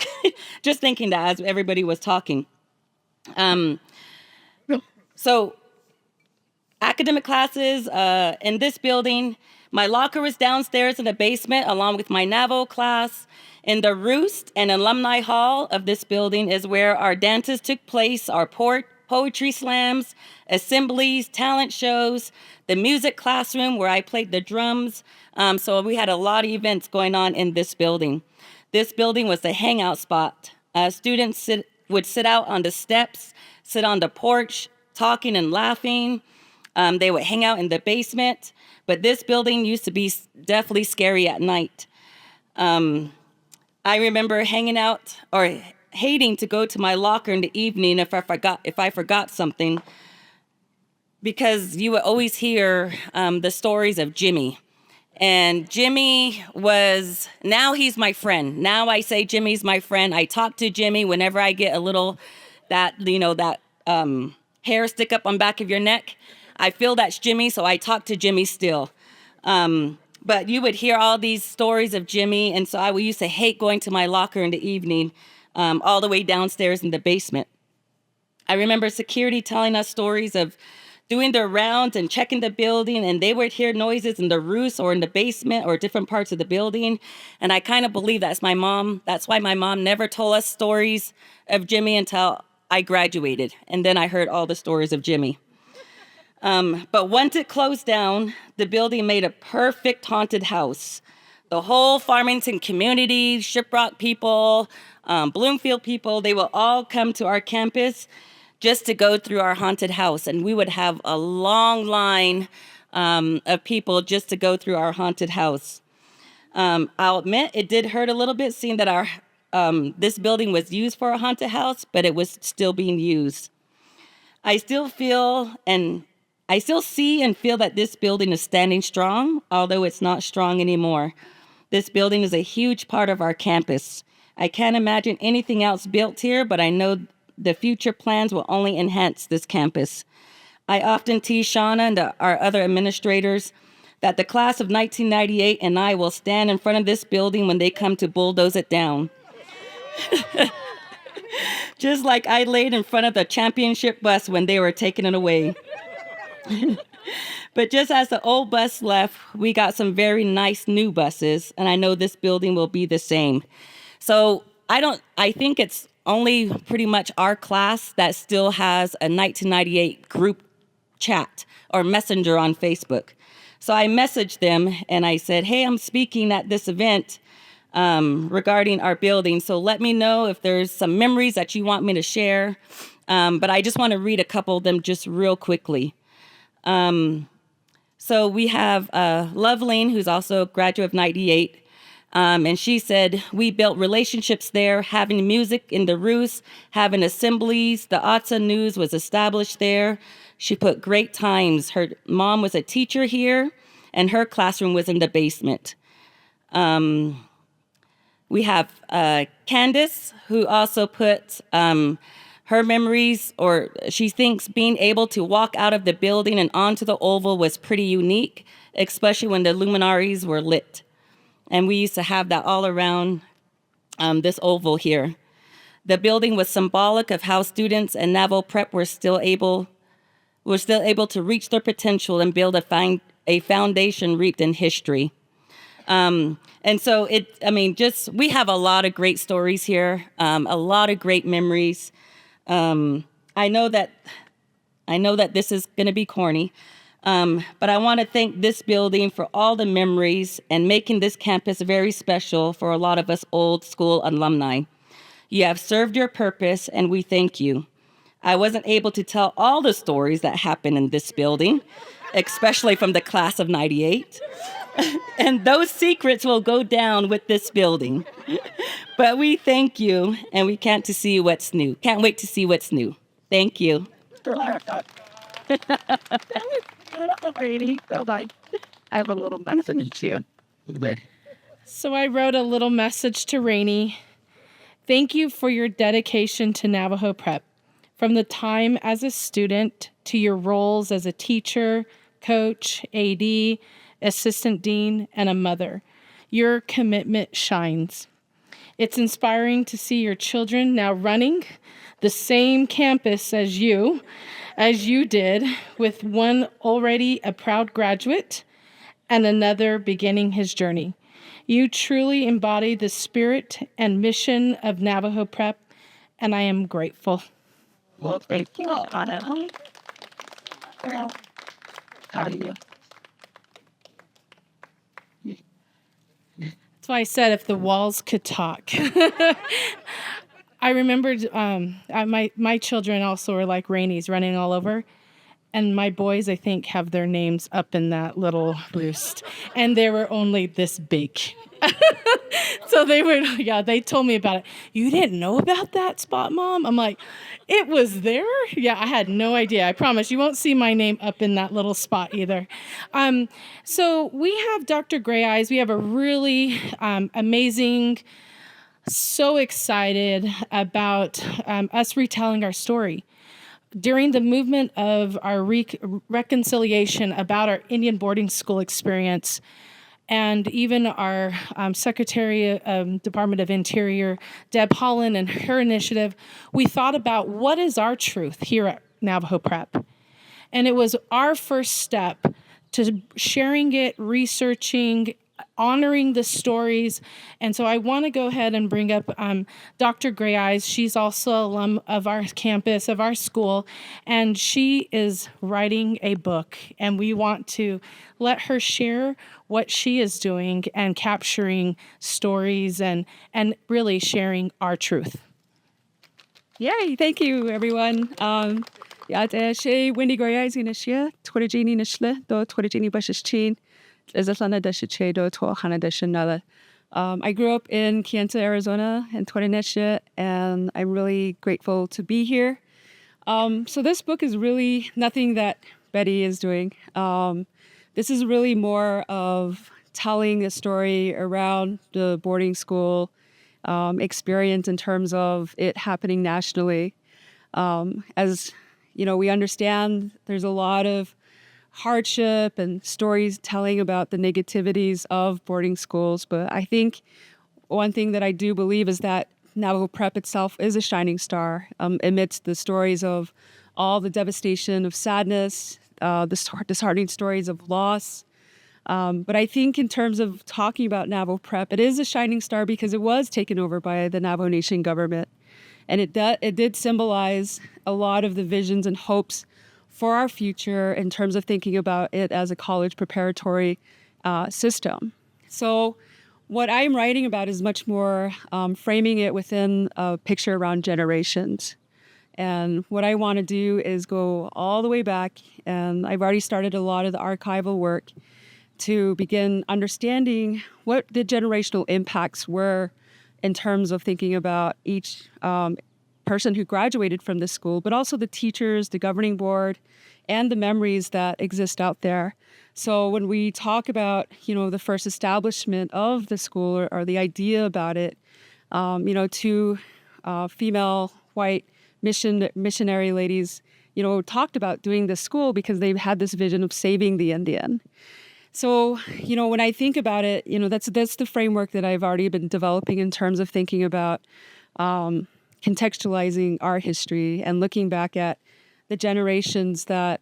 S8: just thinking that as everybody was talking. So academic classes in this building. My locker was downstairs in the basement along with my Navajo class. In the Roost and Alumni Hall of this building is where our dances took place, our poetry slams, assemblies, talent shows, the music classroom where I played the drums. So we had a lot of events going on in this building. This building was the hangout spot. Students would sit out on the steps, sit on the porch, talking and laughing. They would hang out in the basement, but this building used to be definitely scary at night. I remember hanging out or hating to go to my locker in the evening if I forgot something, because you would always hear the stories of Jimmy. And Jimmy now he's my friend. Now I say Jimmy's my friend. I talk to Jimmy whenever I get a little, that hair stick up on back of your neck. I feel that's Jimmy, so I talk to Jimmy still. But you would hear all these stories of Jimmy, and so I used to hate going to my locker in the evening, all the way downstairs in the basement. I remember security telling us stories of doing their rounds and checking the building, and they would hear noises in the roofs or in the basement or different parts of the building. And I kind of believe that's my mom. That's why my mom never told us stories of Jimmy until I graduated, and then I heard all the stories of Jimmy. But once it closed down, the building made a perfect haunted house. The whole Farmington community, Shiprock people, Bloomfield people, they will all come to our campus just to go through our haunted house. And we would have a long line of people just to go through our haunted house. I'll admit it did hurt a little bit seeing that this building was used for a haunted house, but it was still being used. I still see and feel that this building is standing strong, although it's not strong anymore. This building is a huge part of our campus. I can't imagine anything else built here, but I know the future plans will only enhance this campus. I often tease Shauna and our other administrators that the class of 1998 and I will stand in front of this building when they come to bulldoze it down. Just like I laid in front of the championship bus when they were taking it away. But just as the old bus left, we got some very nice new buses, and I know this building will be the same. So I think it's only pretty much our class that still has a 1998 group chat or messenger on Facebook. So I messaged them and I said, hey, I'm speaking at this event regarding our building. So let me know if there's some memories that you want me to share. But I just want to read a couple of them just real quickly. So we have Loveline, who's also a graduate of 98. And she said, we built relationships there, having music in the roost, having assemblies. The Otsa News was established there. She put great times. Her mom was a teacher here, and her classroom was in the basement. We have Candace, who also put her memories, or she thinks being able to walk out of the building and onto the oval was pretty unique, especially when the luminaries were lit. And we used to have that all around this oval here. The building was symbolic of how students and Navajo Prep were still able to reach their potential and build a foundation rooted in history. And so we have a lot of great stories here, a lot of great memories. I know that this is going to be corny, but I want to thank this building for all the memories and making this campus very special for a lot of us old school alumni. You have served your purpose, and we thank you. I wasn't able to tell all the stories that happened in this building, especially from the class of 98. And those secrets will go down with this building. But we thank you, and we can't to see what's new. Can't wait to see what's new. Thank you.
S9: I have a little message to you.
S2: So I wrote a little message to Rainey. Thank you for your dedication to Navajo Prep. From the time as a student to your roles as a teacher, coach, AD, assistant dean, and a mother. Your commitment shines. It's inspiring to see your children now running the same campus as you did, with one already a proud graduate and another beginning his journey. You truly embody the spirit and mission of Navajo Prep, and I am grateful.
S9: Well, thank you, Anna. How do you?
S2: That's why I said if the walls could talk. I remembered my children also are like Rainey's, running all over. And my boys, I think, have their names up in that little roost. And they were only this big. So they told me about it. You didn't know about that spot, Mom? I'm like, it was there? Yeah, I had no idea. I promise you won't see my name up in that little spot either. So we have Dr. Gray Eyes. We have a really amazing, so excited about us retelling our story. During the movement of our reconciliation about our Indian boarding school experience, and even our Secretary of Department of Interior, Deb Holland, and her initiative, we thought about what is our truth here at Navajo Prep. And it was our first step to sharing it, researching, honoring the stories. And so I want to go ahead and bring up Dr. Gray Eyes. She's also an alum of our campus, of our school, and she is writing a book. And we want to let her share what she is doing and capturing stories and really sharing our truth.
S10: Yay, thank you, everyone. She Wendy Gray Eyes in Asia, Twitterdini Nishle, do Twitterdini Bashichin. I grew up in Kenta, Arizona, and Twitterneshia, and I'm really grateful to be here. So this book is really nothing that Betty is doing. This is really more of telling a story around the boarding school experience in terms of it happening nationally. As you know, we understand there's a lot of hardship and stories telling about the negativities of boarding schools. But I think one thing that I do believe is that Navajo Prep itself is a shining star amidst the stories of all the devastation of sadness, the disheartening stories of loss. But I think in terms of talking about Navajo Prep, it is a shining star because it was taken over by the Navajo Nation government. And it did symbolize a lot of the visions and hopes for our future in terms of thinking about it as a college preparatory system. So what I'm writing about is much more framing it within a picture around generations. And what I want to do is go all the way back, and I've already started a lot of the archival work to begin understanding what the generational impacts were in terms of thinking about each person who graduated from this school, but also the teachers, the governing board, and the memories that exist out there. So when we talk about, the first establishment of the school or the idea about it, two female white missionary ladies, talked about doing this school because they've had this vision of saving the Indian. So, when I think about it, that's the framework that I've already been developing in terms of thinking about contextualizing our history and looking back at the generations that,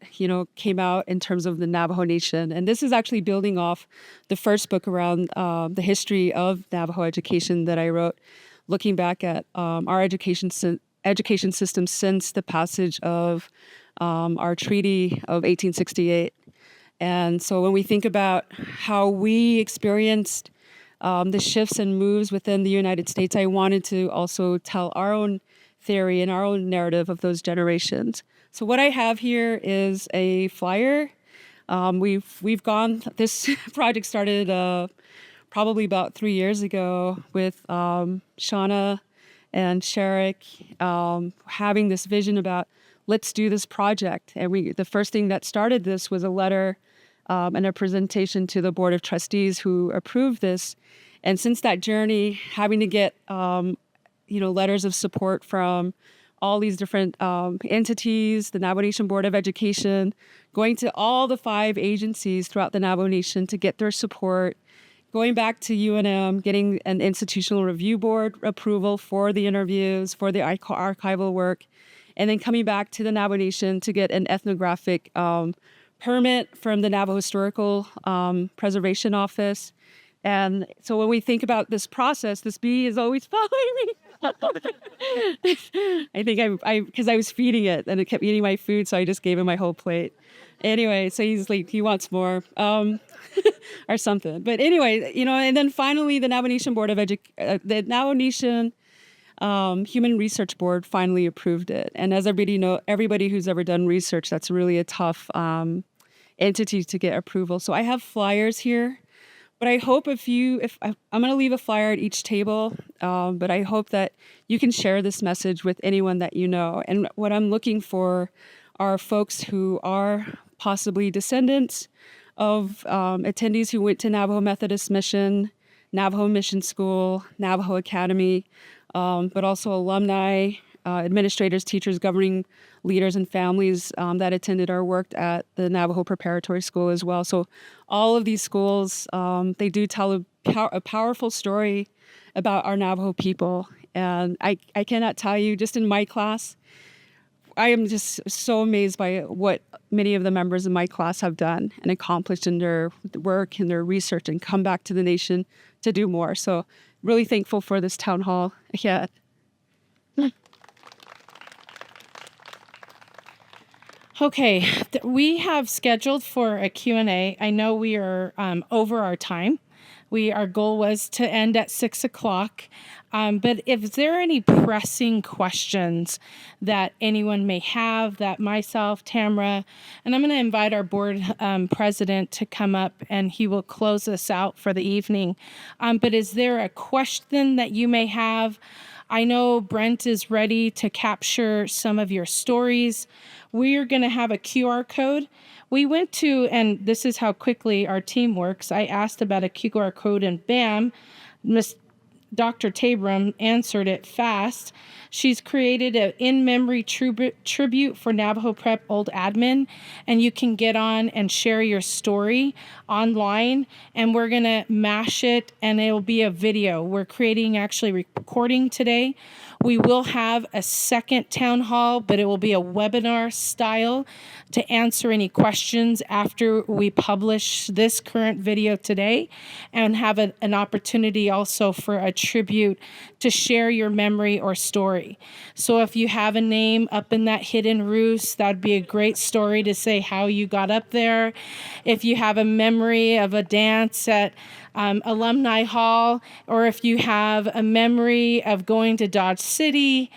S10: came out in terms of the Navajo Nation. And this is actually building off the first book around the history of Navajo education that I wrote, looking back at our education system since the passage of our Treaty of 1868. And so when we think about how we experienced the shifts and moves within the United States, I wanted to also tell our own theory and our own narrative of those generations. So what I have here is a flyer. We've gone. This project started probably about 3 years ago with Shauna and Sherrick having this vision about let's do this project. And the first thing that started this was a letter and a presentation to the Board of Trustees who approved this. And since that journey, having to get letters of support from all these different entities, the Navajo Nation Board of Education, going to all the 5 agencies throughout the Navajo Nation to get their support, going back to UNM, getting an institutional review board approval for the interviews, for the archival work, and then coming back to the Navajo Nation to get an ethnographic permit from the Navajo Historical Preservation Office. And so when we think about this process, this bee is always following me. I think because I was feeding it and it kept eating my food, so I just gave him my whole plate. Anyway, so he's like, he wants more or something. But anyway, and then finally the Navajo Nation Board of the Navajo Nation Human Research Board finally approved it. And as everybody who's ever done research, that's really a tough entity to get approval. So I have flyers here. But I hope I'm going to leave a flyer at each table, but I hope that you can share this message with anyone that you know. And what I'm looking for are folks who are possibly descendants of attendees who went to Navajo Methodist Mission, Navajo Mission School, Navajo Academy, but also alumni, administrators, teachers, governing leaders, and families that attended or worked at the Navajo Preparatory School as well. So all of these schools, they do tell a powerful story about our Navajo people. And I cannot tell you, just in my class, I am just so amazed by what many of the members of my class have done and accomplished in their work and their research and come back to the nation to do more. So really thankful for this town hall. Yeah.
S2: Okay, we have scheduled for a Q&A. I know we are over our time. Our goal was to end at 6 o'clock. But if there are any pressing questions that anyone may have, that myself, Tamara, and I'm going to invite our board president to come up and he will close us out for the evening. But is there a question that you may have? I know Brent is ready to capture some of your stories. We are going to have a QR code. We went to, and this is how quickly our team works. I asked about a QR code and bam, Dr. Tabram answered it fast. She's created an in-memory tribute for Navajo Prep Old Admin, and you can get on and share your story online, and we're going to mash it, and it will be a video. We're actually recording today. We will have a second town hall, but it will be a webinar style to answer any questions after we publish this current video today, and have an opportunity also for a tribute to share your memory or story. So if you have a name up in that hidden roost, that'd be a great story to say how you got up there. If you have a memory of a dance at Alumni Hall, or if you have a memory of going to Dodge City,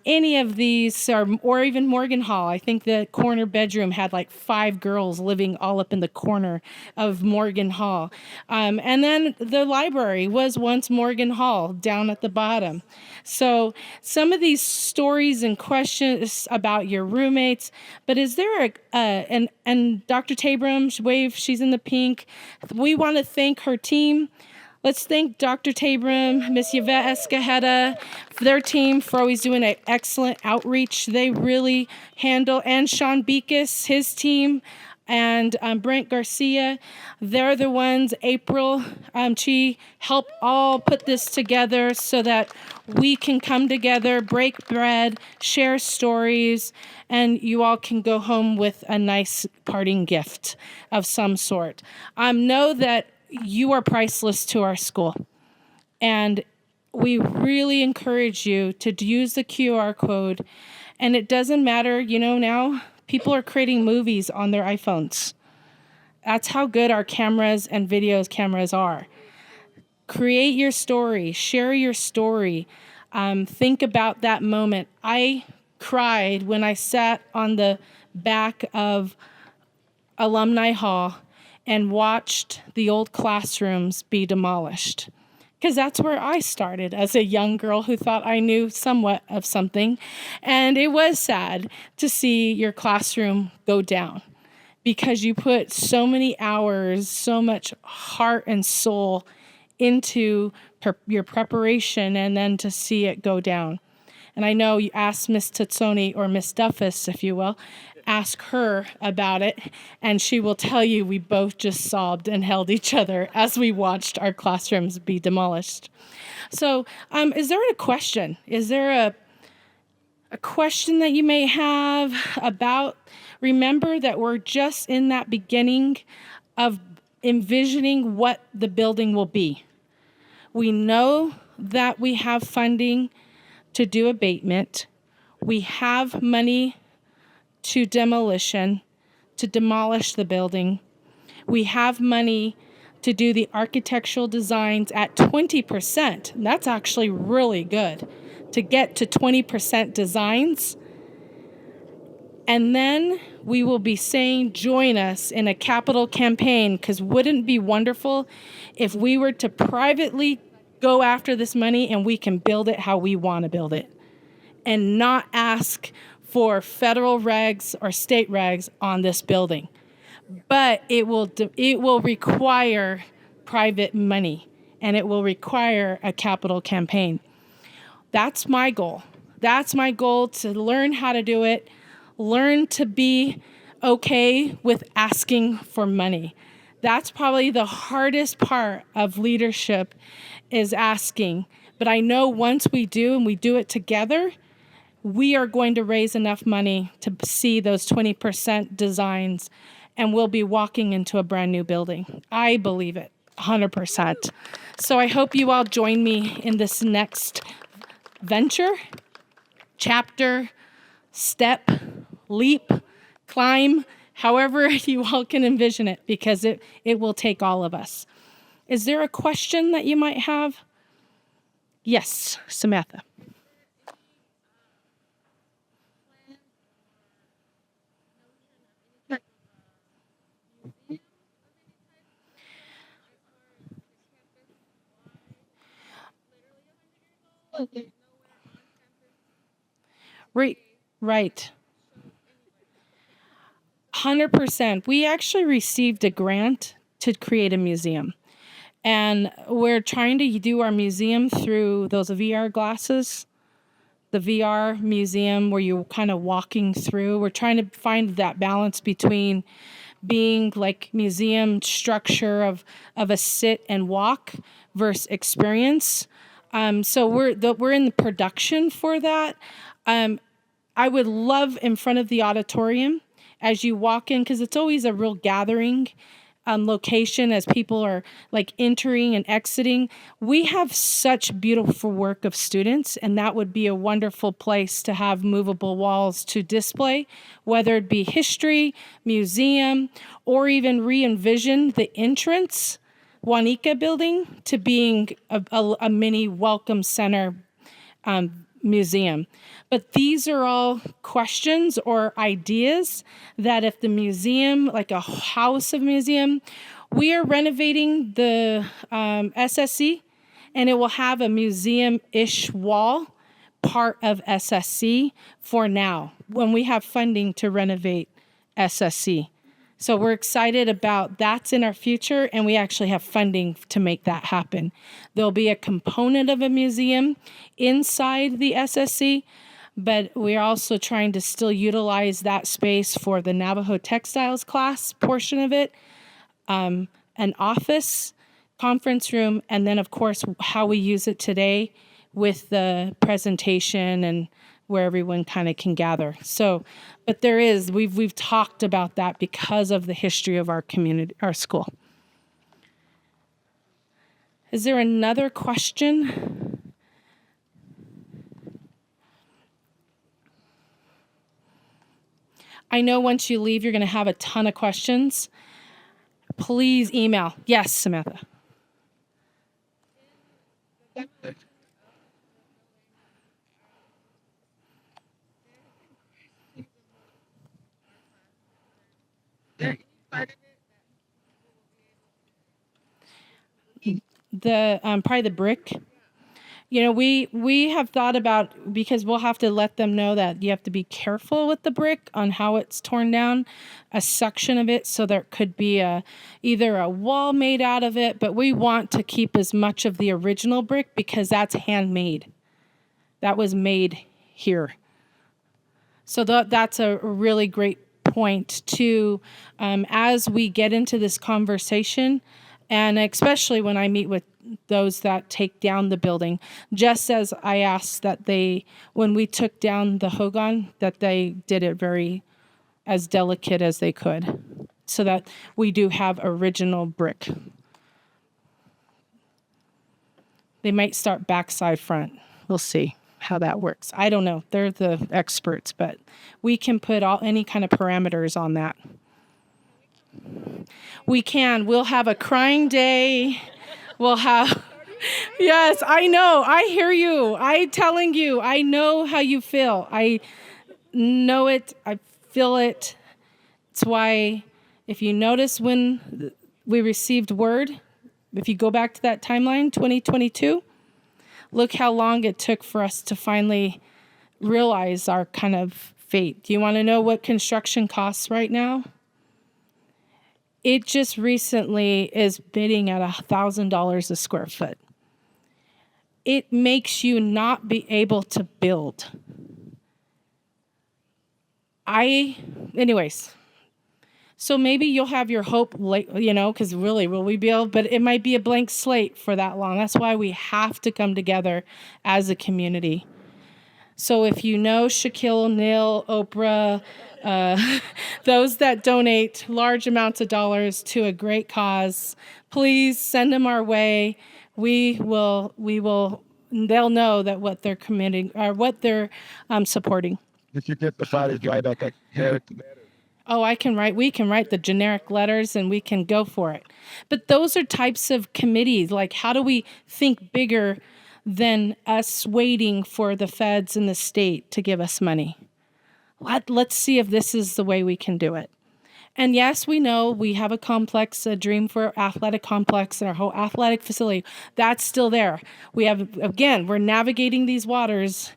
S2: any of these, or even Morgan Hall. I think the corner bedroom had like 5 girls living all up in the corner of Morgan Hall. And then the library was once Morgan Hall down at the bottom. So some of these stories and questions about your roommates, but is there and Dr. Tabram, wave, she's in the pink. We want to thank her team. Let's thank Dr. Tabram, Miss Yvette Escajeda, their team for always doing an excellent outreach. They really handle, and Sean Beekes, his team, and Brent Garcia. They're the ones, April, she helped all put this together so that we can come together, break bread, share stories, and you all can go home with a nice parting gift of some sort. Know that you are priceless to our school. And we really encourage you to use the QR code. And it doesn't matter, now people are creating movies on their iPhones. That's how good our cameras and cameras are. Create your story, share your story. Think about that moment. I cried when I sat on the back of Alumni Hall and watched the old classrooms be demolished. Because that's where I started as a young girl who thought I knew somewhat of something. And it was sad to see your classroom go down because you put so many hours, so much heart and soul into your preparation, and then to see it go down. And I know you asked Miss Tatsoni, or Miss Duffus, if you will, ask her about it, and she will tell you we both just sobbed and held each other as we watched our classrooms be demolished. So is there a question? Is there a question that you may have about, remember that we're just in that beginning of envisioning what the building will be. We know that we have funding to do abatement. We have money to demolition, to demolish the building. We have money to do the architectural designs at 20%. And that's actually really good to get to 20% designs. And then we will be saying, join us in a capital campaign, because wouldn't it be wonderful if we were to privately go after this money and we can build it how we want to build it and not ask for federal regs or state regs on this building. But it will require private money, and it will require a capital campaign. That's my goal. That's my goal, to learn how to do it, learn to be okay with asking for money. That's probably the hardest part of leadership, is asking. But I know once we do, and we do it together, we are going to raise enough money to see those 20% designs, and we'll be walking into a brand new building. I believe it 100%. So I hope you all join me in this next venture, chapter, step, leap, climb, however you all can envision it, because it will take all of us. Is there a question that you might have? Yes, Samantha. Right. 100%. We actually received a grant to create a museum. And we're trying to do our museum through those VR glasses, the VR museum where you're kind of walking through. We're trying to find that balance between being like museum structure of a sit and walk versus experience. So we're in the production for that. I would love in front of the auditorium as you walk in, because it's always a real gathering location as people are like entering and exiting. We have such beautiful work of students, and that would be a wonderful place to have movable walls to display, whether it be history, museum, or even re-envision the entrance, Juanica building, to being a mini welcome center museum. But these are all questions or ideas that if the museum, like a house of museum, we are renovating the SSC, and it will have a museum-ish wall, part of SSC for now, when we have funding to renovate SSC. So we're excited about that's in our future, and we actually have funding to make that happen. There'll be a component of a museum inside the SSC, but we're also trying to still utilize that space for the Navajo textiles class portion of it, an office, conference room, and then of course how we use it today with the presentation and where everyone kind of can gather. So, but we've talked about that because of the history of our community, our school. Is there another question? I know once you leave, you're going to have a ton of questions. Please email. Yes, Samantha. The probably the brick. You know, we have thought about, because we'll have to let them know that you have to be careful with the brick on how it's torn down, a section of it, so there could be either a wall made out of it, but we want to keep as much of the original brick because that's handmade. That was made here. So that's a really great point too, as we get into this conversation, and especially when I meet with those that take down the building, just as I asked that when we took down the Hogan, that they did it very as delicate as they could, so that we do have original brick. They might start backside front. We'll see how that works. I don't know. They're the experts, but we can put any kind of parameters on that. We can. We'll have a crying day. We'll have, yes, I know. I hear you. I'm telling you, I know how you feel. I know it. I feel it. It's why, if you notice when we received word, if you go back to that timeline, 2022, look how long it took for us to finally realize our kind of fate. Do you want to know what construction costs right now? It just recently is bidding at $1,000 a square foot. It makes you not be able to build. Anyways, so maybe you'll have your hope, because really, will we be able, but it might be a blank slate for that long. That's why we have to come together as a community. So if you know Shaquille O'Neal, Oprah, those that donate large amounts of dollars to a great cause, please send them our way. We will, they'll know that what they're committing or what they're supporting.
S11: If you get beside it, right back at
S2: Oh, we can write the generic letters and we can go for it. But those are types of committees. Like, how do we think bigger than us waiting for the feds and the state to give us money? Let's see if this is the way we can do it. And yes, we know we have a dream for athletic complex and our whole athletic facility. That's still there. We're navigating these waters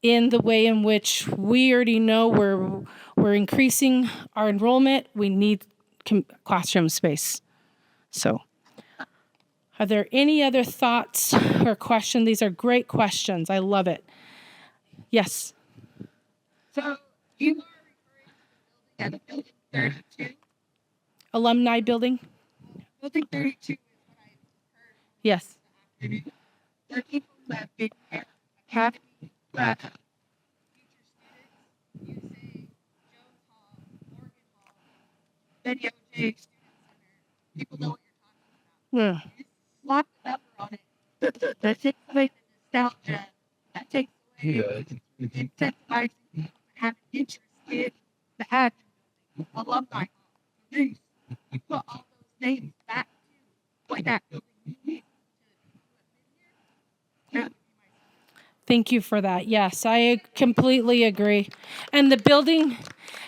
S2: in the way in which we already know we're increasing our enrollment. We need classroom space. So, are there any other thoughts or questions? These are great questions. I love it. Yes.
S9: So you are referring to the building 32?
S2: Alumni building?
S9: Building 32 is what I heard.
S2: Yes.
S9: The people who have been there have future students using Jones Hall, Morgan Hall, Betty O.J. Student Center. People know what you're talking about.
S2: Yeah.
S9: Lock the number on it. That takes away the nostalgia. That takes away incentivizing people to have an interest in the Hatch alumni. Please put all those names back to what that building means to people
S2: Thank you for that. Yes, I completely agree. And the building,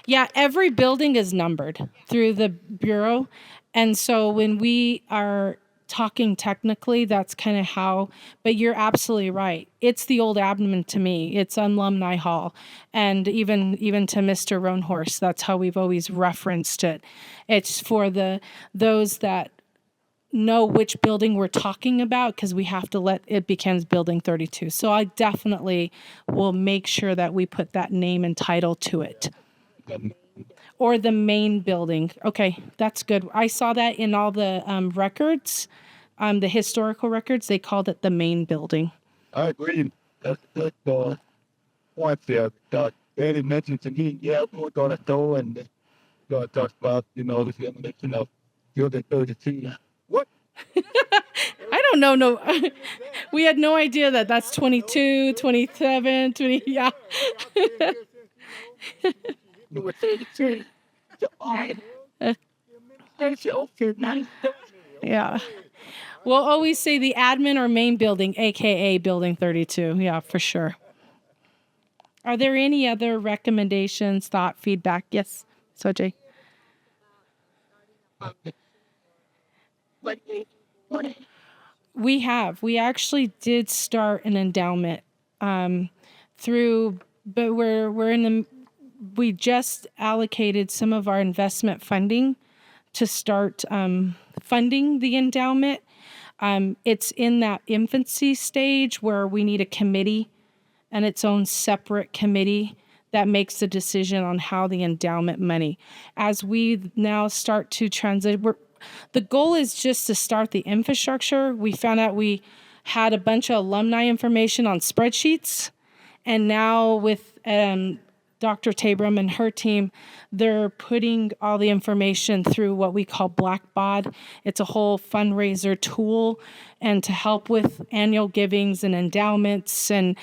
S2: every building is numbered through the Bureau. And so when we are talking technically, that's kind of how, but you're absolutely right. It's the old abdomen to me. It's Alumni Hall. And even to Mr. Roanhorse, that's how we've always referenced it. It's for those that know which building we're talking about, because we have to let it becomes building 32. So I definitely will make sure that we put that name and title to it. Or the main building. Okay, that's good. I saw that in all the records, the historical records. They called it the main building.
S11: I agree. That's good point there. Eddie mentioned to me, we're going to go and going to talk about, the elimination of building 32. What?
S2: I don't know. No, we had no idea that that's 22, 27, 20. Yeah. Yeah. We'll always say the admin or main building, aka building 32. Yeah, for sure. Are there any other recommendations, thought, feedback? Yes, Sojay.
S9: What they what
S2: We have. We actually did start an endowment through, but we're in the. We just allocated some of our investment funding to start funding the endowment. It's in that infancy stage where we need a committee and its own separate committee that makes the decision on how the endowment money. As we now start to transit, the goal is just to start the infrastructure. We found out we had a bunch of alumni information on spreadsheets, and now with Dr. Tabram and her team, they're putting all the information through what we call Blackbaud. It's a whole fundraiser tool and to help with annual givings and endowments. And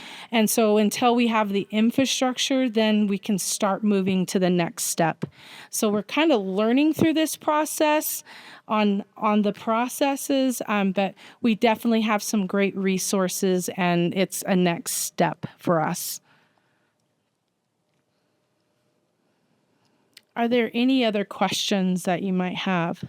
S2: so until we have the infrastructure, then we can start moving to the next step. So we're kind of learning through this process on the processes, but we definitely have some great resources, and it's a next step for us. Are there any other questions that you might have?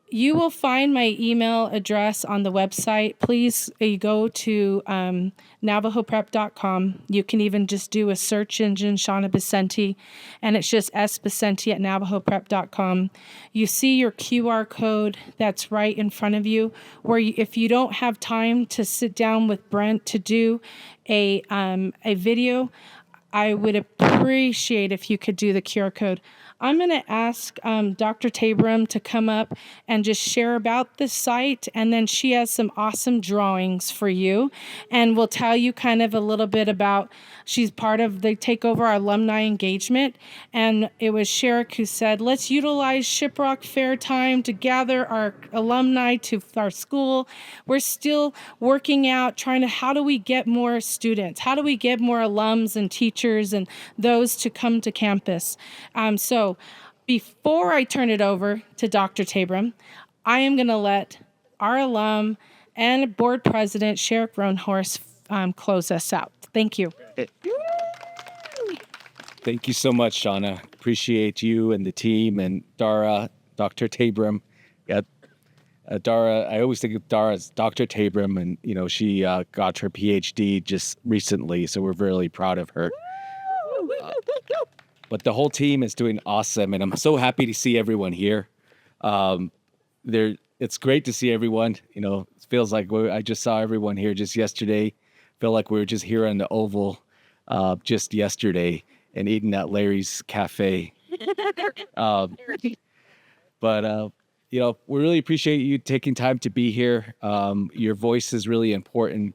S2: You will find my email address on the website. Please go to navajoprep.com. You can even just do a search engine, Shauna Bicenti, and it's just sbicenti at navajoprep.com. You see your QR code that's right in front of you, where if you don't have time to sit down with Brent to do a video, I would appreciate if you could do the QR code. I'm going to ask Dr. Tabram to come up and just share about this site, and then she has some awesome drawings for you, and we'll tell you kind of a little bit about, she's part of the Takeover Our Alumni Engagement, and it was Sherrick who said, let's utilize Shiprock Fair time to gather our alumni to our school. We're still working out, trying to, how do we get more students? How do we get more alums and teachers and those to come to campus? So before I turn it over to Dr. Tabram, I am going to let our alum and board president, Sherrick Roanhorse, close us out. Thank you.
S12: Thank you so much, Shauna. Appreciate you and the team and Dara, Dr. Tabram. Yeah, Dara, I always think of Dara as Dr. Tabram, and she got her PhD just recently, so we're really proud of her. But the whole team is doing awesome, and I'm so happy to see everyone here. It's great to see everyone. It feels like I just saw everyone here just yesterday. Feel like we were just here on the Oval just yesterday and eating at Larry's Cafe. But we really appreciate you taking time to be here. Your voice is really important.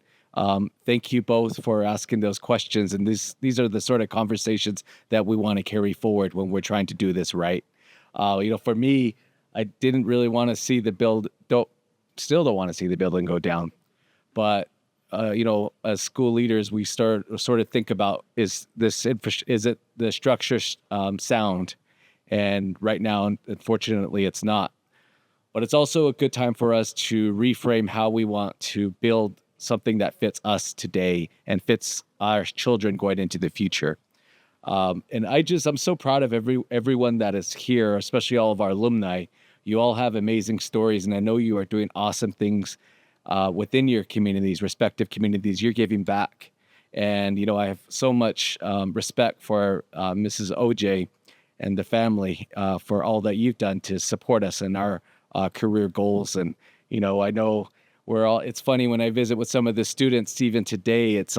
S12: Thank you both for asking those questions. And these are the sort of conversations that we want to carry forward when we're trying to do this right. For me, I didn't really want to see still don't want to see the building go down. But, as school leaders, we sort of think about, is it the structure sound? And right now, unfortunately, it's not. But it's also a good time for us to reframe how we want to build something that fits us today and fits our children going into the future. And I'm so proud of everyone that is here, especially all of our alumni. You all have amazing stories, and I know you are doing awesome things within your communities, respective communities. You're giving back. And, I have so much respect for Mrs. OJ and the family for all that you've done to support us in our career goals. And, I know it's funny when I visit with some of the students, even today, it's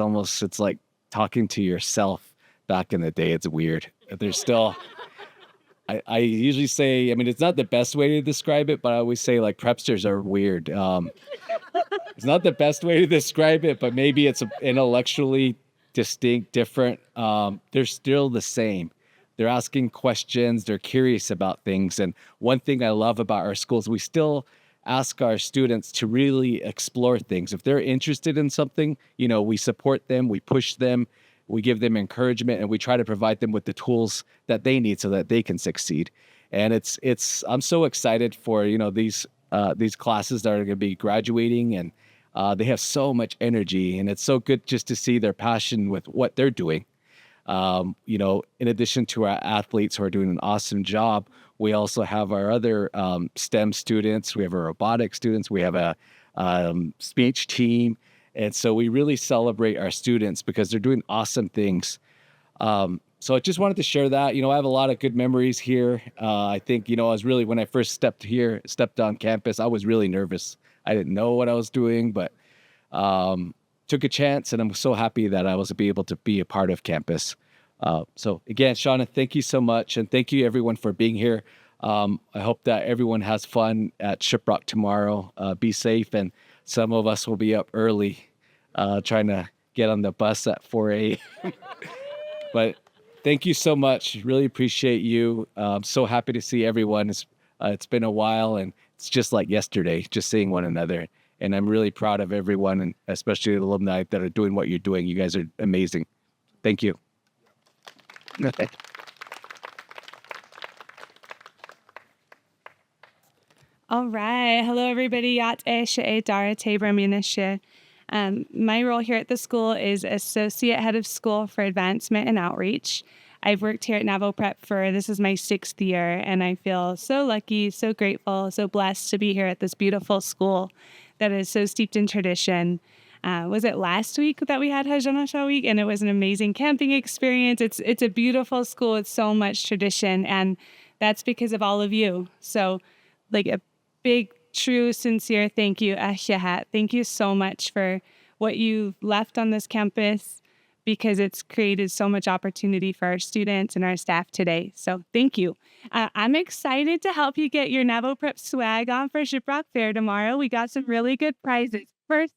S12: like talking to yourself back in the day. It's weird. There's still, I usually say, it's not the best way to describe it, but I always say like prepsters are weird. It's not the best way to describe it, but maybe it's intellectually distinct, different. They're still the same. They're asking questions. They're curious about things. And one thing I love about our schools, we still ask our students to really explore things. If they're interested in something, we support them, we push them, we give them encouragement, and we try to provide them with the tools that they need so that they can succeed. And I'm so excited for, these classes that are going to be graduating, and they have so much energy, and it's so good just to see their passion with what they're doing. In addition to our athletes who are doing an awesome job, we also have our other STEM students. We have our robotics students. We have a speech team. And so we really celebrate our students because they're doing awesome things. So I just wanted to share that. I have a lot of good memories here. I think, I was really, when I first stepped on campus, I was really nervous. I didn't know what I was doing, but took a chance, and I'm so happy that I was able to be a part of campus. So again, Shauna, thank you so much. And thank you everyone for being here. I hope that everyone has fun at Shiprock tomorrow. Be safe. And some of us will be up early, trying to get on the bus at 4 a.m. But thank you so much. Really appreciate you. I'm so happy to see everyone. It's been a while, and it's just like yesterday, just seeing one another. And I'm really proud of everyone, and especially the alumni that are doing what you're doing. You guys are amazing. Thank you.
S10: All right. Hello, everybody. My role here at the school is Associate Head of School for Advancement and Outreach. I've worked here at Navajo Prep this is my 6th year, and I feel so lucky, so grateful, so blessed to be here at this beautiful school that is so steeped in tradition. Was it last week that we had Hajanasha Week? And it was an amazing camping experience. It's a beautiful school. It's so much tradition, and that's because of all of you. So a big, true, sincere thank you, Ashahat. Thank you so much for what you've left on this campus, because it's created so much opportunity for our students and our staff today. So thank you. I'm excited to help you get your Navajo Prep swag on for Shiprock Fair tomorrow. We got some really good prizes. First,